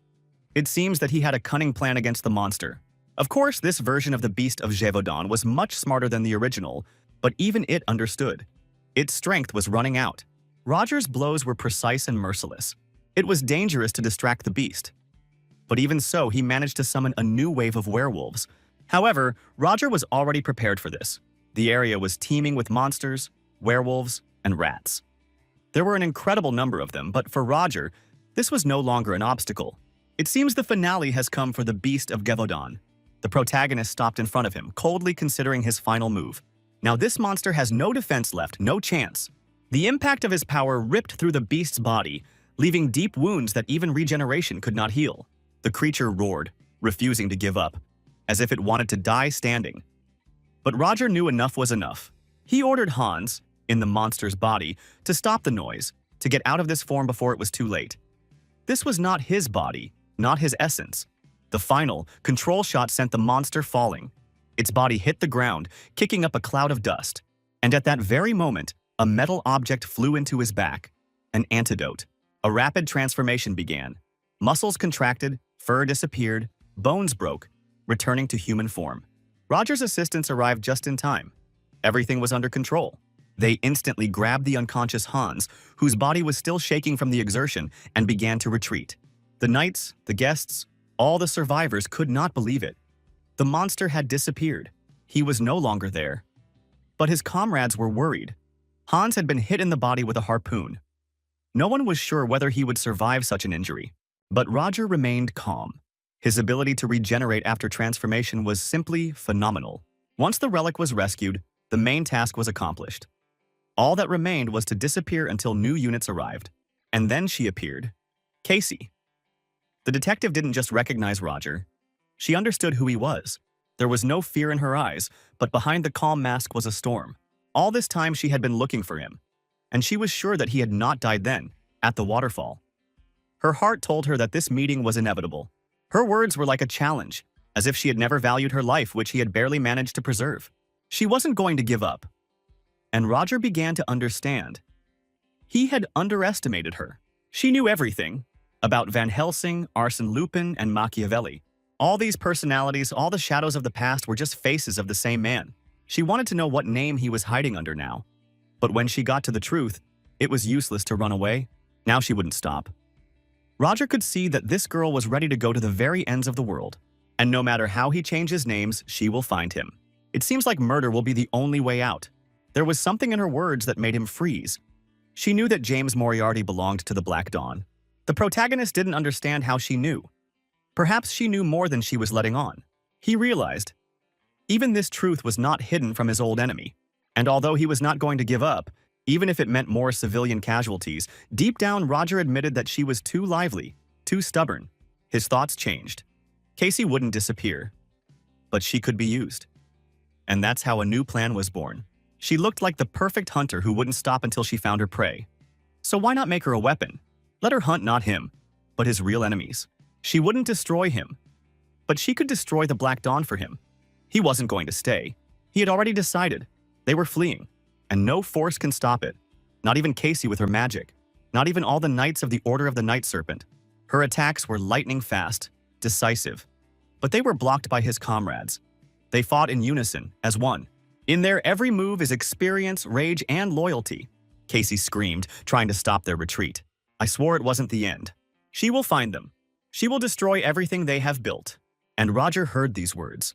It seems that he had a cunning plan against the monster. Of course, this version of the Beast of Gévaudan was much smarter than the original, but even it understood. Its strength was running out. Roger's blows were precise and merciless. It was dangerous to distract the beast. But even so, he managed to summon a new wave of werewolves. However, Roger was already prepared for this. The area was teeming with monsters, werewolves, and rats. There were an incredible number of them, but for Roger, this was no longer an obstacle. It seems the finale has come for the Beast of Gevaudan. The protagonist stopped in front of him, coldly considering his final move. Now this monster has no defense left, no chance. The impact of his power ripped through the beast's body, leaving deep wounds that even regeneration could not heal. The creature roared, refusing to give up, as if it wanted to die standing. But Roger knew enough was enough. He ordered Hans, in the monster's body, to stop the noise, to get out of this form before it was too late. This was not his body, not his essence. The final, control shot sent the monster falling. Its body hit the ground, kicking up a cloud of dust. And at that very moment, a metal object flew into his back. An antidote. A rapid transformation began. Muscles contracted, fur disappeared, bones broke, returning to human form. Roger's assistants arrived just in time. Everything was under control. They instantly grabbed the unconscious Hans, whose body was still shaking from the exertion, and began to retreat. The knights, the guests, all the survivors could not believe it. The monster had disappeared. He was no longer there. But his comrades were worried. Hans had been hit in the body with a harpoon. No one was sure whether he would survive such an injury. But Roger remained calm. His ability to regenerate after transformation was simply phenomenal. Once the relic was rescued, the main task was accomplished. All that remained was to disappear until new units arrived. And then she appeared. Casey. The detective didn't just recognize Roger. She understood who he was. There was no fear in her eyes, but behind the calm mask was a storm. All this time she had been looking for him, and she was sure that he had not died then, at the waterfall. Her heart told her that this meeting was inevitable. Her words were like a challenge, as if she had never valued her life, which he had barely managed to preserve. She wasn't going to give up. And Roger began to understand. He had underestimated her. She knew everything about Van Helsing, Arsène Lupin, and Machiavelli. All these personalities, all the shadows of the past were just faces of the same man. She wanted to know what name he was hiding under now. But when she got to the truth, it was useless to run away. Now she wouldn't stop. Roger could see that this girl was ready to go to the very ends of the world. And no matter how he changes names, she will find him. It seems like murder will be the only way out. There was something in her words that made him freeze. She knew that James Moriarty belonged to the Black Dawn. The protagonist didn't understand how she knew. Perhaps she knew more than she was letting on. He realized. Even this truth was not hidden from his old enemy. And although he was not going to give up, even if it meant more civilian casualties, deep down Roger admitted that she was too lively, too stubborn. His thoughts changed. Casey wouldn't disappear, but she could be used. And that's how a new plan was born. She looked like the perfect hunter who wouldn't stop until she found her prey. So why not make her a weapon? Let her hunt not him, but his real enemies. She wouldn't destroy him, but she could destroy the Black Dawn for him. He wasn't going to stay. He had already decided. They were fleeing, and no force can stop it. Not even Casey with her magic. Not even all the knights of the Order of the Night Serpent. Her attacks were lightning fast, decisive. But they were blocked by his comrades. They fought in unison, as one. In their every move is experience, rage, and loyalty. Casey screamed, trying to stop their retreat. I swore it wasn't the end. She will find them. She will destroy everything they have built. And Roger heard these words.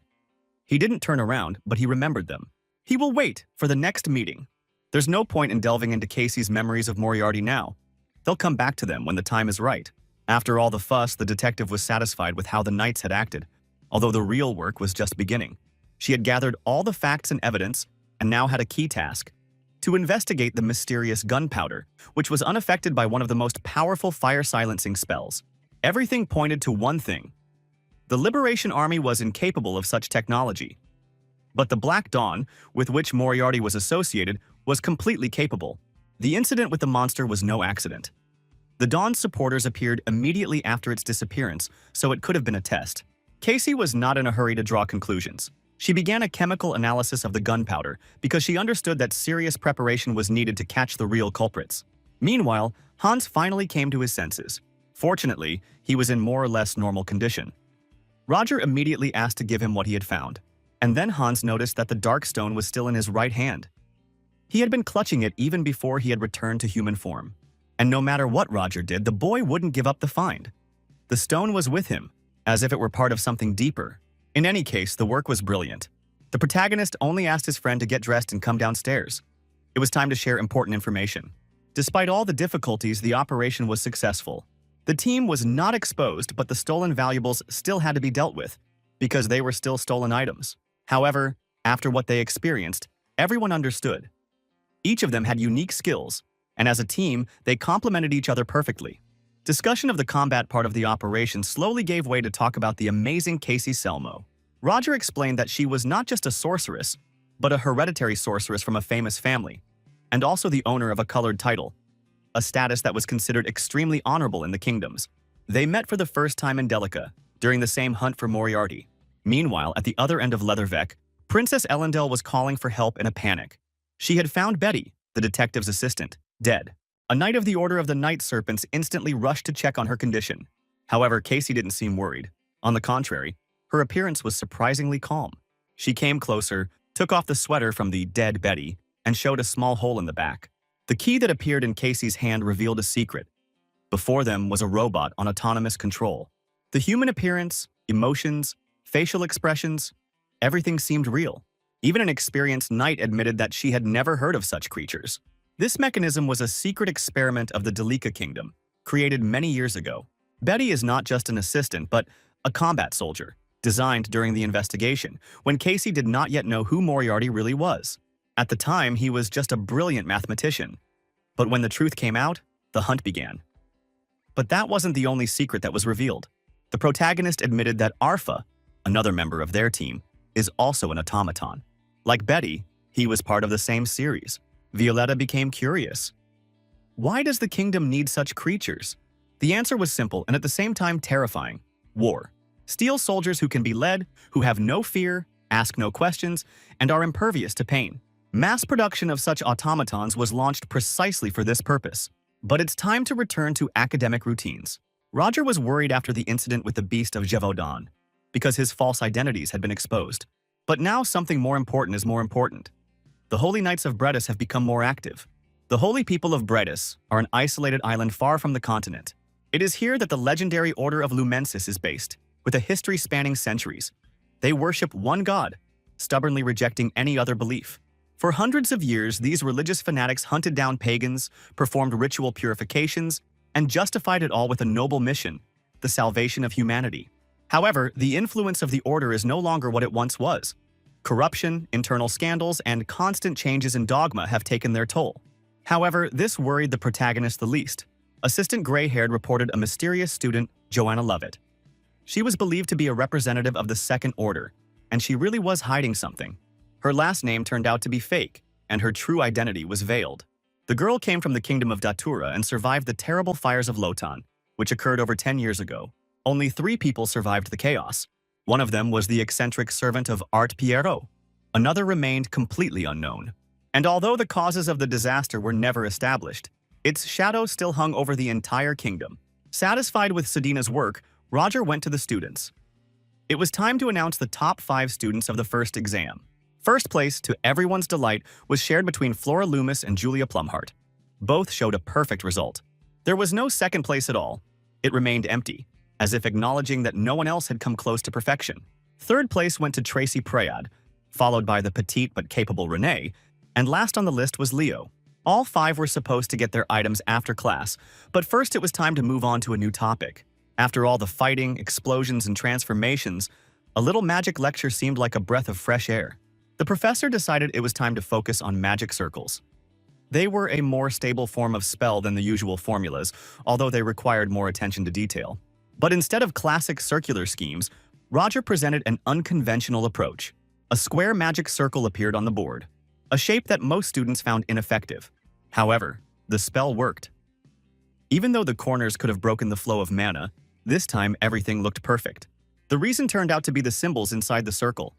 He didn't turn around, but he remembered them. He will wait for the next meeting. There's no point in delving into Casey's memories of Moriarty now. They'll come back to them when the time is right. After all the fuss, the detective was satisfied with how the knights had acted, although the real work was just beginning. She had gathered all the facts and evidence, and now had a key task: to investigate the mysterious gunpowder, which was unaffected by one of the most powerful fire-silencing spells. Everything pointed to one thing. The Liberation Army was incapable of such technology. But the Black Dawn, with which Moriarty was associated, was completely capable. The incident with the monster was no accident. The Dawn's supporters appeared immediately after its disappearance, so it could have been a test. Casey was not in a hurry to draw conclusions. She began a chemical analysis of the gunpowder because she understood that serious preparation was needed to catch the real culprits. Meanwhile, Hans finally came to his senses. Fortunately, he was in more or less normal condition. Roger immediately asked to give him what he had found, and then Hans noticed that the dark stone was still in his right hand. He had been clutching it even before he had returned to human form. And no matter what Roger did, the boy wouldn't give up the find. The stone was with him, as if it were part of something deeper. In any case, the work was brilliant. The protagonist only asked his friend to get dressed and come downstairs. It was time to share important information. Despite all the difficulties, the operation was successful. The team was not exposed, but the stolen valuables still had to be dealt with, because they were still stolen items. However, after what they experienced, everyone understood. Each of them had unique skills, and as a team, they complemented each other perfectly. Discussion of the combat part of the operation slowly gave way to talk about the amazing Casey Selmo. Roger explained that she was not just a sorceress, but a hereditary sorceress from a famous family, and also the owner of a colored title, a status that was considered extremely honorable in the kingdoms. They met for the first time in Delica, during the same hunt for Moriarty. Meanwhile, at the other end of Leatherveck, Princess Ellendale was calling for help in a panic. She had found Betty, the detective's assistant, dead. A knight of the Order of the Night Serpents instantly rushed to check on her condition. However, Casey didn't seem worried. On the contrary, her appearance was surprisingly calm. She came closer, took off the sweater from the dead Betty, and showed a small hole in the back. The key that appeared in Casey's hand revealed a secret. Before them was a robot on autonomous control. The human appearance, emotions, facial expressions, everything seemed real. Even an experienced knight admitted that she had never heard of such creatures. This mechanism was a secret experiment of the Delica Kingdom, created many years ago. Betty is not just an assistant, but a combat soldier, designed during the investigation, when Casey did not yet know who Moriarty really was. At the time, he was just a brilliant mathematician. But when the truth came out, the hunt began. But that wasn't the only secret that was revealed. The protagonist admitted that Arfa, another member of their team, is also an automaton. Like Betty, he was part of the same series. Violetta became curious. Why does the kingdom need such creatures? The answer was simple and at the same time terrifying. War. Steel soldiers who can be led, who have no fear, ask no questions, and are impervious to pain. Mass production of such automatons was launched precisely for this purpose. But it's time to return to academic routines. Roger was worried after the incident with the Beast of Gévaudan, because his false identities had been exposed. But now something more important is more important. The Holy Knights of Bretis have become more active. The Holy People of Bretis are an isolated island far from the continent. It is here that the legendary Order of Lumensis is based, with a history spanning centuries. They worship one god, stubbornly rejecting any other belief. For hundreds of years, these religious fanatics hunted down pagans, performed ritual purifications, and justified it all with a noble mission, the salvation of humanity. However, the influence of the order is no longer what it once was. Corruption, internal scandals, and constant changes in dogma have taken their toll. However, this worried the protagonist the least. Assistant Grey-haired reported a mysterious student, Joanna Lovett. She was believed to be a representative of the Second Order, and she really was hiding something. Her last name turned out to be fake, and her true identity was veiled. The girl came from the kingdom of Datura and survived the terrible fires of Lotan, which occurred over 10 years ago. Only 3 people survived the chaos. One of them was the eccentric servant of Art Pierrot. Another remained completely unknown. And although the causes of the disaster were never established, its shadow still hung over the entire kingdom. Satisfied with Sedina's work, Roger went to the students. It was time to announce the top 5 students of the first exam. First place, to everyone's delight, was shared between Flora Loomis and Julia Plumhart. Both showed a perfect result. There was no second place at all. It remained empty, as if acknowledging that no one else had come close to perfection. Third place went to Tracy Prayad, followed by the petite but capable Renee, and last on the list was Leo. All 5 were supposed to get their items after class, but first it was time to move on to a new topic. After all the fighting, explosions, and transformations, a little magic lecture seemed like a breath of fresh air. The professor decided it was time to focus on magic circles. They were a more stable form of spell than the usual formulas, although they required more attention to detail. But instead of classic circular schemes, Roger presented an unconventional approach. A square magic circle appeared on the board, a shape that most students found ineffective. However, the spell worked. Even though the corners could have broken the flow of mana, this time everything looked perfect. The reason turned out to be the symbols inside the circle.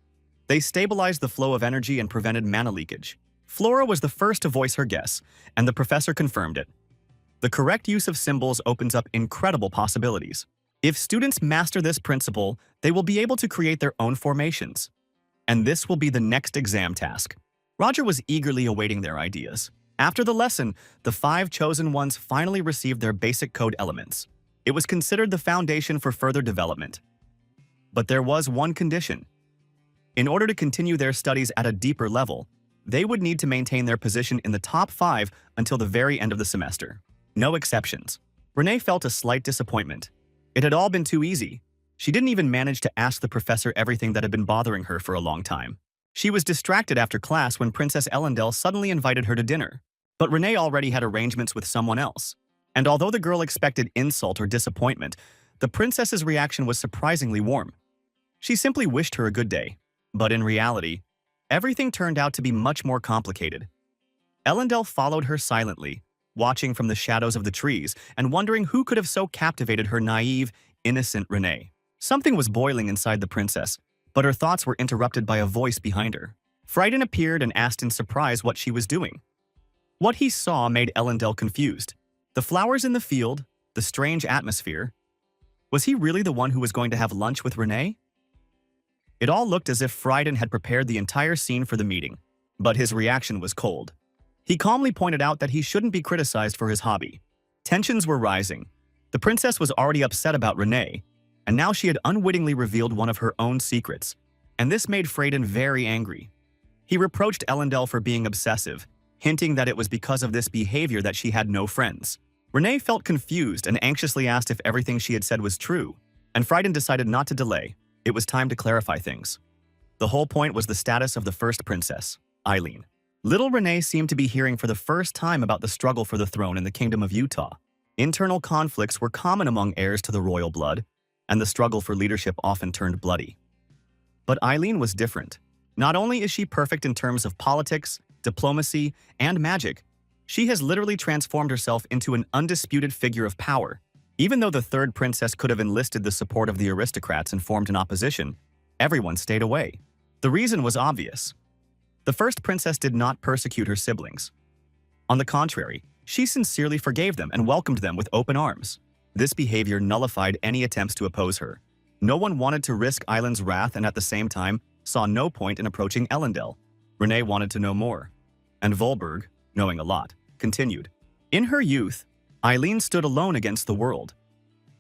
They stabilized the flow of energy and prevented mana leakage. Flora was the first to voice her guess, and the professor confirmed it. The correct use of symbols opens up incredible possibilities. If students master this principle, they will be able to create their own formations. And this will be the next exam task. Roger was eagerly awaiting their ideas. After the lesson, the 5 chosen ones finally received their basic code elements. It was considered the foundation for further development. But there was one condition. In order to continue their studies at a deeper level, they would need to maintain their position in the top 5 until the very end of the semester. No exceptions. Renee felt a slight disappointment. It had all been too easy. She didn't even manage to ask the professor everything that had been bothering her for a long time. She was distracted after class when Princess Elendel suddenly invited her to dinner. But Renee already had arrangements with someone else. And although the girl expected insult or disappointment, the princess's reaction was surprisingly warm. She simply wished her a good day. But in reality, everything turned out to be much more complicated. Elendel followed her silently, watching from the shadows of the trees and wondering who could have so captivated her naive, innocent Renee. Something was boiling inside the princess, but her thoughts were interrupted by a voice behind her. Frighten appeared and asked in surprise what she was doing. What he saw made Elendel confused. The flowers in the field, the strange atmosphere. Was he really the one who was going to have lunch with Renee? It all looked as if Frieden had prepared the entire scene for the meeting, but his reaction was cold. He calmly pointed out that he shouldn't be criticized for his hobby. Tensions were rising. The princess was already upset about Renee, and now she had unwittingly revealed one of her own secrets, and this made Frieden very angry. He reproached Elendel for being obsessive, hinting that it was because of this behavior that she had no friends. Renee felt confused and anxiously asked if everything she had said was true, and Frieden decided not to delay. It was time to clarify things. The whole point was the status of the first princess, Eileen. Little Renee seemed to be hearing for the first time about the struggle for the throne in the Kingdom of Utah. Internal conflicts were common among heirs to the royal blood, and the struggle for leadership often turned bloody. But Eileen was different. Not only is she perfect in terms of politics, diplomacy, and magic, she has literally transformed herself into an undisputed figure of power. Even though the third princess could have enlisted the support of the aristocrats and formed an opposition, everyone stayed away. The reason was obvious. The first princess did not persecute her siblings. On the contrary, she sincerely forgave them and welcomed them with open arms. This behavior nullified any attempts to oppose her. No one wanted to risk Eileen's wrath and at the same time saw no point in approaching Elendel. Renee wanted to know more. And Volberg, knowing a lot, continued. In her youth, Eileen stood alone against the world.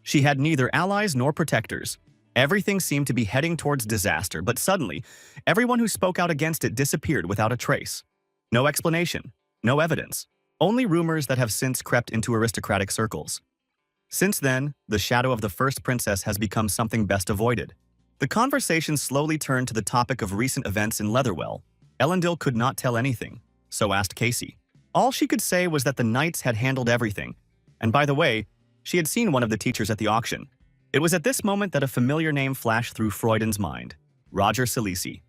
She had neither allies nor protectors. Everything seemed to be heading towards disaster, but suddenly, everyone who spoke out against it disappeared without a trace. No explanation, no evidence, only rumors that have since crept into aristocratic circles. Since then, the shadow of the first princess has become something best avoided. The conversation slowly turned to the topic of recent events in Leatherwell. Elendil could not tell anything, so asked Casey. All she could say was that the knights had handled everything, and by the way, she had seen one of the teachers at the auction. It was at this moment that a familiar name flashed through Freuden's mind, Roger Salisi.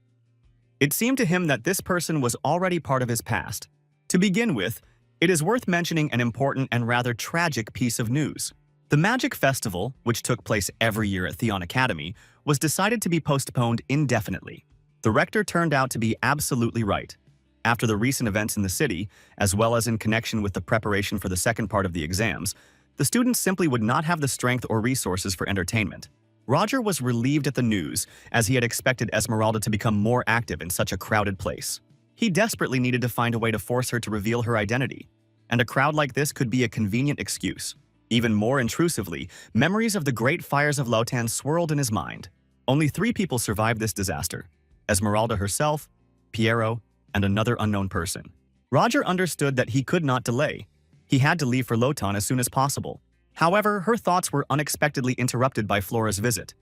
It seemed to him that this person was already part of his past. To begin with, it is worth mentioning an important and rather tragic piece of news. The Magic Festival, which took place every year at Theon Academy, was decided to be postponed indefinitely. The rector turned out to be absolutely right. After the recent events in the city, as well as in connection with the preparation for the second part of the exams, the students simply would not have the strength or resources for entertainment. Roger was relieved at the news, as he had expected Esmeralda to become more active in such a crowded place. He desperately needed to find a way to force her to reveal her identity, and a crowd like this could be a convenient excuse. Even more intrusively, memories of the great fires of Lotan swirled in his mind. Only 3 people survived this disaster: Esmeralda herself, Piero, and another unknown person. Roger understood that he could not delay. He had to leave for Lotan as soon as possible. However, her thoughts were unexpectedly interrupted by Flora's visit.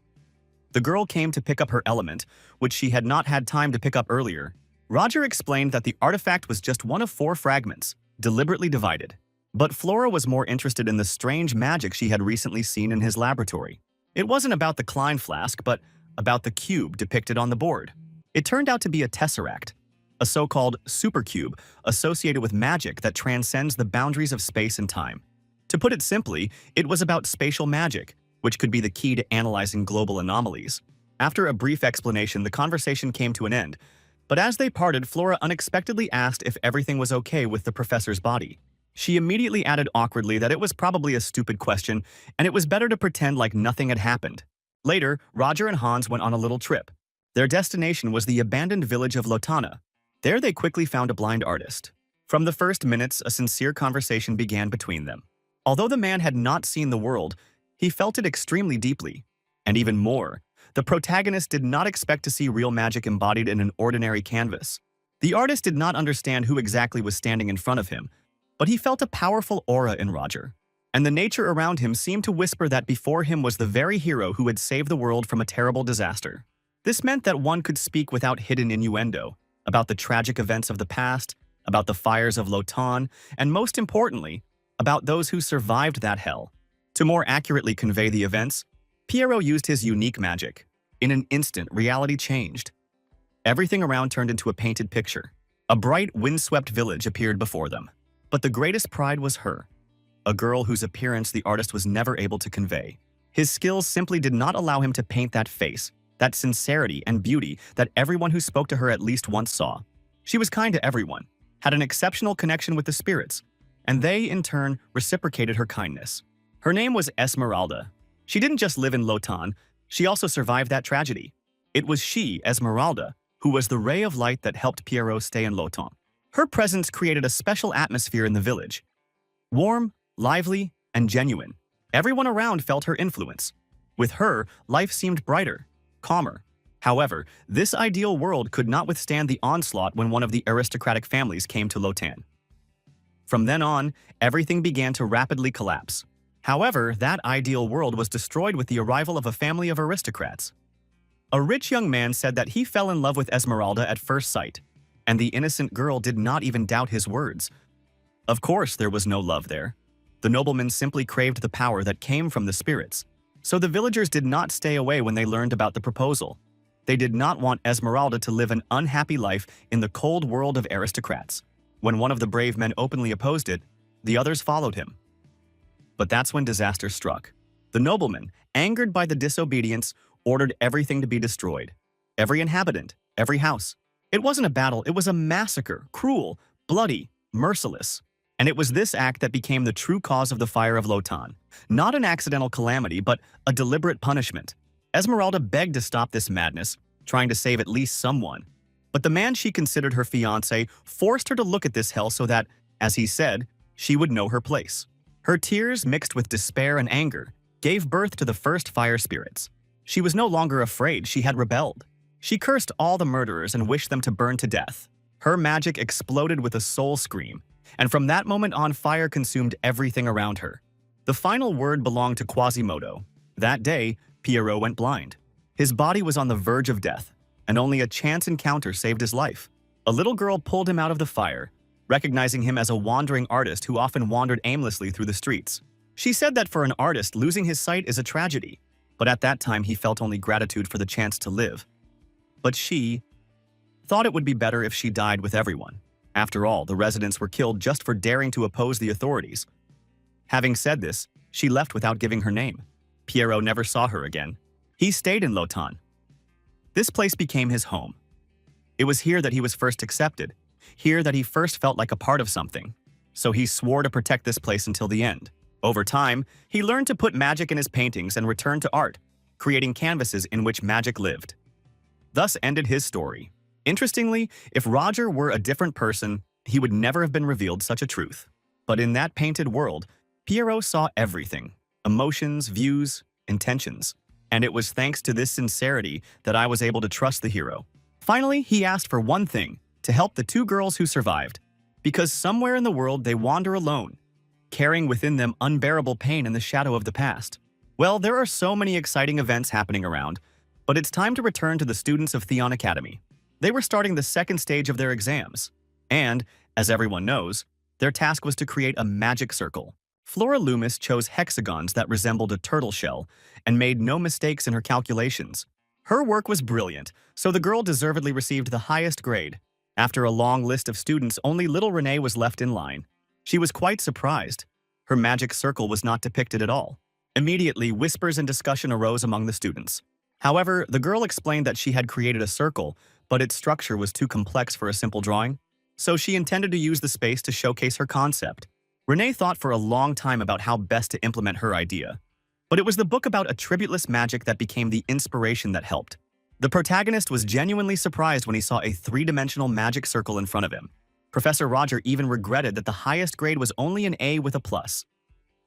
The girl came to pick up her element, which she had not had time to pick up earlier. Roger explained that the artifact was just one of 4 fragments, deliberately divided. But Flora was more interested in the strange magic she had recently seen in his laboratory. It wasn't about the Klein flask, but about the cube depicted on the board. It turned out to be a tesseract, a so-called supercube associated with magic that transcends the boundaries of space and time. To put it simply, it was about spatial magic, which could be the key to analyzing global anomalies. After a brief explanation, the conversation came to an end, but as they parted, Flora unexpectedly asked if everything was okay with the professor's body. She immediately added awkwardly that it was probably a stupid question, and it was better to pretend like nothing had happened. Later, Roger and Hans went on a little trip. Their destination was the abandoned village of Lotana. There they quickly found a blind artist. From the first minutes, a sincere conversation began between them. Although the man had not seen the world, he felt it extremely deeply. And even more, the protagonist did not expect to see real magic embodied in an ordinary canvas. The artist did not understand who exactly was standing in front of him, but he felt a powerful aura in Roger. and the nature around him seemed to whisper that before him was the very hero who had saved the world from a terrible disaster. This meant that one could speak without hidden innuendo about the tragic events of the past, about the fires of Lotan, and most importantly, about those who survived that hell. To more accurately convey the events, Pierrot used his unique magic. In an instant, reality changed. Everything around turned into a painted picture. A bright, windswept village appeared before them. But the greatest pride was her, a girl whose appearance the artist was never able to convey. His skills simply did not allow him to paint that face, that sincerity and beauty that everyone who spoke to her at least once saw. She was kind to everyone, had an exceptional connection with the spirits, and they, in turn, reciprocated her kindness. Her name was Esmeralda. She didn't just live in Lotan, she also survived that tragedy. It was she, Esmeralda, who was the ray of light that helped Pierrot stay in Lotan. Her presence created a special atmosphere in the village. Warm, lively, and genuine. Everyone around felt her influence. With her, life seemed brighter, calmer. However, this ideal world could not withstand the onslaught when one of the aristocratic families came to Lotan. From then on, everything began to rapidly collapse. However, that ideal world was destroyed with the arrival of a family of aristocrats. A rich young man said that he fell in love with Esmeralda at first sight, and the innocent girl did not even doubt his words. Of course, there was no love there. The nobleman simply craved the power that came from the spirits. So the villagers did not stay away when they learned about the proposal. They did not want Esmeralda to live an unhappy life in the cold world of aristocrats. When one of the brave men openly opposed it, the others followed him. But that's when disaster struck. The nobleman, angered by the disobedience, ordered everything to be destroyed. Every inhabitant, every house. It wasn't a battle, it was a massacre, cruel, bloody, merciless. And it was this act that became the true cause of the fire of Lotan. Not an accidental calamity, but a deliberate punishment. Esmeralda begged to stop this madness, trying to save at least someone. But the man she considered her fiancé forced her to look at this hell so that, as he said, she would know her place. Her tears, mixed with despair and anger, gave birth to the first fire spirits. She was no longer afraid, she had rebelled. She cursed all the murderers and wished them to burn to death. Her magic exploded with a soul scream, and from that moment on, fire consumed everything around her. The final word belonged to Quasimodo. That day, Pierrot went blind. His body was on the verge of death, and only a chance encounter saved his life. A little girl pulled him out of the fire, recognizing him as a wandering artist who often wandered aimlessly through the streets. She said that for an artist, losing his sight is a tragedy, but at that time he felt only gratitude for the chance to live. But she thought it would be better if she died with everyone. After all, the residents were killed just for daring to oppose the authorities. Having said this, she left without giving her name. Pierrot never saw her again. He stayed in Lotan. This place became his home. It was here that he was first accepted, here that he first felt like a part of something. So he swore to protect this place until the end. Over time, he learned to put magic in his paintings and returned to art, creating canvases in which magic lived. Thus ended his story. Interestingly, if Roger were a different person, he would never have been revealed such a truth. But in that painted world, Pierrot saw everything: emotions, views, intentions. And it was thanks to this sincerity that I was able to trust the hero. Finally, he asked for one thing: to help the two girls who survived. Because somewhere in the world they wander alone, carrying within them unbearable pain in the shadow of the past. Well, there are so many exciting events happening around, but it's time to return to the students of Theon Academy. They were starting the second stage of their exams, and, as everyone knows, their task was to create a magic circle. Flora Loomis chose hexagons that resembled a turtle shell and made no mistakes in her calculations. Her work was brilliant, so the girl deservedly received the highest grade. After a long list of students, only little Renee was left in line. She was quite surprised. Her magic circle was not depicted at all. Immediately, whispers and discussion arose among the students. However, the girl explained that she had created a circle, but its structure was too complex for a simple drawing, so she intended to use the space to showcase her concept. Renee thought for a long time about how best to implement her idea. But it was the book about attributeless magic that became the inspiration that helped. The protagonist was genuinely surprised when he saw a three-dimensional magic circle in front of him. Professor Roger even regretted that the highest grade was only an A with a plus.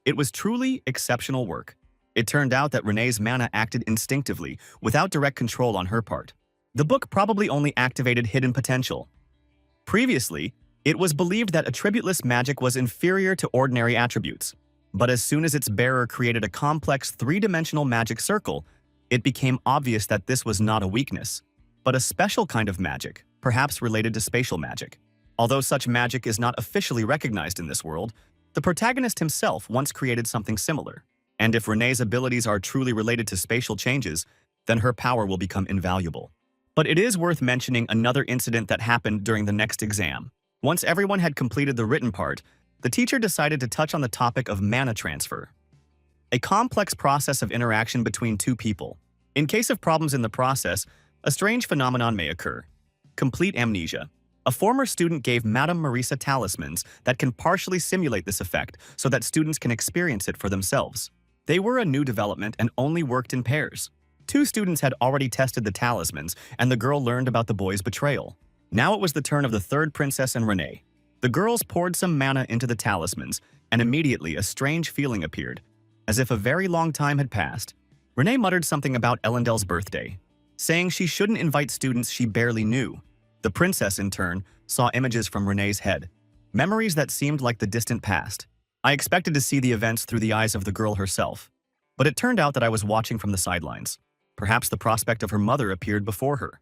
It was truly exceptional work. It turned out that Renee's mana acted instinctively, without direct control on her part. The book probably only activated hidden potential. Previously, it was believed that attributeless magic was inferior to ordinary attributes. But as soon as its bearer created a complex three-dimensional magic circle, it became obvious that this was not a weakness, but a special kind of magic, perhaps related to spatial magic. Although such magic is not officially recognized in this world, the protagonist himself once created something similar. And if Renee's abilities are truly related to spatial changes, then her power will become invaluable. But it is worth mentioning another incident that happened during the next exam. Once everyone had completed the written part, the teacher decided to touch on the topic of mana transfer, a complex process of interaction between two people. In case of problems in the process, a strange phenomenon may occur: complete amnesia. A former student gave Madame Marisa talismans that can partially simulate this effect so that students can experience it for themselves. They were a new development and only worked in pairs. Two students had already tested the talismans, and the girl learned about the boy's betrayal. Now it was the turn of the third princess and Renee. The girls poured some mana into the talismans, and immediately a strange feeling appeared, as if a very long time had passed. Renee muttered something about Elendil's birthday, saying she shouldn't invite students she barely knew. The princess, in turn, saw images from Renee's head, memories that seemed like the distant past. I expected to see the events through the eyes of the girl herself, but it turned out that I was watching from the sidelines. Perhaps the prospect of her mother appeared before her.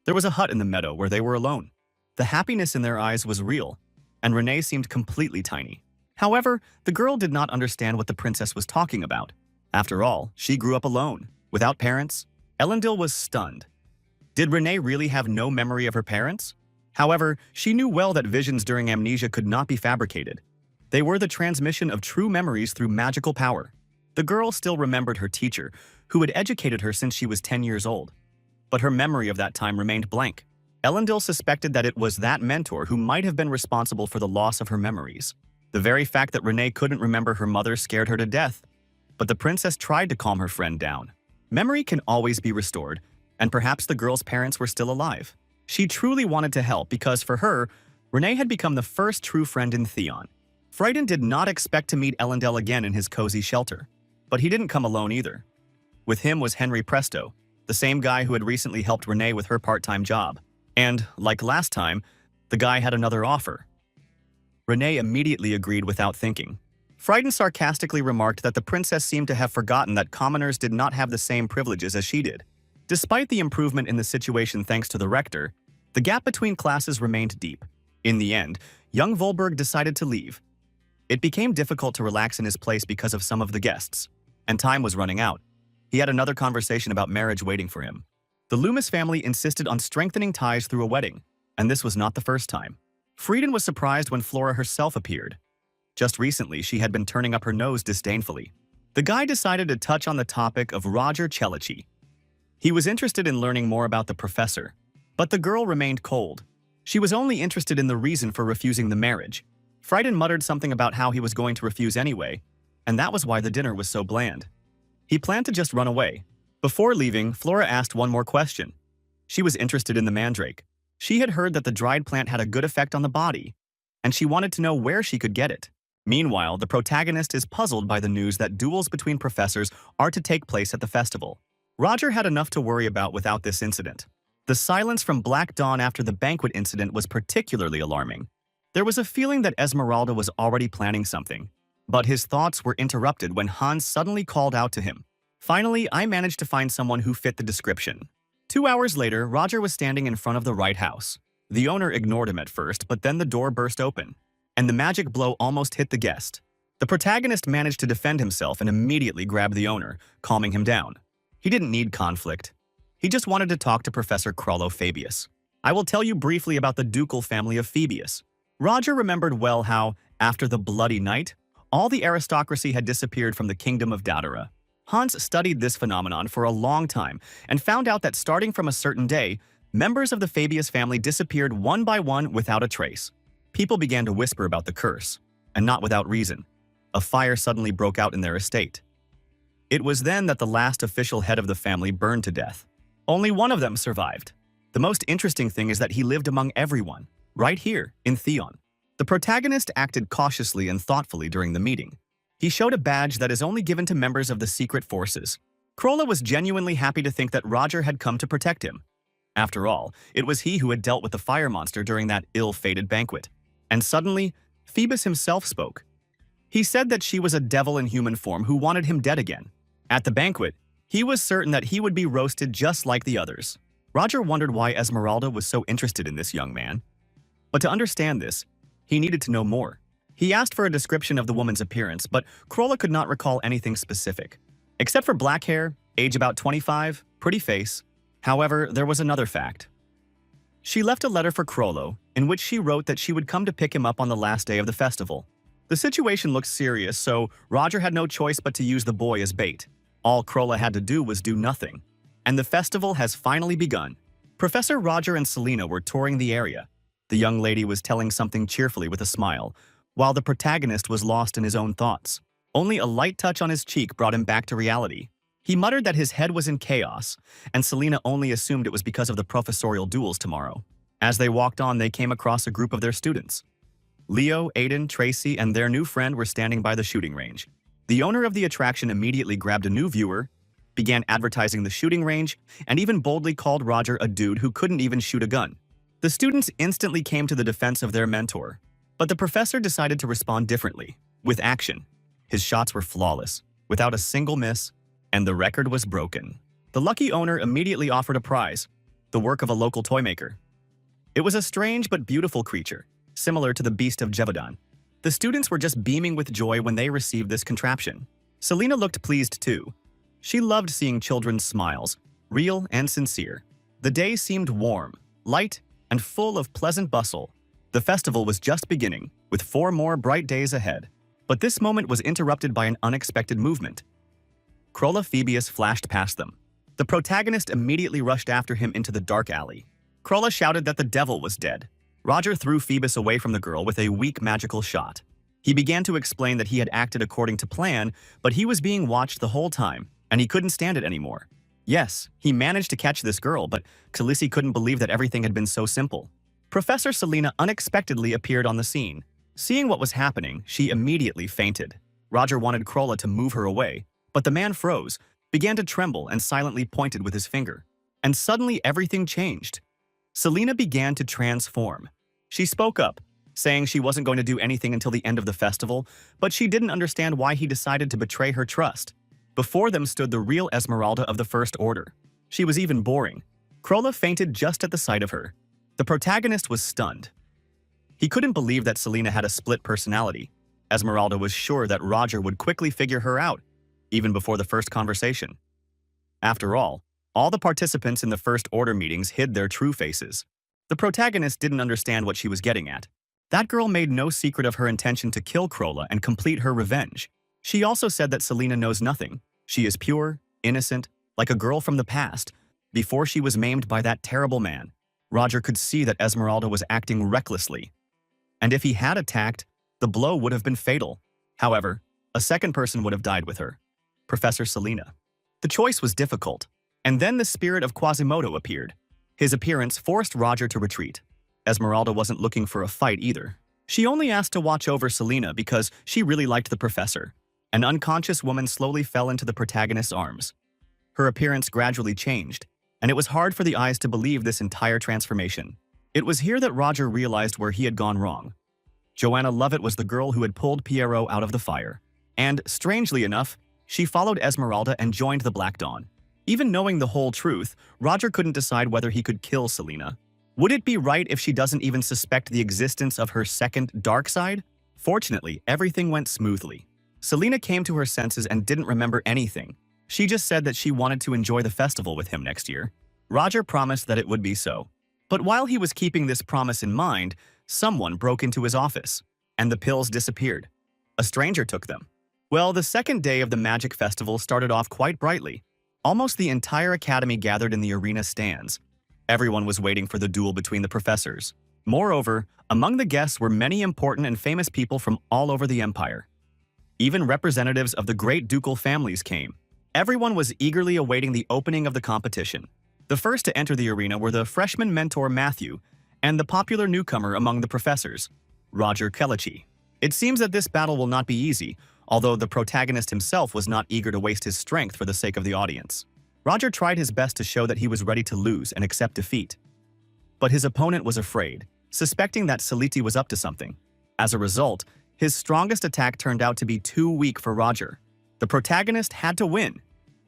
There was a hut in the meadow where they were alone. The happiness in their eyes was real, and Renee seemed completely tiny. However, the girl did not understand what the princess was talking about. After all, she grew up alone, without parents. Elendil was stunned. Did Renee really have no memory of her parents? However, she knew well that visions during amnesia could not be fabricated. They were the transmission of true memories through magical power. The girl still remembered her teacher, who had educated her since she was 10 years old. But her memory of that time remained blank. Elendil suspected that it was that mentor who might have been responsible for the loss of her memories. The very fact that Renee couldn't remember her mother scared her to death. But the princess tried to calm her friend down. Memory can always be restored, and perhaps the girl's parents were still alive. She truly wanted to help because, for her, Renee had become the first true friend in Theon. Frighten did not expect to meet Elendil again in his cozy shelter. But he didn't come alone either. With him was Henry Presto, the same guy who had recently helped Renee with her part-time job. And, like last time, the guy had another offer. Renee immediately agreed without thinking. Frighten sarcastically remarked that the princess seemed to have forgotten that commoners did not have the same privileges as she did. Despite the improvement in the situation thanks to the rector, the gap between classes remained deep. In the end, young Volberg decided to leave. It became difficult to relax in his place because of some of the guests, and time was running out. He had another conversation about marriage waiting for him. The Loomis family insisted on strengthening ties through a wedding, and this was not the first time. Frieden was surprised when Flora herself appeared. Just recently, she had been turning up her nose disdainfully. The guy decided to touch on the topic of Roger Celici. He was interested in learning more about the professor, but the girl remained cold. She was only interested in the reason for refusing the marriage. Frieden muttered something about how he was going to refuse anyway, and that was why the dinner was so bland. He planned to just run away. Before leaving, Flora asked one more question. She was interested in the mandrake. She had heard that the dried plant had a good effect on the body, and she wanted to know where she could get it. Meanwhile, the protagonist is puzzled by the news that duels between professors are to take place at the festival. Roger had enough to worry about without this incident. The silence from Black Dawn after the banquet incident was particularly alarming. There was a feeling that Esmeralda was already planning something, but his thoughts were interrupted when Hans suddenly called out to him. Finally, I managed to find someone who fit the description. 2 hours later, Roger was standing in front of the right house. The owner ignored him at first, but then the door burst open, and the magic blow almost hit the guest. The protagonist managed to defend himself and immediately grabbed the owner, calming him down. He didn't need conflict. He just wanted to talk to Professor Crollo Fabius. I will tell you briefly about the ducal family of Fabius. Roger remembered well how, after the Bloody Night, all the aristocracy had disappeared from the kingdom of Dattera. Hans studied this phenomenon for a long time and found out that starting from a certain day, members of the Fabius family disappeared one by one without a trace. People began to whisper about the curse, and not without reason. A fire suddenly broke out in their estate. It was then that the last official head of the family burned to death. Only one of them survived. The most interesting thing is that he lived among everyone, right here in Theon. The protagonist acted cautiously and thoughtfully during the meeting. He showed a badge that is only given to members of the secret forces. Krolla was genuinely happy to think that Roger had come to protect him. After all, it was he who had dealt with the fire monster during that ill-fated banquet. And suddenly, Phoebus himself spoke. He said that she was a devil in human form who wanted him dead again. At the banquet, he was certain that he would be roasted just like the others. Roger wondered why Esmeralda was so interested in this young man. But to understand this, he needed to know more. He asked for a description of the woman's appearance, but Corolla could not recall anything specific. Except for black hair, age about 25, pretty face. However, there was another fact. She left a letter for Crollo, in which she wrote that she would come to pick him up on the last day of the festival. The situation looked serious, so Roger had no choice but to use the boy as bait. All Corolla had to do was do nothing. And the festival has finally begun. Professor Roger and Selena were touring the area. The young lady was telling something cheerfully with a smile, while the protagonist was lost in his own thoughts. Only a light touch on his cheek brought him back to reality. He muttered that his head was in chaos, and Selena only assumed it was because of the professorial duels tomorrow. As they walked on, they came across a group of their students. Leo, Aiden, Tracy, and their new friend were standing by the shooting range. The owner of the attraction immediately grabbed a new viewer, began advertising the shooting range, and even boldly called Roger a dude who couldn't even shoot a gun. The students instantly came to the defense of their mentor, but the professor decided to respond differently, with action. His shots were flawless, without a single miss, and the record was broken. The lucky owner immediately offered a prize, the work of a local toy maker. It was a strange but beautiful creature, similar to the Beast of Gévaudan. The students were just beaming with joy when they received this contraption. Selena looked pleased too. She loved seeing children's smiles, real and sincere. The day seemed warm, light, and full of pleasant bustle. The festival was just beginning, with 4 more bright days ahead. But this moment was interrupted by an unexpected movement. Corolla Phoebus flashed past them. The protagonist immediately rushed after him into the dark alley. Corolla shouted that the devil was dead. Roger threw Phoebus away from the girl with a weak magical shot. He began to explain that he had acted according to plan, but he was being watched the whole time, and he couldn't stand it anymore. Yes, he managed to catch this girl, but Khaleesi couldn't believe that everything had been so simple. Professor Selena unexpectedly appeared on the scene. Seeing what was happening, she immediately fainted. Roger wanted Corolla to move her away, but the man froze, began to tremble, and silently pointed with his finger. And suddenly everything changed. Selena began to transform. She spoke up, saying she wasn't going to do anything until the end of the festival, but she didn't understand why he decided to betray her trust. Before them stood the real Esmeralda of the First Order. She was even boring. Corolla fainted just at the sight of her. The protagonist was stunned. He couldn't believe that Selena had a split personality. Esmeralda was sure that Roger would quickly figure her out, even before the first conversation. After all the participants in the First Order meetings hid their true faces. The protagonist didn't understand what she was getting at. That girl made no secret of her intention to kill Corolla and complete her revenge. She also said that Selena knows nothing. She is pure, innocent, like a girl from the past, before she was maimed by that terrible man. Roger could see that Esmeralda was acting recklessly. And if he had attacked, the blow would have been fatal. However, a second person would have died with her. Professor Selena. The choice was difficult. And then the spirit of Quasimodo appeared. His appearance forced Roger to retreat. Esmeralda wasn't looking for a fight either. She only asked to watch over Selena because she really liked the professor. An unconscious woman slowly fell into the protagonist's arms. Her appearance gradually changed, and it was hard for the eyes to believe this entire transformation. It was here that Roger realized where he had gone wrong. Joanna Lovett was the girl who had pulled Pierrot out of the fire. And, strangely enough, she followed Esmeralda and joined the Black Dawn. Even knowing the whole truth, Roger couldn't decide whether he could kill Selena. Would it be right if she doesn't even suspect the existence of her second dark side? Fortunately, everything went smoothly. Selena came to her senses and didn't remember anything. She just said that she wanted to enjoy the festival with him next year. Roger promised that it would be so. But while he was keeping this promise in mind, someone broke into his office, and the pills disappeared. A stranger took them. Well, the second day of the Magic Festival started off quite brightly. Almost the entire academy gathered in the arena stands. Everyone was waiting for the duel between the professors. Moreover, among the guests were many important and famous people from all over the empire. Even representatives of the great ducal families came. Everyone was eagerly awaiting the opening of the competition. The first to enter the arena were the freshman mentor Matthew and the popular newcomer among the professors, Roger Kellichi. It seems that this battle will not be easy, although the protagonist himself was not eager to waste his strength for the sake of the audience. Roger tried his best to show that he was ready to lose and accept defeat. But his opponent was afraid, suspecting that Saliti was up to something. As a result, His strongest attack turned out to be too weak for Roger. The protagonist had to win,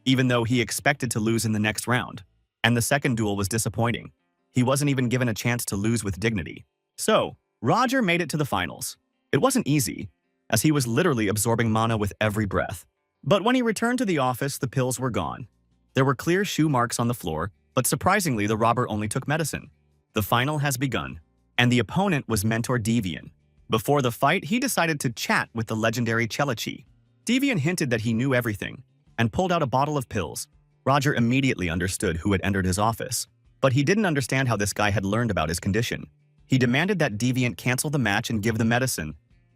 even though he expected to lose in the next round. And the second duel was disappointing. He wasn't even given a chance to lose with dignity. So, Roger made it to the finals. It wasn't easy, as he was literally absorbing mana with every breath. But when he returned to the office, the pills were gone. There were clear shoe marks on the floor, but surprisingly, the robber only took medicine. The final has begun, and the opponent was Mentor Devian. Before the fight, he decided to chat with the legendary Chelachi. Devian hinted that he knew everything, and pulled out a bottle of pills. Roger immediately understood who had entered his office, but he didn't understand how this guy had learned about his condition. He demanded that Deviant cancel the match and give the medicine,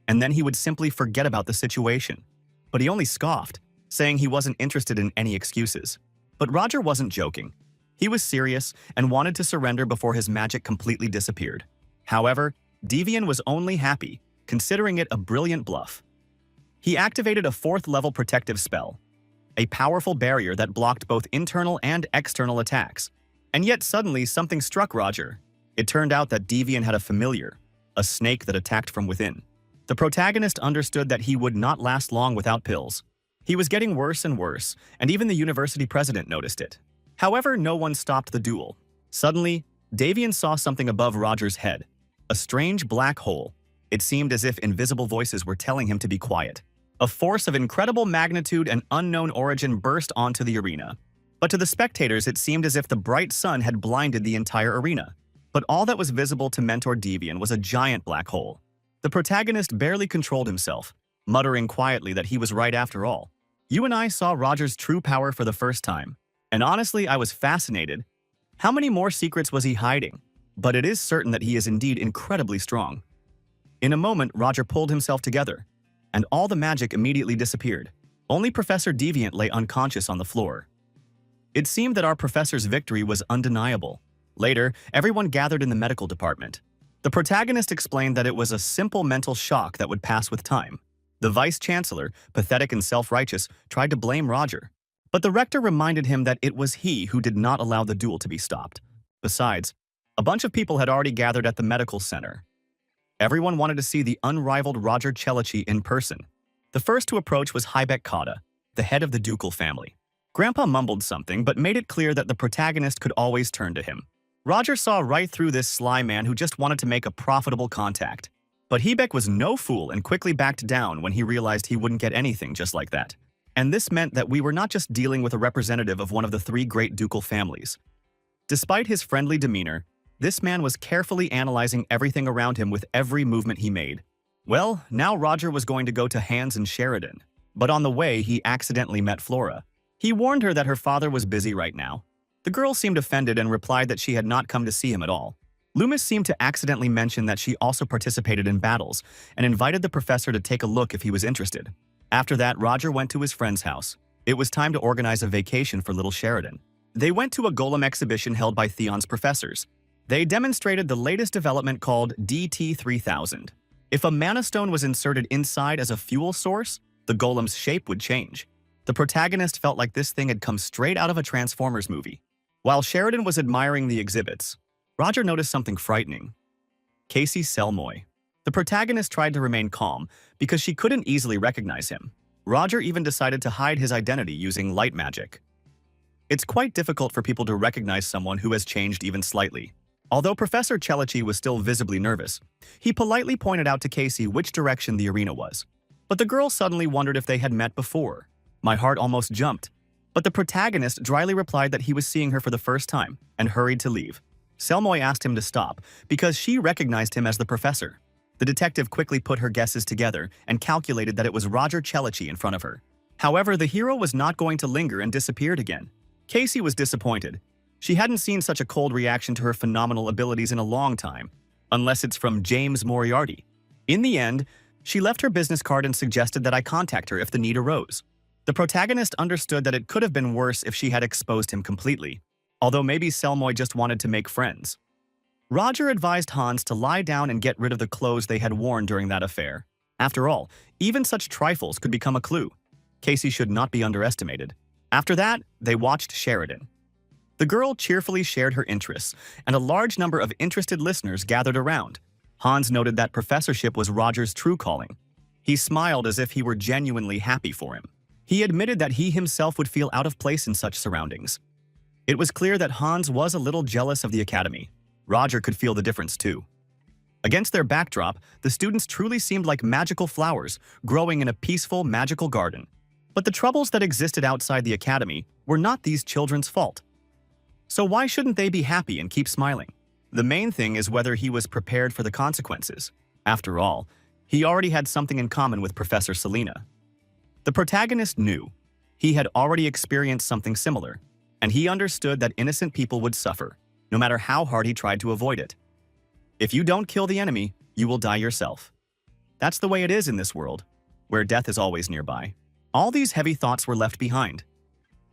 and then he would simply forget about the situation. But he only scoffed, saying he wasn't interested in any excuses. But Roger wasn't joking. He was serious and wanted to surrender before his magic completely disappeared. However, Devian was only happy, considering it a brilliant bluff. He activated a 4th-level protective spell, a powerful barrier that blocked both internal and external attacks. And yet suddenly something struck Roger. It turned out that Devian had a familiar, a snake that attacked from within. The protagonist understood that he would not last long without pills. He was getting worse and worse, and even the university president noticed it. However, no one stopped the duel. Suddenly, Devian saw something above Roger's head, a strange black hole. It seemed as if invisible voices were telling him to be quiet. A force of incredible magnitude and unknown origin burst onto the arena. But to the spectators, it seemed as if the bright sun had blinded the entire arena. But all that was visible to Mentor Devian was a giant black hole. The protagonist barely controlled himself, muttering quietly that he was right after all. You and I saw Roger's true power for the first time. And honestly, I was fascinated. How many more secrets was he hiding? But it is certain that he is indeed incredibly strong. In a moment, Roger pulled himself together, and all the magic immediately disappeared. Only Professor Deviant lay unconscious on the floor. It seemed that our professor's victory was undeniable. Later, everyone gathered in the medical department. The protagonist explained that it was a simple mental shock that would pass with time. The vice-chancellor, pathetic and self-righteous, tried to blame Roger. But the rector reminded him that it was he who did not allow the duel to be stopped. Besides, a bunch of people had already gathered at the medical center. Everyone wanted to see the unrivaled Roger Chelachi in person. The first to approach was Hibek Kata, the head of the ducal family. Grandpa mumbled something, but made it clear that the protagonist could always turn to him. Roger saw right through this sly man who just wanted to make a profitable contact. But Hibek was no fool and quickly backed down when he realized he wouldn't get anything just like that. And this meant that we were not just dealing with a representative of one of the 3 great ducal families. Despite his friendly demeanor, this man was carefully analyzing everything around him with every movement he made. Well, now Roger was going to go to Hans and Sheridan. But on the way, he accidentally met Flora. He warned her that her father was busy right now. The girl seemed offended and replied that she had not come to see him at all. Loomis seemed to accidentally mention that she also participated in battles and invited the professor to take a look if he was interested. After that, Roger went to his friend's house. It was time to organize a vacation for little Sheridan. They went to a golem exhibition held by Theon's professors. They demonstrated the latest development called DT-3000. If a mana stone was inserted inside as a fuel source, the golem's shape would change. The protagonist felt like this thing had come straight out of a Transformers movie. While Sheridan was admiring the exhibits, Roger noticed something frightening. Casey Selmoy. The protagonist tried to remain calm because she couldn't easily recognize him. Roger even decided to hide his identity using light magic. It's quite difficult for people to recognize someone who has changed even slightly. Although Professor Chelachi was still visibly nervous, he politely pointed out to Casey which direction the arena was. But the girl suddenly wondered if they had met before. My heart almost jumped. But the protagonist dryly replied that he was seeing her for the first time and hurried to leave. Selmoy asked him to stop because she recognized him as the professor. The detective quickly put her guesses together and calculated that it was Roger Chelachi in front of her. However, the hero was not going to linger and disappeared again. Casey was disappointed. She hadn't seen such a cold reaction to her phenomenal abilities in a long time, unless it's from James Moriarty. In the end, she left her business card and suggested that I contact her if the need arose. The protagonist understood that it could have been worse if she had exposed him completely, although maybe Selmoy just wanted to make friends. Roger advised Hans to lie down and get rid of the clothes they had worn during that affair. After all, even such trifles could become a clue. Casey should not be underestimated. After that, they watched Sheridan. The girl cheerfully shared her interests, and a large number of interested listeners gathered around. Hans noted that professorship was Roger's true calling. He smiled as if he were genuinely happy for him. He admitted that he himself would feel out of place in such surroundings. It was clear that Hans was a little jealous of the academy. Roger could feel the difference too. Against their backdrop, the students truly seemed like magical flowers growing in a peaceful, magical garden. But the troubles that existed outside the academy were not these children's fault. So why shouldn't they be happy and keep smiling? The main thing is whether he was prepared for the consequences. After all, he already had something in common with Professor Selena. The protagonist knew. He had already experienced something similar, and he understood that innocent people would suffer, no matter how hard he tried to avoid it. If you don't kill the enemy, you will die yourself. That's the way it is in this world, where death is always nearby. All these heavy thoughts were left behind.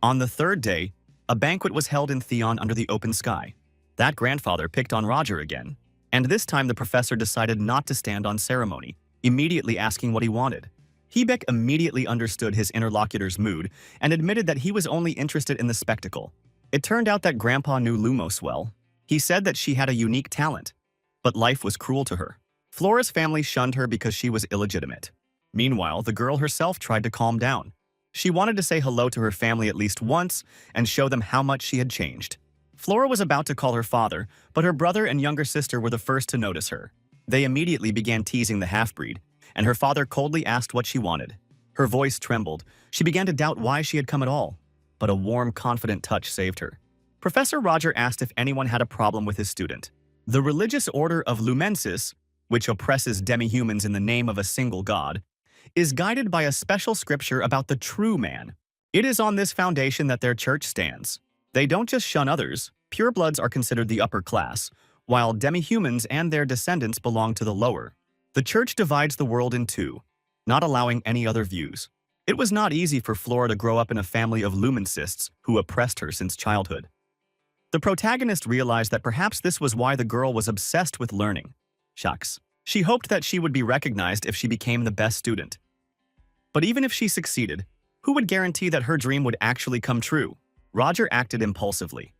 On the third day, a banquet was held in Theon under the open sky. That grandfather picked on Roger again, and this time the professor decided not to stand on ceremony, immediately asking what he wanted. Hebeck immediately understood his interlocutor's mood and admitted that he was only interested in the spectacle. It turned out that Grandpa knew Lumos well. He said that she had a unique talent, but life was cruel to her. Flora's family shunned her because she was illegitimate. Meanwhile, the girl herself tried to calm down. She wanted to say hello to her family at least once and show them how much she had changed. Flora was about to call her father, but her brother and younger sister were the first to notice her. They immediately began teasing the half-breed, and her father coldly asked what she wanted. Her voice trembled. She began to doubt why she had come at all, but a warm, confident touch saved her. Professor Roger asked if anyone had a problem with his student. The religious order of Lumensis, which oppresses demi-humans in the name of a single god, is guided by a special scripture about the true man. It is on this foundation that their church stands. They don't just shun others. Purebloods are considered the upper class, while demi-humans and their descendants belong to the lower. The church divides the world in two, not allowing any other views. It was not easy for Flora to grow up in a family of lumencists who oppressed her since childhood. The protagonist realized that perhaps this was why the girl was obsessed with learning. Shucks. She hoped that she would be recognized if she became the best student. But even if she succeeded, who would guarantee that her dream would actually come true? Roger acted impulsively.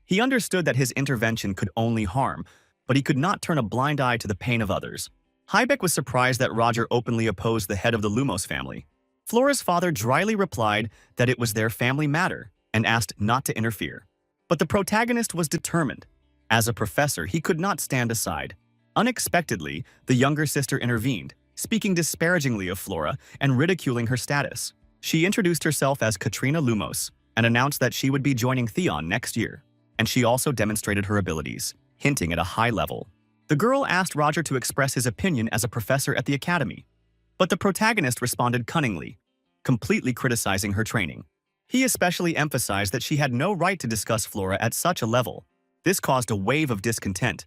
He understood that his intervention could only harm, but he could not turn a blind eye to the pain of others. Hebeck was surprised that Roger openly opposed the head of the Lumos family. Flora's father dryly replied that it was their family matter and asked not to interfere. But the protagonist was determined. As a professor, he could not stand aside. Unexpectedly, the younger sister intervened, speaking disparagingly of Flora and ridiculing her status. She introduced herself as Katrina Lumos and announced that she would be joining Theon next year. And she also demonstrated her abilities, hinting at a high level. The girl asked Roger to express his opinion as a professor at the academy. But the protagonist responded cunningly, completely criticizing her training. He especially emphasized that she had no right to discuss Flora at such a level. This caused a wave of discontent.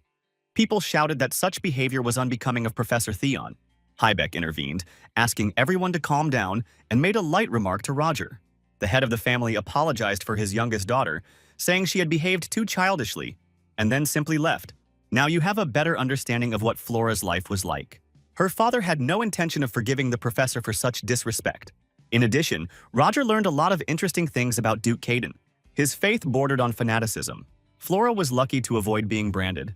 People shouted that such behavior was unbecoming of Professor Theon. Hebeck intervened, asking everyone to calm down and made a light remark to Roger. The head of the family apologized for his youngest daughter, saying she had behaved too childishly, and then simply left. Now you have a better understanding of what Flora's life was like. Her father had no intention of forgiving the professor for such disrespect. In addition, Roger learned a lot of interesting things about Duke Caden. His faith bordered on fanaticism. Flora was lucky to avoid being branded.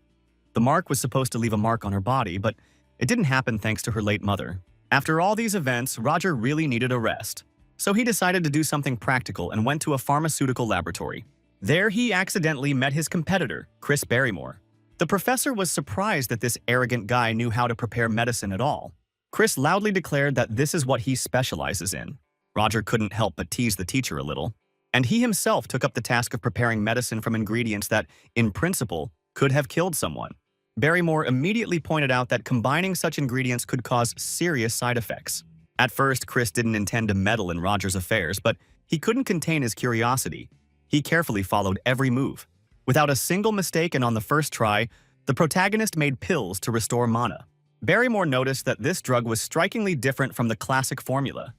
The mark was supposed to leave a mark on her body, but it didn't happen thanks to her late mother. After all these events, Roger really needed a rest. So he decided to do something practical and went to a pharmaceutical laboratory. There he accidentally met his competitor, Chris Barrymore. The professor was surprised that this arrogant guy knew how to prepare medicine at all. Chris loudly declared that this is what he specializes in. Roger couldn't help but tease the teacher a little, and he himself took up the task of preparing medicine from ingredients that, in principle, could have killed someone. Barrymore immediately pointed out that combining such ingredients could cause serious side effects. At first, Chris didn't intend to meddle in Roger's affairs, but he couldn't contain his curiosity. He carefully followed every move. Without a single mistake and on the first try, the protagonist made pills to restore mana. Barrymore noticed that this drug was strikingly different from the classic formula.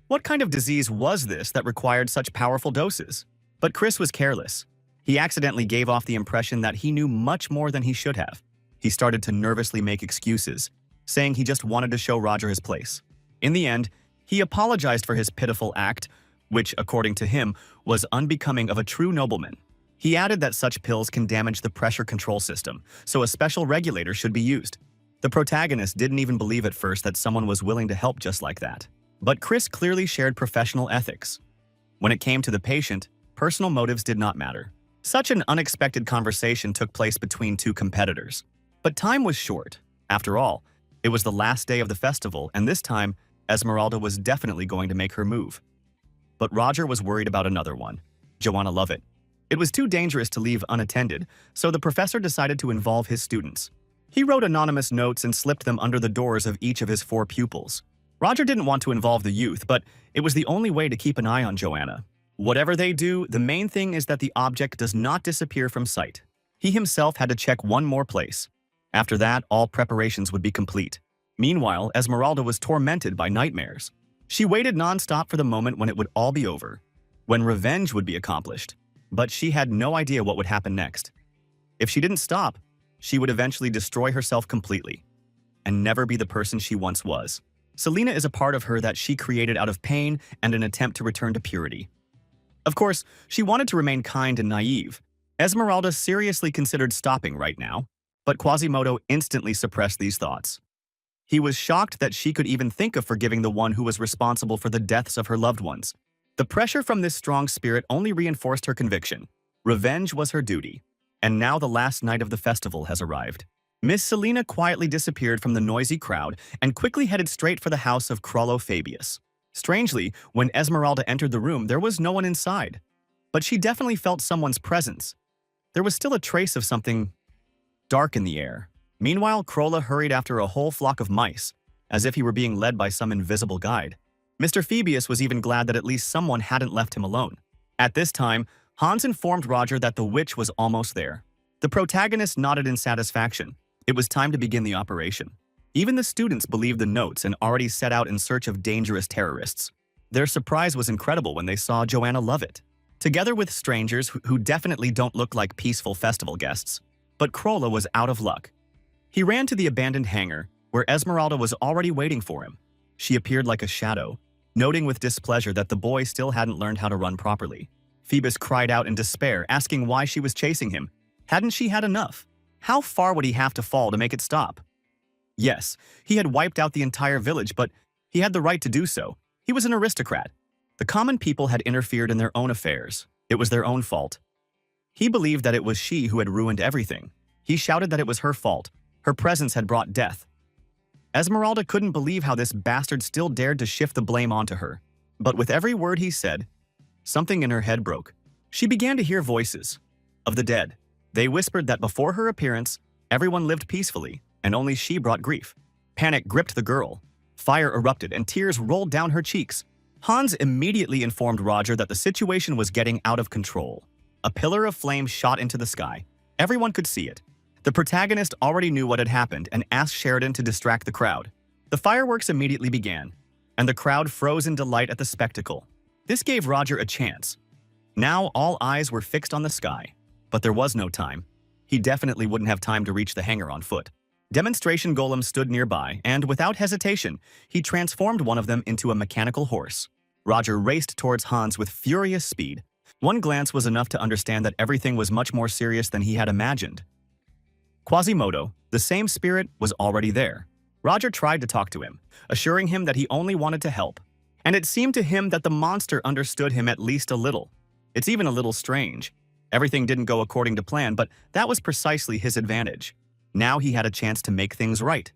What kind of disease was this that required such powerful doses? But Chris was careless. He accidentally gave off the impression that he knew much more than he should have. He started to nervously make excuses, saying he just wanted to show Roger his place. In the end, he apologized for his pitiful act, which, according to him, was unbecoming of a true nobleman. He added that such pills can damage the pressure control system, so a special regulator should be used. The protagonist didn't even believe at first that someone was willing to help just like that. But Chris clearly shared professional ethics. When it came to the patient, personal motives did not matter. Such an unexpected conversation took place between two competitors. But time was short. After all, it was the last day of the festival, and this time, Esmeralda was definitely going to make her move. But Roger was worried about another one, Joanna Lovett. It was too dangerous to leave unattended, so the professor decided to involve his students. He wrote anonymous notes and slipped them under the doors of each of his 4 pupils. Roger didn't want to involve the youth, but it was the only way to keep an eye on Joanna. Whatever they do, the main thing is that the object does not disappear from sight. He himself had to check one more place. After that, all preparations would be complete. Meanwhile, Esmeralda was tormented by nightmares. She waited non-stop for the moment when it would all be over, when revenge would be accomplished. But she had no idea what would happen next. If she didn't stop, she would eventually destroy herself completely and never be the person she once was. Selena is a part of her that she created out of pain and an attempt to return to purity. Of course, she wanted to remain kind and naive. Esmeralda seriously considered stopping right now, but Quasimodo instantly suppressed these thoughts. He was shocked that she could even think of forgiving the one who was responsible for the deaths of her loved ones. The pressure from this strong spirit only reinforced her conviction. Revenge was her duty. And now the last night of the festival has arrived. Miss Selena quietly disappeared from the noisy crowd and quickly headed straight for the house of Crollo Fabius. Strangely, when Esmeralda entered the room, there was no one inside. But she definitely felt someone's presence. There was still a trace of something dark in the air. Meanwhile, Crollo hurried after a whole flock of mice, as if he were being led by some invisible guide. Mr. Fabius was even glad that at least someone hadn't left him alone. At this time, Hans informed Roger that the witch was almost there. The protagonist nodded in satisfaction. It was time to begin the operation. Even the students believed the notes and already set out in search of dangerous terrorists. Their surprise was incredible when they saw Joanna Lovett, together with strangers who definitely don't look like peaceful festival guests. But Crollo was out of luck. He ran to the abandoned hangar, where Esmeralda was already waiting for him. She appeared like a shadow, noting with displeasure that the boy still hadn't learned how to run properly. Phoebus cried out in despair, asking why she was chasing him. Hadn't she had enough? How far would he have to fall to make it stop? Yes, he had wiped out the entire village, but he had the right to do so. He was an aristocrat. The common people had interfered in their own affairs. It was their own fault. He believed that it was she who had ruined everything. He shouted that it was her fault. Her presence had brought death. Esmeralda couldn't believe how this bastard still dared to shift the blame onto her. But with every word he said, something in her head broke. She began to hear voices of the dead. They whispered that before her appearance, everyone lived peacefully, and only she brought grief. Panic gripped the girl. Fire erupted, and tears rolled down her cheeks. Hans immediately informed Roger that the situation was getting out of control. A pillar of flame shot into the sky. Everyone could see it. The protagonist already knew what had happened and asked Sheridan to distract the crowd. The fireworks immediately began, and the crowd froze in delight at the spectacle. This gave Roger a chance. Now all eyes were fixed on the sky. But there was no time. He definitely wouldn't have time to reach the hangar on foot. Demonstration golems stood nearby, and without hesitation, he transformed one of them into a mechanical horse. Roger raced towards Hans with furious speed. One glance was enough to understand that everything was much more serious than he had imagined. Quasimodo, the same spirit, was already there. Roger tried to talk to him, assuring him that he only wanted to help. And it seemed to him that the monster understood him at least a little. It's even a little strange. Everything didn't go according to plan, but that was precisely his advantage. Now he had a chance to make things right.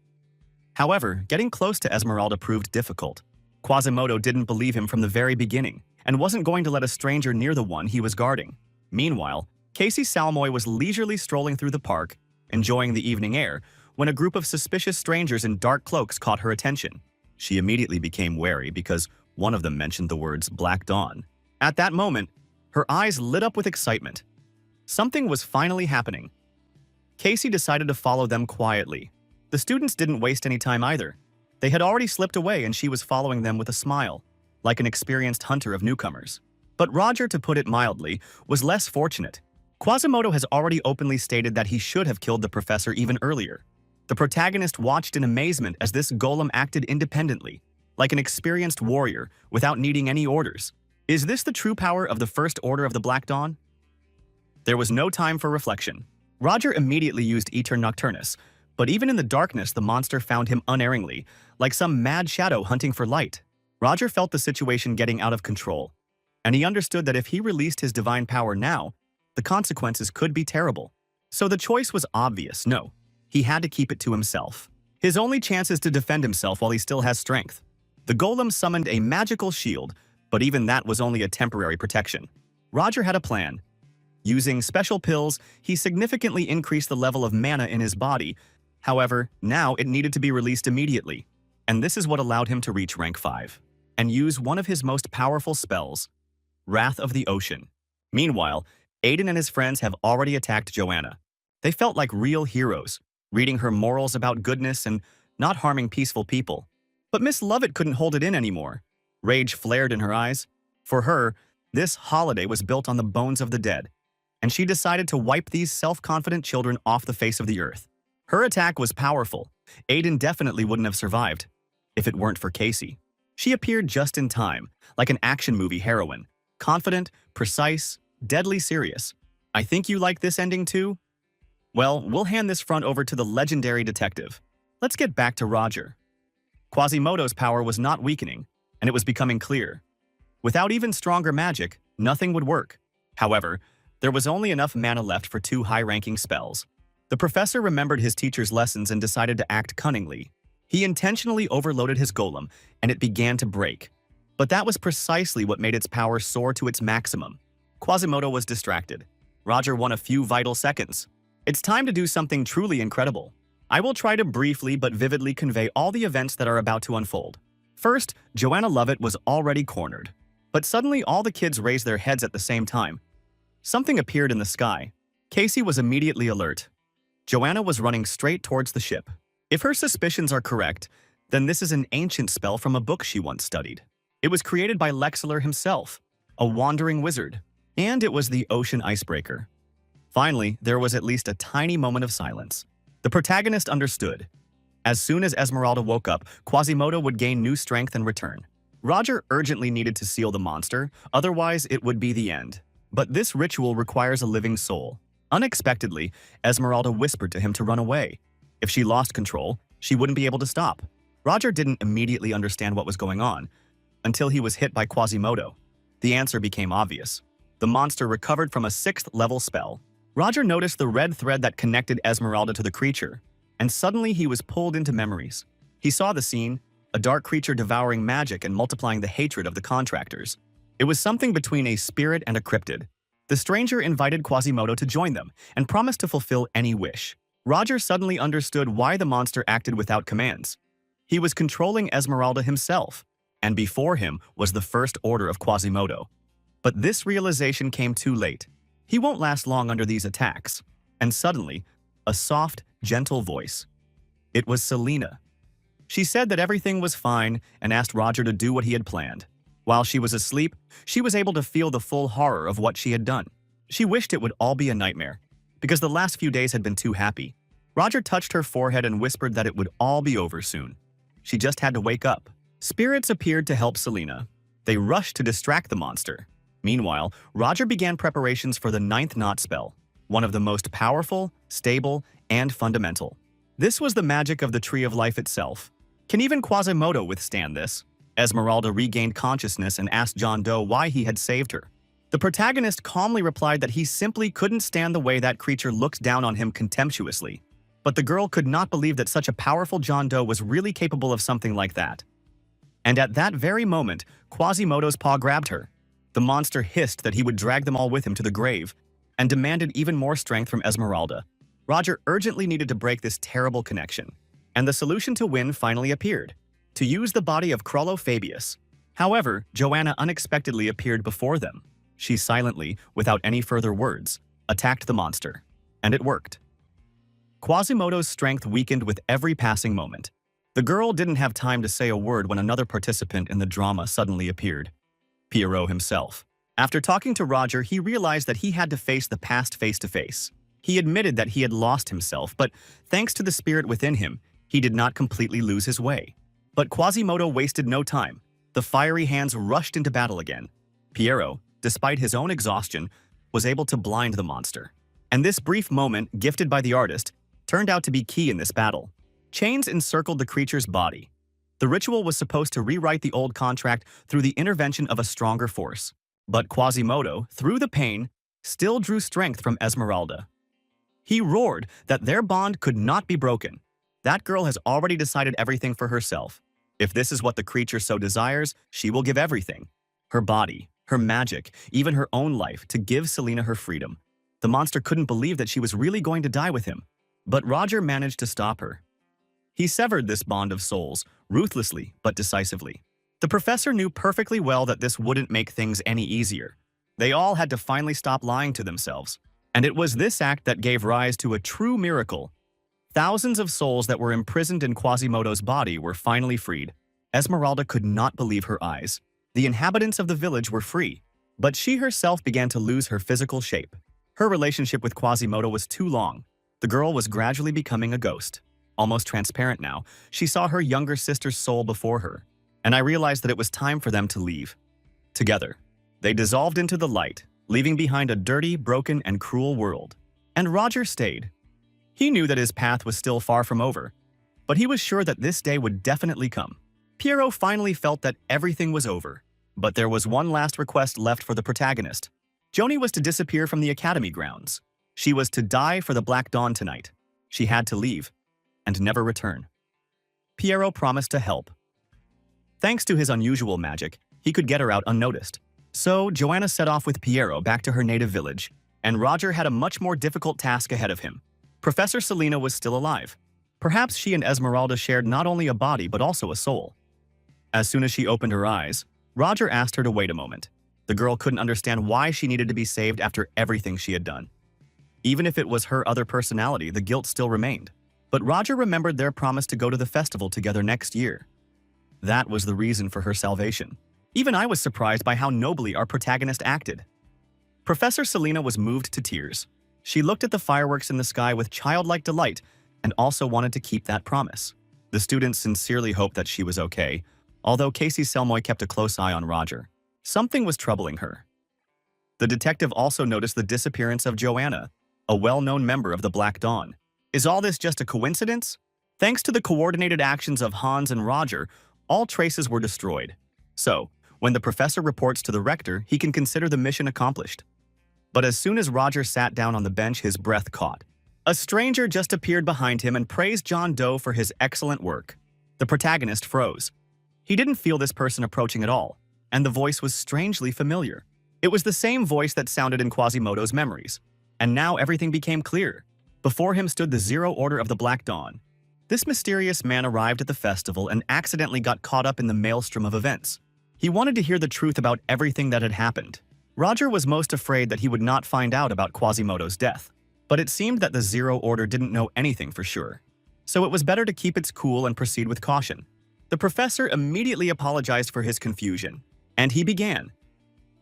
However, getting close to Esmeralda proved difficult. Quasimodo didn't believe him from the very beginning, and wasn't going to let a stranger near the one he was guarding. Meanwhile, Casey Salmoy was leisurely strolling through the park, enjoying the evening air, when a group of suspicious strangers in dark cloaks caught her attention. She immediately became wary because one of them mentioned the words Black Dawn. At that moment, her eyes lit up with excitement. Something was finally happening. Casey decided to follow them quietly. The students didn't waste any time either. They had already slipped away and she was following them with a smile, like an experienced hunter of newcomers. But Roger, to put it mildly, was less fortunate. Quasimodo has already openly stated that he should have killed the professor even earlier. The protagonist watched in amazement as this golem acted independently, like an experienced warrior, without needing any orders. Is this the true power of the First Order of the Black Dawn? There was no time for reflection. Roger immediately used Aeter Nocturnus, But even in the darkness, the monster found him unerringly, like some mad shadow hunting for light. Roger felt the situation getting out of control, and he understood that if he released his divine power now, the consequences could be terrible. So the choice was obvious. No, he had to keep it to himself. His only chance is to defend himself while he still has strength. The golem summoned a magical shield, but even that was only a temporary protection. Roger had a plan. Using special pills, he significantly increased the level of mana in his body. However, now it needed to be released immediately, and this is what allowed him to reach rank 5 and use one of his most powerful spells, Wrath of the Ocean. Meanwhile, Aiden and his friends have already attacked Joanna. They felt like real heroes, reading her morals about goodness and not harming peaceful people. But Miss Lovett couldn't hold it in anymore. Rage flared in her eyes. For her, this holiday was built on the bones of the dead, and she decided to wipe these self-confident children off the face of the earth. Her attack was powerful. Aiden definitely wouldn't have survived if it weren't for Casey. She appeared just in time, like an action movie heroine. Confident, precise, deadly serious. I think you like this ending too? Well, we'll hand this front over to the legendary detective. Let's get back to Roger. Quasimodo's power was not weakening, and it was becoming clear. Without even stronger magic, nothing would work. However, there was only enough mana left for 2 high-ranking spells. The professor remembered his teacher's lessons and decided to act cunningly. He intentionally overloaded his golem, and it began to break. But that was precisely what made its power soar to its maximum. Quasimodo was distracted. Roger won a few vital seconds. It's time to do something truly incredible. I will try to briefly but vividly convey all the events that are about to unfold. First, Joanna Lovett was already cornered. But suddenly all the kids raised their heads at the same time. Something appeared in the sky. Casey was immediately alert. Joanna was running straight towards the ship. If her suspicions are correct, then this is an ancient spell from a book she once studied. It was created by Lexler himself, a wandering wizard, and it was the ocean icebreaker. Finally, there was at least a tiny moment of silence. The protagonist understood. As soon as Esmeralda woke up, Quasimodo would gain new strength and return. Roger urgently needed to seal the monster, otherwise it would be the end. But this ritual requires a living soul. Unexpectedly, Esmeralda whispered to him to run away. If she lost control, she wouldn't be able to stop. Roger didn't immediately understand what was going on, until he was hit by Quasimodo. The answer became obvious. The monster recovered from a 6th-level spell. Roger noticed the red thread that connected Esmeralda to the creature, and suddenly he was pulled into memories. He saw the scene, a dark creature devouring magic and multiplying the hatred of the contractors. It was something between a spirit and a cryptid. The stranger invited Quasimodo to join them and promised to fulfill any wish. Roger suddenly understood why the monster acted without commands. He was controlling Esmeralda himself, and before him was the first order of Quasimodo. But this realization came too late. He won't last long under these attacks. And suddenly, a soft, gentle voice. It was Selena. She said that everything was fine and asked Roger to do what he had planned. While she was asleep, she was able to feel the full horror of what she had done. She wished it would all be a nightmare, because the last few days had been too happy. Roger touched her forehead and whispered that it would all be over soon. She just had to wake up. Spirits appeared to help Selena. They rushed to distract the monster. Meanwhile, Roger began preparations for the 9th knot spell, one of the most powerful, stable, and fundamental. This was the magic of the Tree of Life itself. Can even Quasimodo withstand this? Esmeralda regained consciousness and asked John Doe why he had saved her. The protagonist calmly replied that he simply couldn't stand the way that creature looked down on him contemptuously. But the girl could not believe that such a powerful John Doe was really capable of something like that. And at that very moment, Quasimodo's paw grabbed her. The monster hissed that he would drag them all with him to the grave, and demanded even more strength from Esmeralda. Roger urgently needed to break this terrible connection, and the solution to win finally appeared: to use the body of Crollo Fabius. However, Joanna unexpectedly appeared before them. She silently, without any further words, attacked the monster. And it worked. Quasimodo's strength weakened with every passing moment. The girl didn't have time to say a word when another participant in the drama suddenly appeared: Pierrot himself. After talking to Roger, he realized that he had to face the past face to face. He admitted that he had lost himself, but thanks to the spirit within him, he did not completely lose his way. But Quasimodo wasted no time. The fiery hands rushed into battle again. Pierrot, despite his own exhaustion, was able to blind the monster. And this brief moment, gifted by the artist, turned out to be key in this battle. Chains encircled the creature's body. The ritual was supposed to rewrite the old contract through the intervention of a stronger force. But Quasimodo, through the pain, still drew strength from Esmeralda. He roared that their bond could not be broken. That girl has already decided everything for herself. If this is what the creature so desires, she will give everything. Her body, her magic, even her own life, to give Selena her freedom. The monster couldn't believe that she was really going to die with him. But Roger managed to stop her. He severed this bond of souls, ruthlessly but decisively. The professor knew perfectly well that this wouldn't make things any easier. They all had to finally stop lying to themselves. And it was this act that gave rise to a true miracle. Thousands of souls that were imprisoned in Quasimodo's body were finally freed. Esmeralda could not believe her eyes. The inhabitants of the village were free, but she herself began to lose her physical shape. Her relationship with Quasimodo was too long. The girl was gradually becoming a ghost. Almost transparent now, she saw her younger sister's soul before her, and I realized that it was time for them to leave. Together, they dissolved into the light, leaving behind a dirty, broken, and cruel world. And Roger stayed. He knew that his path was still far from over, but he was sure that this day would definitely come. Piero finally felt that everything was over, but there was one last request left for the protagonist. Joni was to disappear from the academy grounds. She was to die for the Black Dawn tonight. She had to leave and never return. Piero promised to help. Thanks to his unusual magic, he could get her out unnoticed. So Joanna set off with Piero back to her native village, and Roger had a much more difficult task ahead of him. Professor Selena was still alive. Perhaps she and Esmeralda shared not only a body but also a soul. As soon as she opened her eyes, Roger asked her to wait a moment. The girl couldn't understand why she needed to be saved after everything she had done. Even if it was her other personality, the guilt still remained. But Roger remembered their promise to go to the festival together next year. That was the reason for her salvation. Even I was surprised by how nobly our protagonist acted. Professor Selena was moved to tears. She looked at the fireworks in the sky with childlike delight and also wanted to keep that promise. The students sincerely hoped that she was okay, although Casey Selmoy kept a close eye on Roger. Something was troubling her. The detective also noticed the disappearance of Joanna, a well-known member of the Black Dawn. Is all this just a coincidence? Thanks to the coordinated actions of Hans and Roger, all traces were destroyed. So, when the professor reports to the rector, he can consider the mission accomplished. But as soon as Roger sat down on the bench, his breath caught. A stranger just appeared behind him and praised John Doe for his excellent work. The protagonist froze. He didn't feel this person approaching at all, and the voice was strangely familiar. It was the same voice that sounded in Quasimodo's memories. And now everything became clear. Before him stood the Zero Order of the Black Dawn. This mysterious man arrived at the festival and accidentally got caught up in the maelstrom of events. He wanted to hear the truth about everything that had happened. Roger was most afraid that he would not find out about Quasimodo's death, but it seemed that the Zero Order didn't know anything for sure. So it was better to keep its cool and proceed with caution. The professor immediately apologized for his confusion, and he began.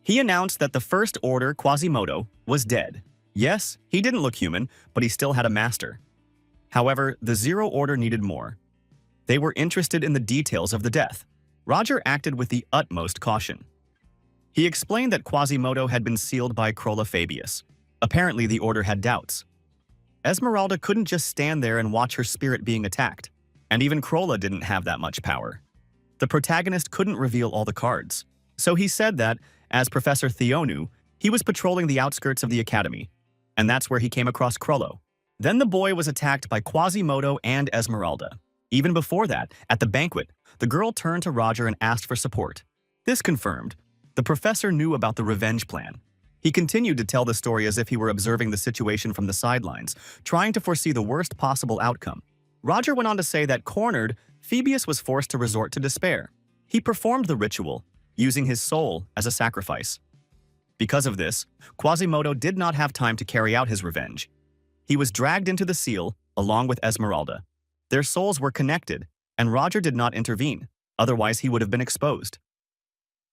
He announced that the First Order, Quasimodo, was dead. Yes, he didn't look human, but he still had a master. However, the Zero Order needed more. They were interested in the details of the death. Roger acted with the utmost caution. He explained that Quasimodo had been sealed by Crolla Fabius. Apparently, the Order had doubts. Esmeralda couldn't just stand there and watch her spirit being attacked, and even Crolla didn't have that much power. The protagonist couldn't reveal all the cards, so he said that, as Professor Theo knew, he was patrolling the outskirts of the academy, and that's where he came across Crollo. Then the boy was attacked by Quasimodo and Esmeralda. Even before that, at the banquet, the girl turned to Roger and asked for support. This confirmed, the professor knew about the revenge plan. He continued to tell the story as if he were observing the situation from the sidelines, trying to foresee the worst possible outcome. Roger went on to say that cornered, Phoebus was forced to resort to despair. He performed the ritual, using his soul as a sacrifice. Because of this, Quasimodo did not have time to carry out his revenge. He was dragged into the seal, along with Esmeralda. Their souls were connected, and Roger did not intervene, otherwise he would have been exposed.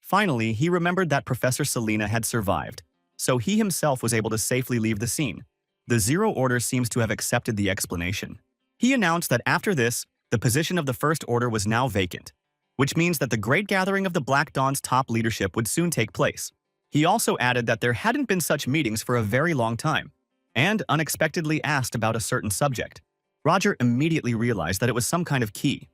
Finally, he remembered that Professor Selena had survived, so he himself was able to safely leave the scene. The Zero Order seems to have accepted the explanation. He announced that after this, the position of the First Order was now vacant, which means that the Great Gathering of the Black Dawn's top leadership would soon take place. He also added that there hadn't been such meetings for a very long time, and unexpectedly asked about a certain subject. Roger immediately realized that it was some kind of key.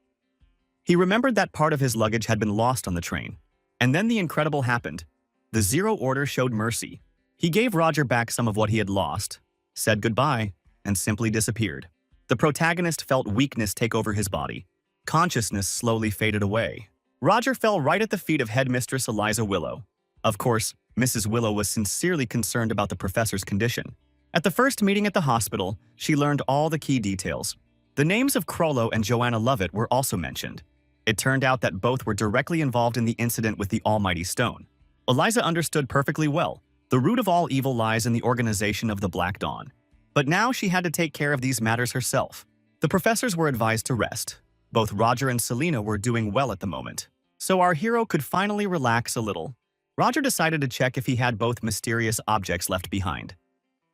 He remembered that part of his luggage had been lost on the train. And then the incredible happened. The Zero Order showed mercy. He gave Roger back some of what he had lost, said goodbye, and simply disappeared. The protagonist felt weakness take over his body. Consciousness slowly faded away. Roger fell right at the feet of Headmistress Eliza Willow. Of course, Mrs. Willow was sincerely concerned about the professor's condition. At the first meeting at the hospital, she learned all the key details. The names of Crollo and Joanna Lovett were also mentioned. It turned out that both were directly involved in the incident with the Almighty Stone. Eliza understood perfectly well. The root of all evil lies in the organization of the Black Dawn. But now she had to take care of these matters herself. The professors were advised to rest. Both Roger and Selena were doing well at the moment, so our hero could finally relax a little. Roger decided to check if he had both mysterious objects left behind.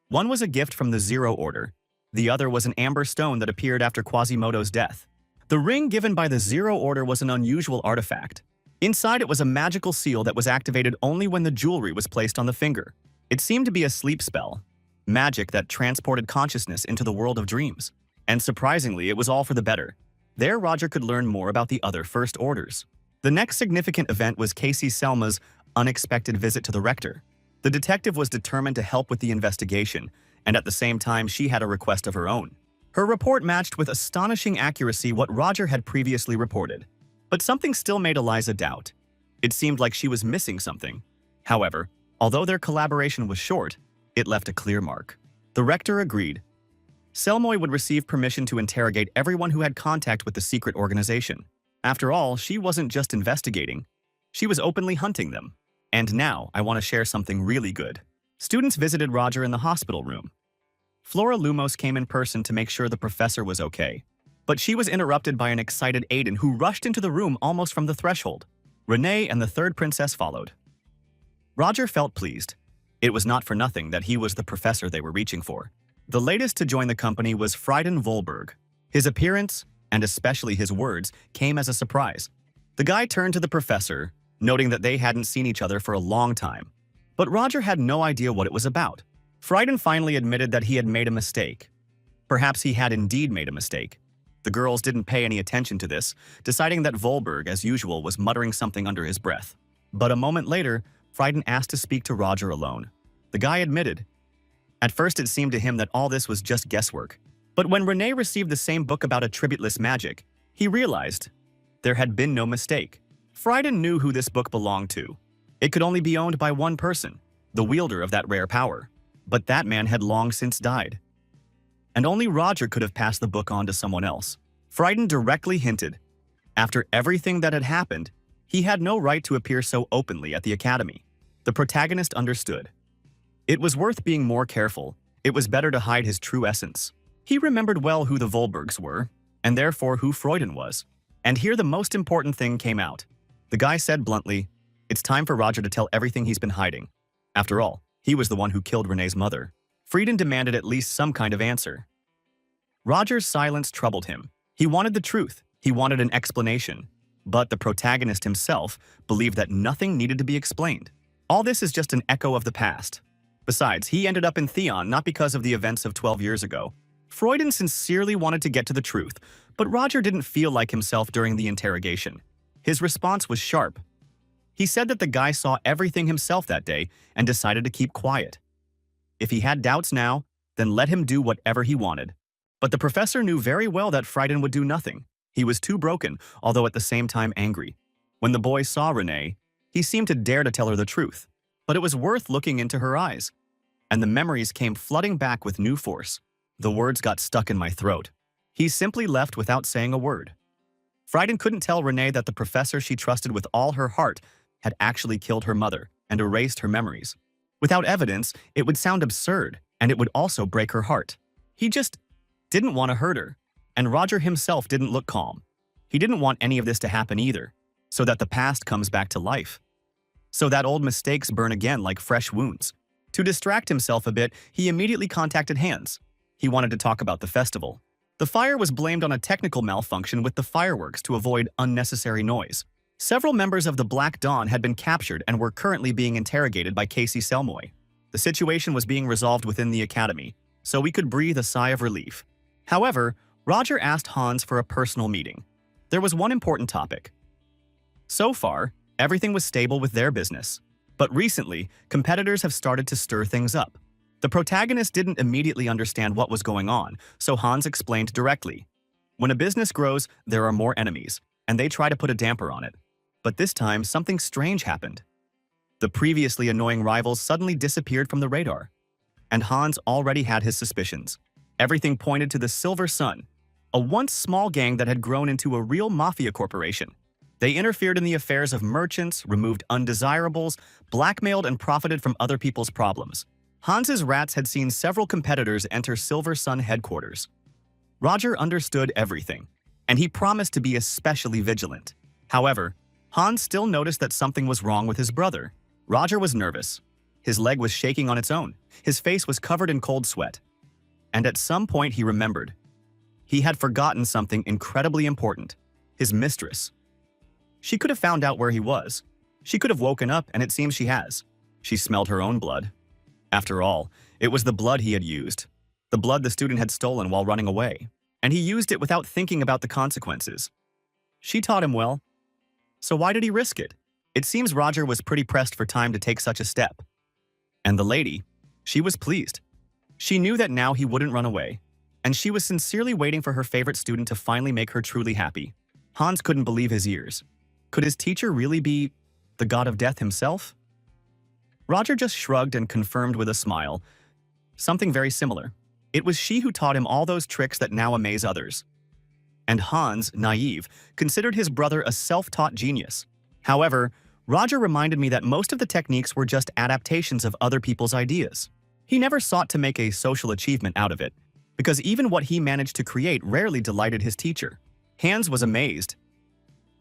One was a gift from the Zero Order. The other was an amber stone that appeared after Quasimodo's death. The ring given by the Zero Order was an unusual artifact. Inside it was a magical seal that was activated only when the jewelry was placed on the finger. It seemed to be a sleep spell, magic that transported consciousness into the world of dreams. And surprisingly, it was all for the better. There, Roger could learn more about the other First Orders. The next significant event was Casey Selma's unexpected visit to the rector. The detective was determined to help with the investigation, and at the same time, she had a request of her own. Her report matched with astonishing accuracy what Roger had previously reported. But something still made Eliza doubt. It seemed like she was missing something. However, although their collaboration was short, it left a clear mark. The rector agreed. Selmoy would receive permission to interrogate everyone who had contact with the secret organization. After all, she wasn't just investigating. She was openly hunting them. And now, I want to share something really good. Students visited Roger in the hospital room. Flora Lumos came in person to make sure the professor was okay. But she was interrupted by an excited Aiden who rushed into the room almost from the threshold. Renee and the third princess followed. Roger felt pleased. It was not for nothing that he was the professor they were reaching for. The latest to join the company was Frieden Volberg. His appearance, and especially his words, came as a surprise. The guy turned to the professor, noting that they hadn't seen each other for a long time. But Roger had no idea what it was about. Frieden finally admitted that he had made a mistake. Perhaps he had indeed made a mistake. The girls didn't pay any attention to this, deciding that Volberg, as usual, was muttering something under his breath. But a moment later, Frieden asked to speak to Roger alone. The guy admitted. At first it seemed to him that all this was just guesswork. But when Renee received the same book about attributeless magic, he realized there had been no mistake. Frieden knew who this book belonged to. It could only be owned by one person, the wielder of that rare power. But that man had long since died. And only Roger could have passed the book on to someone else. Frieden directly hinted. After everything that had happened, he had no right to appear so openly at the academy. The protagonist understood. It was worth being more careful. It was better to hide his true essence. He remembered well who the Volbergs were, and therefore who Frieden was. And here the most important thing came out. The guy said bluntly, "It's time for Roger to tell everything he's been hiding." After all, he was the one who killed Renee's mother. Frieden demanded at least some kind of answer. Roger's silence troubled him. He wanted the truth. He wanted an explanation. But the protagonist himself believed that nothing needed to be explained. All this is just an echo of the past. Besides, he ended up in Theon not because of the events of 12 years ago. Frieden sincerely wanted to get to the truth, but Roger didn't feel like himself during the interrogation. His response was sharp. He said that the guy saw everything himself that day and decided to keep quiet. If he had doubts now, then let him do whatever he wanted. But the professor knew very well that Frieden would do nothing. He was too broken, although at the same time angry. When the boy saw Renee, he seemed to dare to tell her the truth. But it was worth looking into her eyes. And the memories came flooding back with new force. The words got stuck in my throat. He simply left without saying a word. Frieden couldn't tell Renee that the professor she trusted with all her heart had actually killed her mother and erased her memories. Without evidence, it would sound absurd, and it would also break her heart. He just didn't want to hurt her, and Roger himself didn't look calm. He didn't want any of this to happen either, so that the past comes back to life. So that old mistakes burn again like fresh wounds. To distract himself a bit, he immediately contacted Hans. He wanted to talk about the festival. The fire was blamed on a technical malfunction with the fireworks to avoid unnecessary noise. Several members of the Black Dawn had been captured and were currently being interrogated by Casey Selmoy. The situation was being resolved within the academy, so we could breathe a sigh of relief. However, Roger asked Hans for a personal meeting. There was one important topic. So far, everything was stable with their business. But recently, competitors have started to stir things up. The protagonist didn't immediately understand what was going on, so Hans explained directly. When a business grows, there are more enemies, and they try to put a damper on it. But this time, something strange happened. The previously annoying rivals suddenly disappeared from the radar. And Hans already had his suspicions. Everything pointed to the Silver Sun, a once small gang that had grown into a real mafia corporation. They interfered in the affairs of merchants, removed undesirables, blackmailed and profited from other people's problems. Hans's rats had seen several competitors enter Silver Sun headquarters. Roger understood everything, and he promised to be especially vigilant. However, Hans still noticed that something was wrong with his brother. Roger was nervous. His leg was shaking on its own. His face was covered in cold sweat. And at some point he remembered. He had forgotten something incredibly important. His mistress. She could have found out where he was. She could have woken up, and it seems she has. She smelled her own blood. After all, it was the blood he had used. The blood the student had stolen while running away. And he used it without thinking about the consequences. She taught him well. So why did he risk it? It seems Roger was pretty pressed for time to take such a step. And the lady, she was pleased. She knew that now he wouldn't run away, and she was sincerely waiting for her favorite student to finally make her truly happy. Hans couldn't believe his ears. Could his teacher really be the god of death himself? Roger just shrugged and confirmed with a smile. Something very similar. It was she who taught him all those tricks that now amaze others. And Hans, naive, considered his brother a self-taught genius. However, Roger reminded me that most of the techniques were just adaptations of other people's ideas. He never sought to make a social achievement out of it, because even what he managed to create rarely delighted his teacher. Hans was amazed.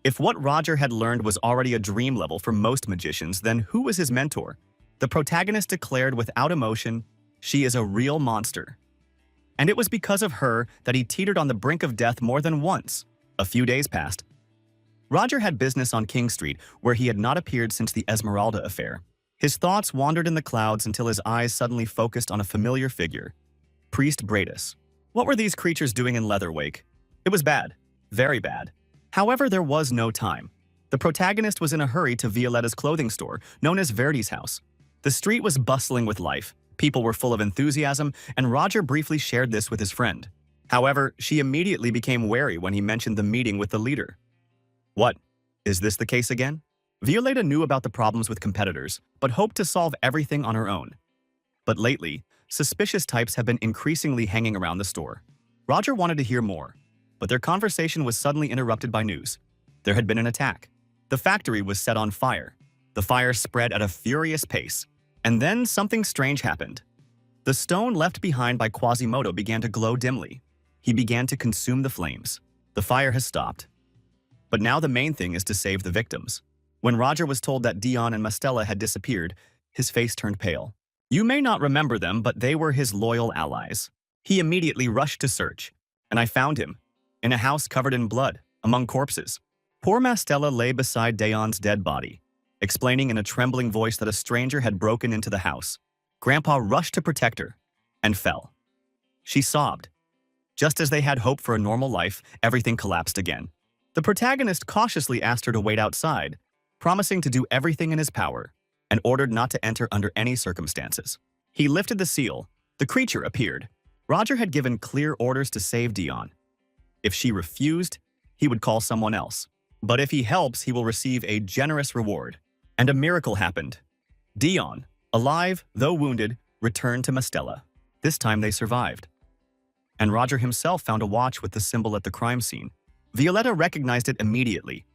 If what Roger had learned was already a dream level for most magicians, then who was his mentor? The protagonist declared without emotion, "She is a real monster." And it was because of her that he teetered on the brink of death more than once. A few days passed. Roger had business on King Street, where he had not appeared since the Esmeralda affair. His thoughts wandered in the clouds until his eyes suddenly focused on a familiar figure. Priest Bradus. What were these creatures doing in Leatherwake? It was bad. Very bad. However, there was no time. The protagonist was in a hurry to Violetta's clothing store, known as Verdi's house. The street was bustling with life. People were full of enthusiasm, and Roger briefly shared this with his friend. However, she immediately became wary when he mentioned the meeting with the leader. What? Is this the case again? Violetta knew about the problems with competitors, but hoped to solve everything on her own. But lately, suspicious types have been increasingly hanging around the store. Roger wanted to hear more, but their conversation was suddenly interrupted by news. There had been an attack. The factory was set on fire. The fire spread at a furious pace. And then something strange happened. The stone left behind by Quasimodo began to glow dimly. He began to consume the flames. The fire has stopped. But now the main thing is to save the victims. When Roger was told that Dion and Mastella had disappeared, his face turned pale. You may not remember them, but they were his loyal allies. He immediately rushed to search, and I found him, in a house covered in blood, among corpses. Poor Mastella lay beside Dion's dead body, explaining in a trembling voice that a stranger had broken into the house. Grandpa rushed to protect her, and fell. She sobbed. Just as they had hoped for a normal life, everything collapsed again. The protagonist cautiously asked her to wait outside, promising to do everything in his power, and ordered not to enter under any circumstances. He lifted the seal. The creature appeared. Roger had given clear orders to save Dion. If she refused, he would call someone else. But if he helps, he will receive a generous reward. And a miracle happened. Dion, alive, though wounded, returned to Mastella. This time they survived. And Roger himself found a watch with the symbol at the crime scene. Violetta recognized it immediately.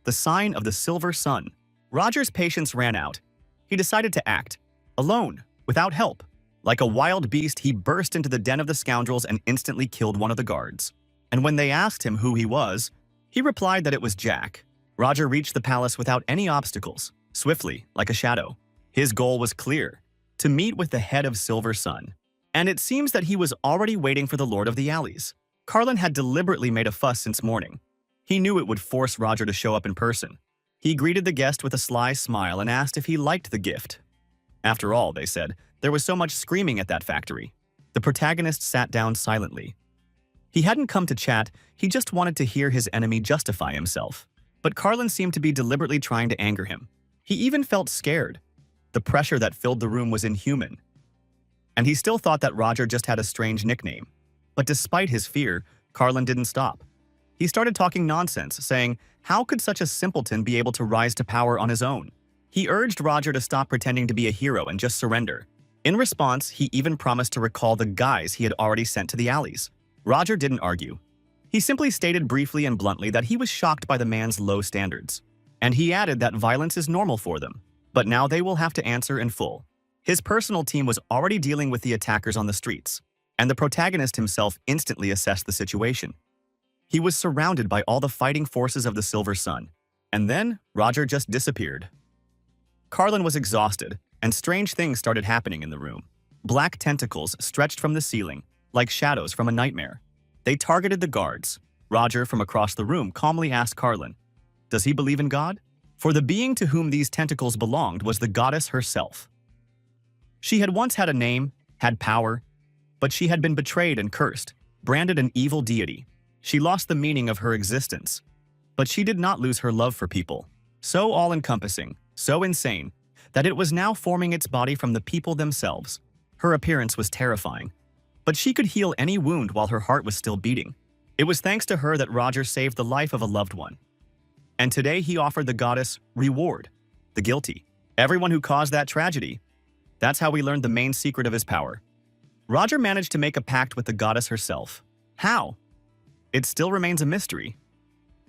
The sign of the Silver Sun. Roger's patience ran out. He decided to act. Alone, without help. Like a wild beast, he burst into the den of the scoundrels and instantly killed one of the guards. And when they asked him who he was, he replied that it was Jack. Roger reached the palace without any obstacles, swiftly, like a shadow. His goal was clear, to meet with the head of Silver Sun. And it seems that he was already waiting for the Lord of the Alleys. Carlin had deliberately made a fuss since morning. He knew it would force Roger to show up in person. He greeted the guest with a sly smile and asked if he liked the gift. After all, they said, there was so much screaming at that factory. The protagonist sat down silently. He hadn't come to chat, he just wanted to hear his enemy justify himself. But Carlin seemed to be deliberately trying to anger him. He even felt scared. The pressure that filled the room was inhuman. And he still thought that Roger just had a strange nickname. But despite his fear, Carlin didn't stop. He started talking nonsense, saying, how could such a simpleton be able to rise to power on his own? He urged Roger to stop pretending to be a hero and just surrender. In response, he even promised to recall the guys he had already sent to the alleys. Roger didn't argue. He simply stated briefly and bluntly that he was shocked by the man's low standards. And he added that violence is normal for them, but now they will have to answer in full. His personal team was already dealing with the attackers on the streets, and the protagonist himself instantly assessed the situation. He was surrounded by all the fighting forces of the Silver Sun, and then Roger just disappeared. Carlin was exhausted, and strange things started happening in the room. Black tentacles stretched from the ceiling, like shadows from a nightmare. They targeted the guards. Roger, from across the room, calmly asked Carlin, does he believe in God? For the being to whom these tentacles belonged was the goddess herself. She had once had a name, had power, but she had been betrayed and cursed, branded an evil deity. She lost the meaning of her existence. But she did not lose her love for people. So all-encompassing, so insane, that it was now forming its body from the people themselves. Her appearance was terrifying. But she could heal any wound while her heart was still beating. It was thanks to her that Roger saved the life of a loved one. And today he offered the goddess reward, the guilty, everyone who caused that tragedy. That's how we learned the main secret of his power. Roger managed to make a pact with the goddess herself. How? It still remains a mystery.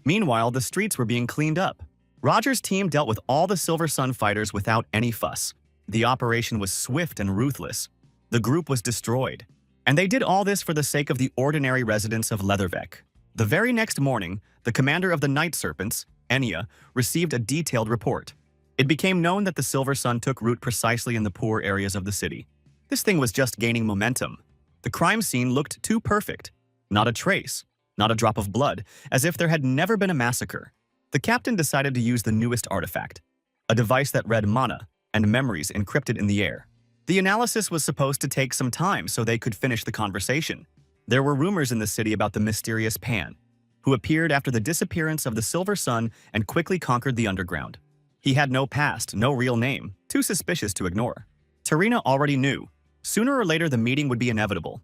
Meanwhile, the streets were being cleaned up. Roger's team dealt with all the Silver Sun fighters without any fuss. The operation was swift and ruthless. The group was destroyed. And they did all this for the sake of the ordinary residents of Leatherbeck. The very next morning, the commander of the Night Serpents, Enya, received a detailed report. It became known that the Silver Sun took root precisely in the poor areas of the city. This thing was just gaining momentum. The crime scene looked too perfect. Not a trace, not a drop of blood, as if there had never been a massacre. The captain decided to use the newest artifact, a device that read mana and memories encrypted in the air. The analysis was supposed to take some time so they could finish the conversation. There were rumors in the city about the mysterious Pan, who appeared after the disappearance of the Silver Sun and quickly conquered the underground. He had no past, no real name, too suspicious to ignore. Tarina already knew. Sooner or later the meeting would be inevitable.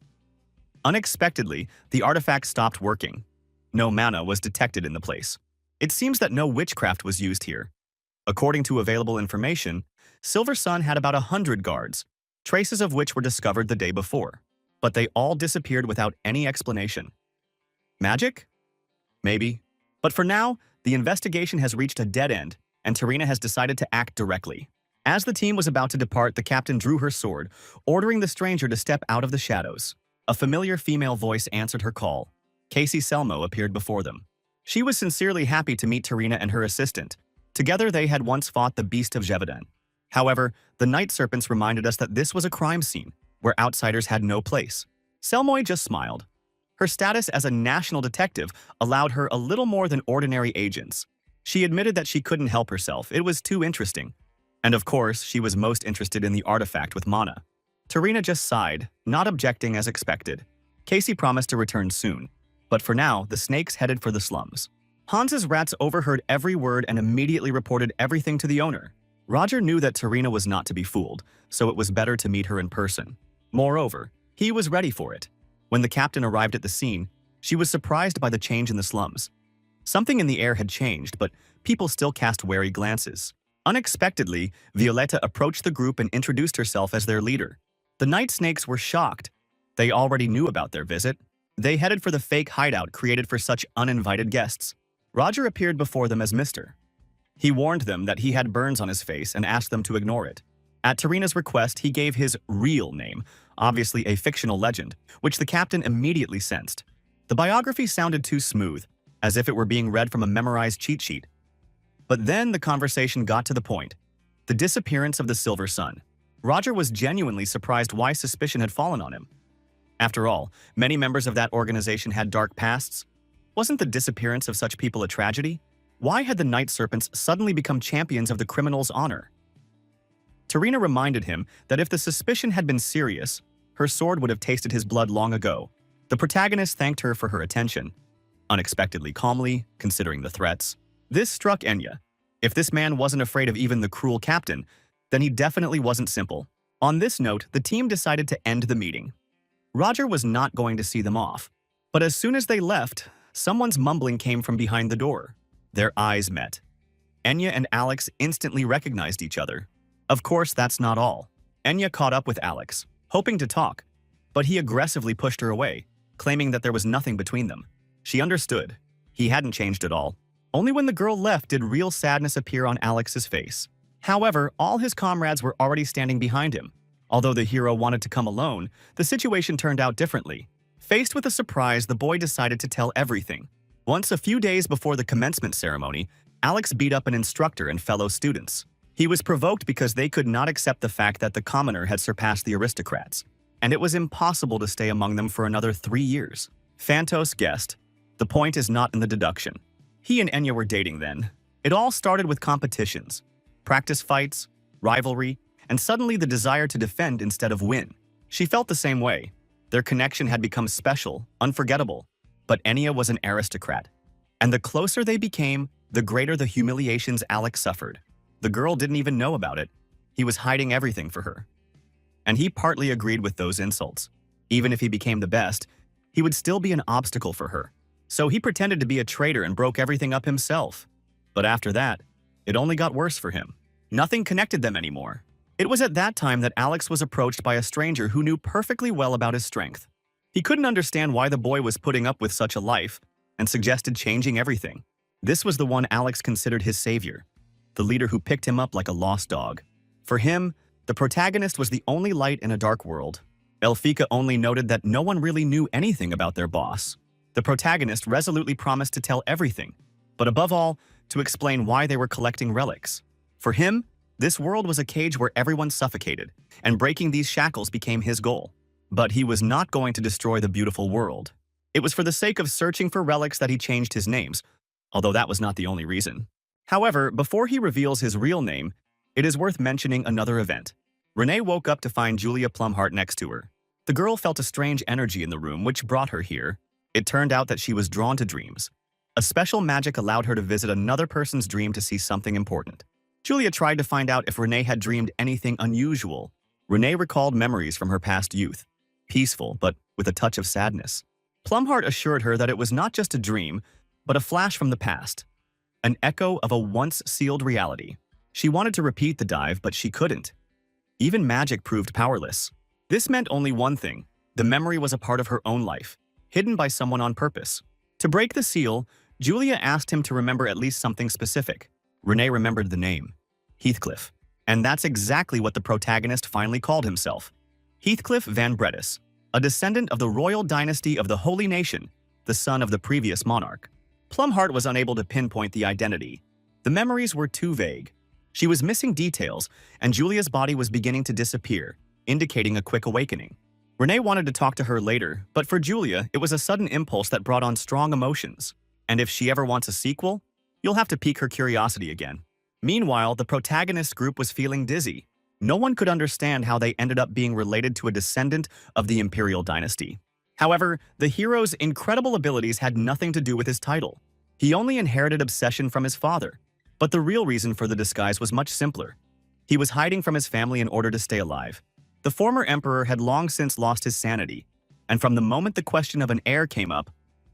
Unexpectedly, the artifact stopped working. No mana was detected in the place. It seems that no witchcraft was used here. According to available information, Silver Sun had about 100 guards, traces of which were discovered the day before. But they all disappeared without any explanation. Magic? Maybe. But for now, the investigation has reached a dead end, and Tarina has decided to act directly. As the team was about to depart, the captain drew her sword, ordering the stranger to step out of the shadows. A familiar female voice answered her call. Casey Selmo appeared before them. She was sincerely happy to meet Tarina and her assistant. Together they had once fought the Beast of Jevadan. However, the Night Serpents reminded us that this was a crime scene, where outsiders had no place. Selmoy just smiled. Her status as a national detective allowed her a little more than ordinary agents. She admitted that she couldn't help herself, it was too interesting. And of course, she was most interested in the artifact with mana. Tarina just sighed, not objecting as expected. Casey promised to return soon. But for now, the snakes headed for the slums. Hans's rats overheard every word and immediately reported everything to the owner. Roger knew that Tarina was not to be fooled, so it was better to meet her in person. Moreover, he was ready for it. When the captain arrived at the scene, she was surprised by the change in the slums. Something in the air had changed, but people still cast wary glances. Unexpectedly, Violetta approached the group and introduced herself as their leader. The night snakes were shocked. They already knew about their visit. They headed for the fake hideout created for such uninvited guests. Roger appeared before them as Mr. He warned them that he had burns on his face and asked them to ignore it. At Tarina's request, he gave his real name, obviously a fictional legend, which the captain immediately sensed. The biography sounded too smooth, as if it were being read from a memorized cheat sheet. But then the conversation got to the point. The disappearance of the Silver Sun. Roger was genuinely surprised why suspicion had fallen on him. After all, many members of that organization had dark pasts. Wasn't the disappearance of such people a tragedy? Why had the Night Serpents suddenly become champions of the criminal's honor? Tarina reminded him that if the suspicion had been serious, her sword would have tasted his blood long ago. The protagonist thanked her for her attention, unexpectedly calmly, considering the threats. This struck Enya. If this man wasn't afraid of even the cruel captain, then he definitely wasn't simple. On this note, the team decided to end the meeting. Roger was not going to see them off. But as soon as they left, someone's mumbling came from behind the door. Their eyes met. Enya and Alex instantly recognized each other. Of course, that's not all. Enya caught up with Alex, hoping to talk, but he aggressively pushed her away, claiming that there was nothing between them. She understood. He hadn't changed at all. Only when the girl left did real sadness appear on Alex's face. However, all his comrades were already standing behind him. Although the hero wanted to come alone, the situation turned out differently. Faced with a surprise, the boy decided to tell everything. Once, a few days before the commencement ceremony, Alex beat up an instructor and fellow students. He was provoked because they could not accept the fact that the commoner had surpassed the aristocrats, and it was impossible to stay among them for another 3 years. Phantos guessed. The point is not in the deduction. He and Enya were dating then. It all started with competitions, practice fights, rivalry, and suddenly the desire to defend instead of win. She felt the same way. Their connection had become special, unforgettable. But Enya was an aristocrat. And the closer they became, the greater the humiliations Alex suffered. The girl didn't even know about it. He was hiding everything for her. And he partly agreed with those insults. Even if he became the best, he would still be an obstacle for her. So he pretended to be a traitor and broke everything up himself. But after that, it only got worse for him. Nothing connected them anymore. It was at that time that Alex was approached by a stranger who knew perfectly well about his strength. He couldn't understand why the boy was putting up with such a life and suggested changing everything. This was the one Alex considered his savior, the leader who picked him up like a lost dog. For him, the protagonist was the only light in a dark world. Elfika only noted that no one really knew anything about their boss. The protagonist resolutely promised to tell everything, but above all, to explain why they were collecting relics. For him, this world was a cage where everyone suffocated, and breaking these shackles became his goal. But he was not going to destroy the beautiful world. It was for the sake of searching for relics that he changed his names, although that was not the only reason. However, before he reveals his real name, it is worth mentioning another event. Renee woke up to find Julia Plumhart next to her. The girl felt a strange energy in the room which brought her here. It turned out that she was drawn to dreams. A special magic allowed her to visit another person's dream to see something important. Julia tried to find out if Renee had dreamed anything unusual. Renee recalled memories from her past youth, peaceful but with a touch of sadness. Plumhart assured her that it was not just a dream, but a flash from the past, an echo of a once-sealed reality. She wanted to repeat the dive, but she couldn't. Even magic proved powerless. This meant only one thing: the memory was a part of her own life, hidden by someone on purpose. To break the seal, Julia asked him to remember at least something specific. Renee remembered the name, Heathcliff. And that's exactly what the protagonist finally called himself. Heathcliff Van Bredis, a descendant of the royal dynasty of the Holy Nation, the son of the previous monarch. Plumhart was unable to pinpoint the identity. The memories were too vague. She was missing details, and Julia's body was beginning to disappear, indicating a quick awakening. Renee wanted to talk to her later, but for Julia, it was a sudden impulse that brought on strong emotions. And if she ever wants a sequel, you'll have to pique her curiosity again. Meanwhile, the protagonist group was feeling dizzy. No one could understand how they ended up being related to a descendant of the imperial dynasty. However, the hero's incredible abilities had nothing to do with his title. He only inherited obsession from his father. But the real reason for the disguise was much simpler. He was hiding from his family in order to stay alive. The former emperor had long since lost his sanity, and from the moment the question of an heir came up,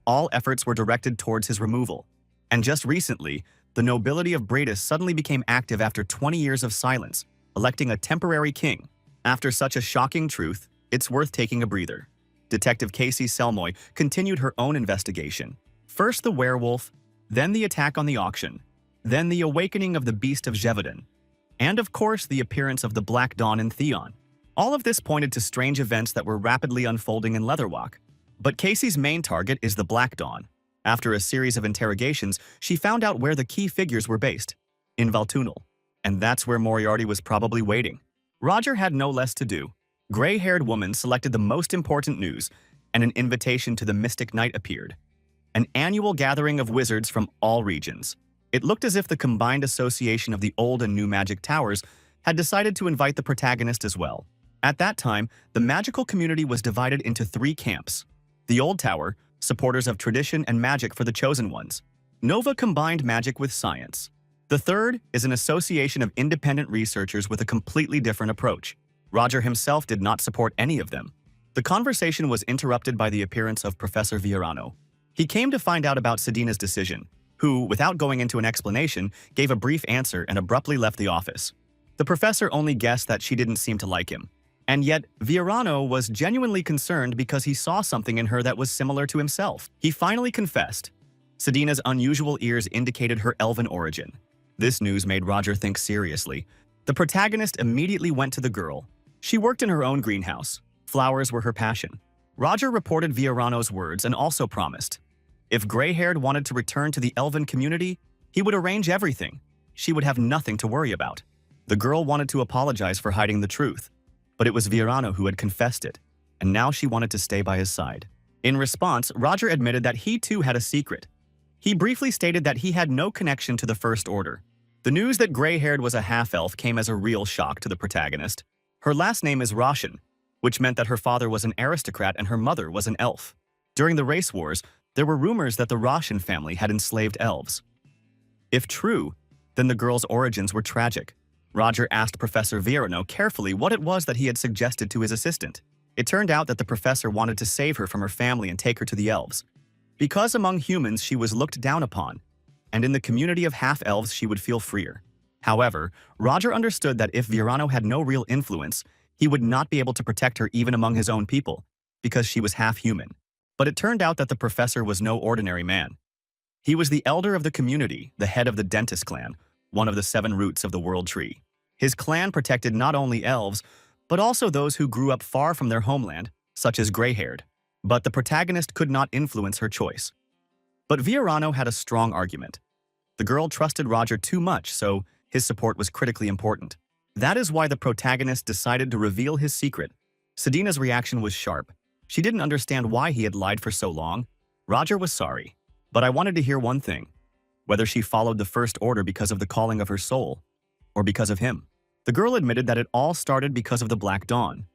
all efforts were directed towards his removal. And just recently, the nobility of Bredis suddenly became active after 20 years of silence, electing a temporary king. After such a shocking truth, it's worth taking a breather. Detective Casey Selmoy continued her own investigation. First the werewolf, then the attack on the auction, then the awakening of the beast of Gévaudan, and of course the appearance of the Black Dawn in Theon. All of this pointed to strange events that were rapidly unfolding in Leatherwalk. But Casey's main target is the Black Dawn. After a series of interrogations, she found out where the key figures were based, in Valtunel. And that's where Moriarty was probably waiting. Roger had no less to do. Gray-haired woman selected the most important news, and an invitation to the Mystic Night appeared. An annual gathering of wizards from all regions. It looked as if the combined association of the old and new magic towers had decided to invite the protagonist as well. At that time, the magical community was divided into 3 camps. The Old Tower, supporters of tradition and magic for the chosen ones. Nova combined magic with science. The third is an association of independent researchers with a completely different approach. Roger himself did not support any of them. The conversation was interrupted by the appearance of Professor Viorano. He came to find out about Sedina's decision, who, without going into an explanation, gave a brief answer and abruptly left the office. The professor only guessed that she didn't seem to like him. And yet, Viorano was genuinely concerned because he saw something in her that was similar to himself. He finally confessed. Sedina's unusual ears indicated her elven origin. This news made Roger think seriously. The protagonist immediately went to the girl. She worked in her own greenhouse. Flowers were her passion. Roger reported Viorano's words and also promised. If Grey-haired wanted to return to the elven community, he would arrange everything. She would have nothing to worry about. The girl wanted to apologize for hiding the truth, but it was Viorano who had confessed it, and now she wanted to stay by his side. In response, Roger admitted that he too had a secret. He briefly stated that he had no connection to the First Order. The news that Grey-haired was a half-elf came as a real shock to the protagonist. Her last name is Roshan, which meant that her father was an aristocrat and her mother was an elf. During the race wars, there were rumors that the Roshan family had enslaved elves. If true, then the girl's origins were tragic. Roger asked Professor Viorano carefully what it was that he had suggested to his assistant. It turned out that the professor wanted to save her from her family and take her to the elves. Because among humans she was looked down upon, and in the community of half-elves she would feel freer. However, Roger understood that if Viorano had no real influence, he would not be able to protect her even among his own people, because she was half-human. But it turned out that the professor was no ordinary man. He was the elder of the community, the head of the Dentist clan, one of the 7 roots of the World Tree. His clan protected not only elves, but also those who grew up far from their homeland, such as Grey-haired. But the protagonist could not influence her choice. But Viorano had a strong argument. The girl trusted Roger too much, so his support was critically important. That is why the protagonist decided to reveal his secret. Sedina's reaction was sharp. She didn't understand why he had lied for so long. Roger was sorry. But I wanted to hear one thing. Whether she followed the First Order because of the calling of her soul, or because of him. The girl admitted that it all started because of the Black Dawn.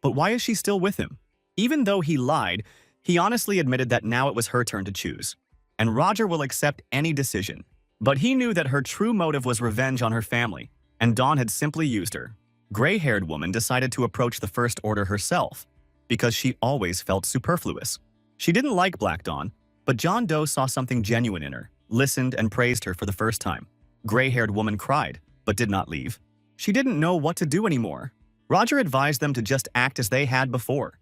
But why is she still with him? Even though he lied, he honestly admitted that now it was her turn to choose. And Roger will accept any decision. But he knew that her true motive was revenge on her family, and Dawn had simply used her. Gray-haired woman decided to approach the First Order herself, because she always felt superfluous. She didn't like Black Dawn, but John Doe saw something genuine in her, listened and praised her for the first time. Gray-haired woman cried, but did not leave. She didn't know what to do anymore. Roger advised them to just act as they had before,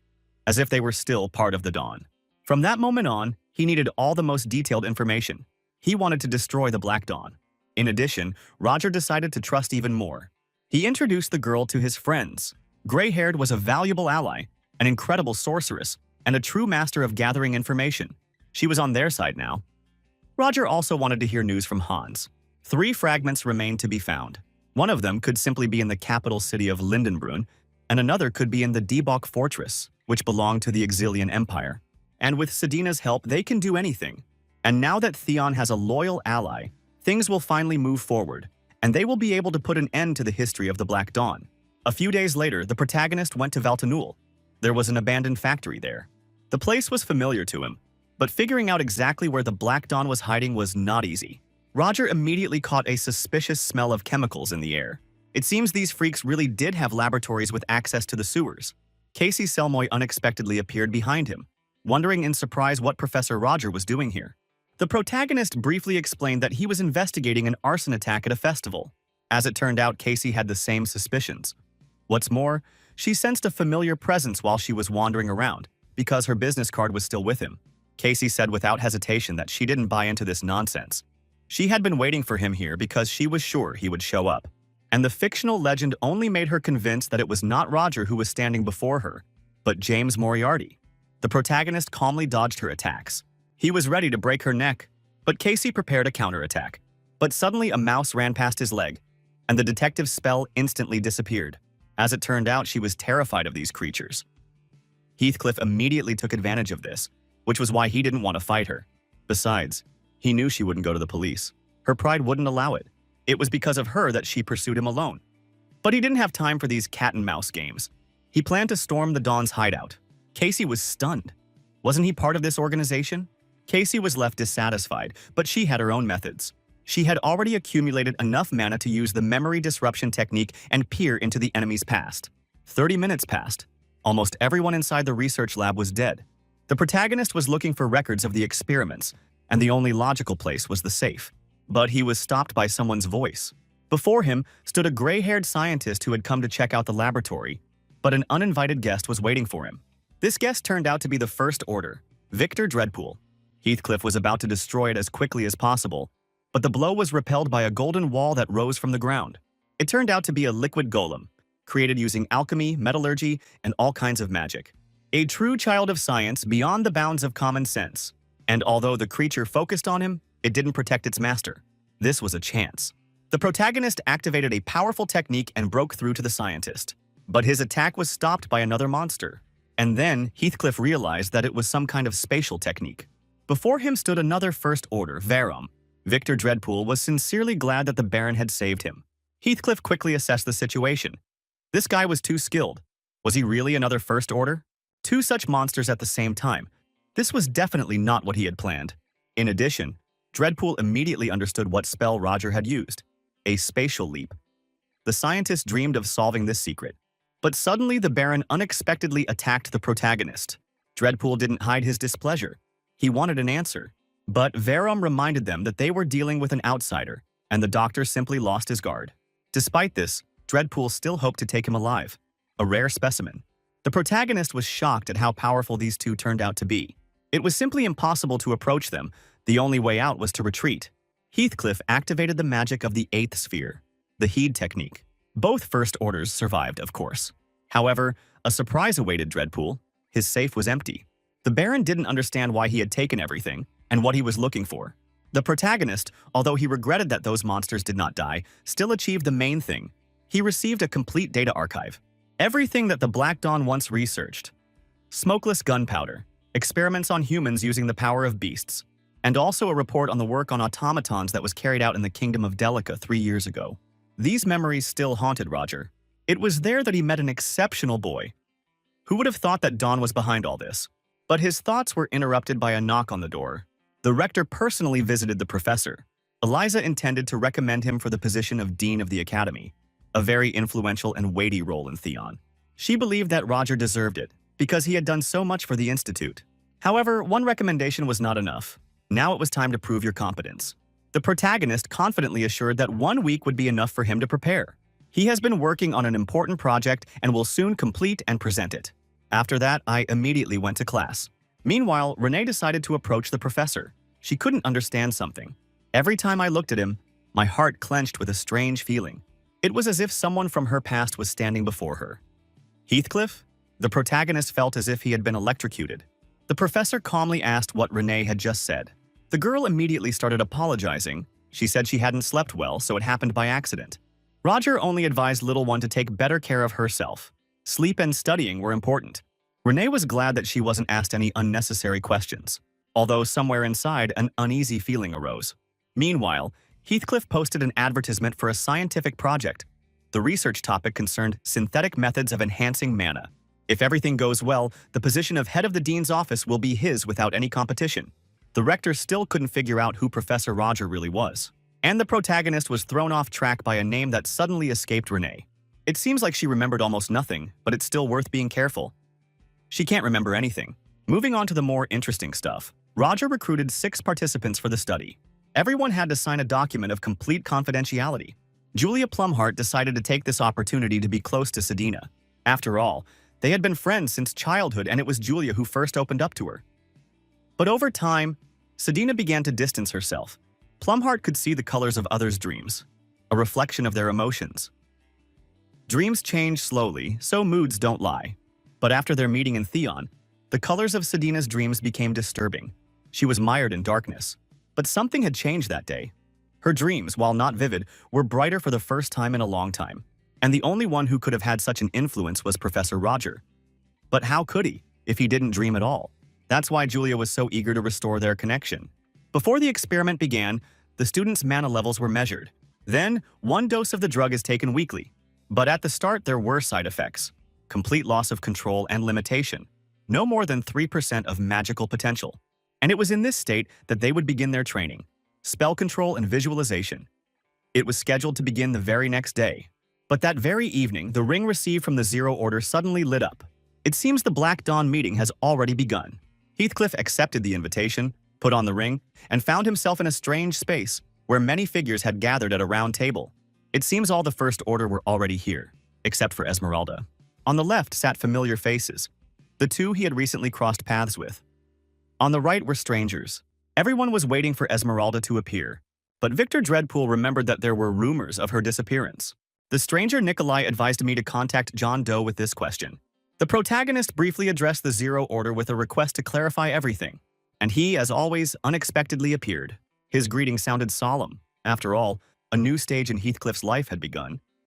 as if they were still part of the Dawn. From that moment on, he needed all the most detailed information. He wanted to destroy the Black Dawn. In addition, Roger decided to trust even more. He introduced the girl to his friends. Gray-haired was a valuable ally, an incredible sorceress, and a true master of gathering information. She was on their side now. Roger also wanted to hear news from Hans. 3 fragments remained to be found. One of them could simply be in the capital city of Lindenbrunn, and another could be in the Debok Fortress, which belonged to the Exilian Empire. And with Sedina's help, they can do anything. And now that Theon has a loyal ally, things will finally move forward, and they will be able to put an end to the history of the Black Dawn. A few days later, the protagonist went to Valtanul. There was an abandoned factory there. The place was familiar to him, but figuring out exactly where the Black Dawn was hiding was not easy. Roger immediately caught a suspicious smell of chemicals in the air. It seems these freaks really did have laboratories with access to the sewers. Casey Selmoy unexpectedly appeared behind him, wondering in surprise what Professor Roger was doing here. The protagonist briefly explained that he was investigating an arson attack at a festival. As it turned out, Casey had the same suspicions. What's more, she sensed a familiar presence while she was wandering around, because her business card was still with him. Casey said without hesitation that she didn't buy into this nonsense. She had been waiting for him here because she was sure he would show up. And the fictional legend only made her convinced that it was not Roger who was standing before her, but James Moriarty. The protagonist calmly dodged her attacks. He was ready to break her neck, but Casey prepared a counterattack. But suddenly a mouse ran past his leg, and the detective's spell instantly disappeared. As it turned out, she was terrified of these creatures. Heathcliff immediately took advantage of this, which was why he didn't want to fight her. Besides, he knew she wouldn't go to the police. Her pride wouldn't allow it. It was because of her that she pursued him alone. But he didn't have time for these cat-and-mouse games. He planned to storm the Dawn's hideout. Casey was stunned. Wasn't he part of this organization? Casey was left dissatisfied, but she had her own methods. She had already accumulated enough mana to use the memory disruption technique and peer into the enemy's past. 30 minutes passed. Almost everyone inside the research lab was dead. The protagonist was looking for records of the experiments, and the only logical place was the safe. But he was stopped by someone's voice. Before him stood a gray-haired scientist who had come to check out the laboratory, but an uninvited guest was waiting for him. This guest turned out to be the First Order, Victor Dreadpool. Heathcliff was about to destroy it as quickly as possible, but the blow was repelled by a golden wall that rose from the ground. It turned out to be a liquid golem, created using alchemy, metallurgy, and all kinds of magic. A true child of science beyond the bounds of common sense. And although the creature focused on him, it didn't protect its master. This was a chance. The protagonist activated a powerful technique and broke through to the scientist. But his attack was stopped by another monster. And then Heathcliff realized that it was some kind of spatial technique. Before him stood another First Order, Verum. Victor Dreadpool was sincerely glad that the Baron had saved him. Heathcliff quickly assessed the situation. This guy was too skilled. Was he really another First Order? Two such monsters at the same time. This was definitely not what he had planned. In addition, Dreadpool immediately understood what spell Roger had used. A spatial leap. The scientist dreamed of solving this secret. But suddenly the Baron unexpectedly attacked the protagonist. Dreadpool didn't hide his displeasure. He wanted an answer. But Verum reminded them that they were dealing with an outsider, and the doctor simply lost his guard. Despite this, Dreadpool still hoped to take him alive. A rare specimen. The protagonist was shocked at how powerful these two turned out to be. It was simply impossible to approach them. The only way out was to retreat. Heathcliff activated the magic of the Eighth Sphere, the Heed technique. Both First Orders survived, of course. However, a surprise awaited Dreadpool. His safe was empty. The Baron didn't understand why he had taken everything and what he was looking for. The protagonist, although he regretted that those monsters did not die, still achieved the main thing. He received a complete data archive. Everything that the Black Dawn once researched. Smokeless gunpowder, experiments on humans using the power of beasts, and also a report on the work on automatons that was carried out in the Kingdom of Delica 3 years ago. These memories still haunted Roger. It was there that he met an exceptional boy. Who would have thought that Dawn was behind all this? But his thoughts were interrupted by a knock on the door. The rector personally visited the professor. Eliza intended to recommend him for the position of Dean of the Academy, a very influential and weighty role in Theon. She believed that Roger deserved it, because he had done so much for the Institute. However, one recommendation was not enough. Now it was time to prove your competence. The protagonist confidently assured that 1 week would be enough for him to prepare. He has been working on an important project and will soon complete and present it. After that, I immediately went to class. Meanwhile, Renee decided to approach the professor. She couldn't understand something. Every time I looked at him, my heart clenched with a strange feeling. It was as if someone from her past was standing before her. Heathcliff? The protagonist felt as if he had been electrocuted. The professor calmly asked what Renee had just said. The girl immediately started apologizing. She said she hadn't slept well, so it happened by accident. Roger only advised little one to take better care of herself. Sleep and studying were important. Renee was glad that she wasn't asked any unnecessary questions, although somewhere inside an uneasy feeling arose. Meanwhile, Heathcliff posted an advertisement for a scientific project. The research topic concerned synthetic methods of enhancing mana. If everything goes well, the position of head of the dean's office will be his without any competition. The rector still couldn't figure out who Professor Roger really was. And the protagonist was thrown off track by a name that suddenly escaped Renee. It seems like she remembered almost nothing, but it's still worth being careful. She can't remember anything. Moving on to the more interesting stuff, Roger recruited 6 participants for the study. Everyone had to sign a document of complete confidentiality. Julia Plumhart decided to take this opportunity to be close to Sedina. After all, they had been friends since childhood, and it was Julia who first opened up to her. But over time, Sedina began to distance herself. Plumhart could see the colors of others' dreams, a reflection of their emotions. Dreams change slowly, so moods don't lie. But after their meeting in Theon, the colors of Sedina's dreams became disturbing. She was mired in darkness. But something had changed that day. Her dreams, while not vivid, were brighter for the first time in a long time. And the only one who could have had such an influence was Professor Roger. But how could he, if he didn't dream at all? That's why Julia was so eager to restore their connection. Before the experiment began, the students' mana levels were measured. Then, 1 dose of the drug is taken weekly. But at the start, there were side effects. Complete loss of control and limitation. no more than 3% of magical potential. And it was in this state that they would begin their training, spell control and visualization. It was scheduled to begin the very next day. But that very evening, the ring received from the Zero Order suddenly lit up. It seems the Black Dawn meeting has already begun. Heathcliff accepted the invitation, put on the ring, and found himself in a strange space where many figures had gathered at a round table. It seems all the First Order were already here, except for Esmeralda. On the left sat familiar faces, the two he had recently crossed paths with. On the right were strangers. Everyone was waiting for Esmeralda to appear, but Victor Dreadpool remembered that there were rumors of her disappearance. The stranger Nikolai advised me to contact John Doe with this question. The protagonist briefly addressed the Zero Order with a request to clarify everything, and he, as always, unexpectedly appeared. His greeting sounded solemn. After all, a new stage in Heathcliff's life had begun,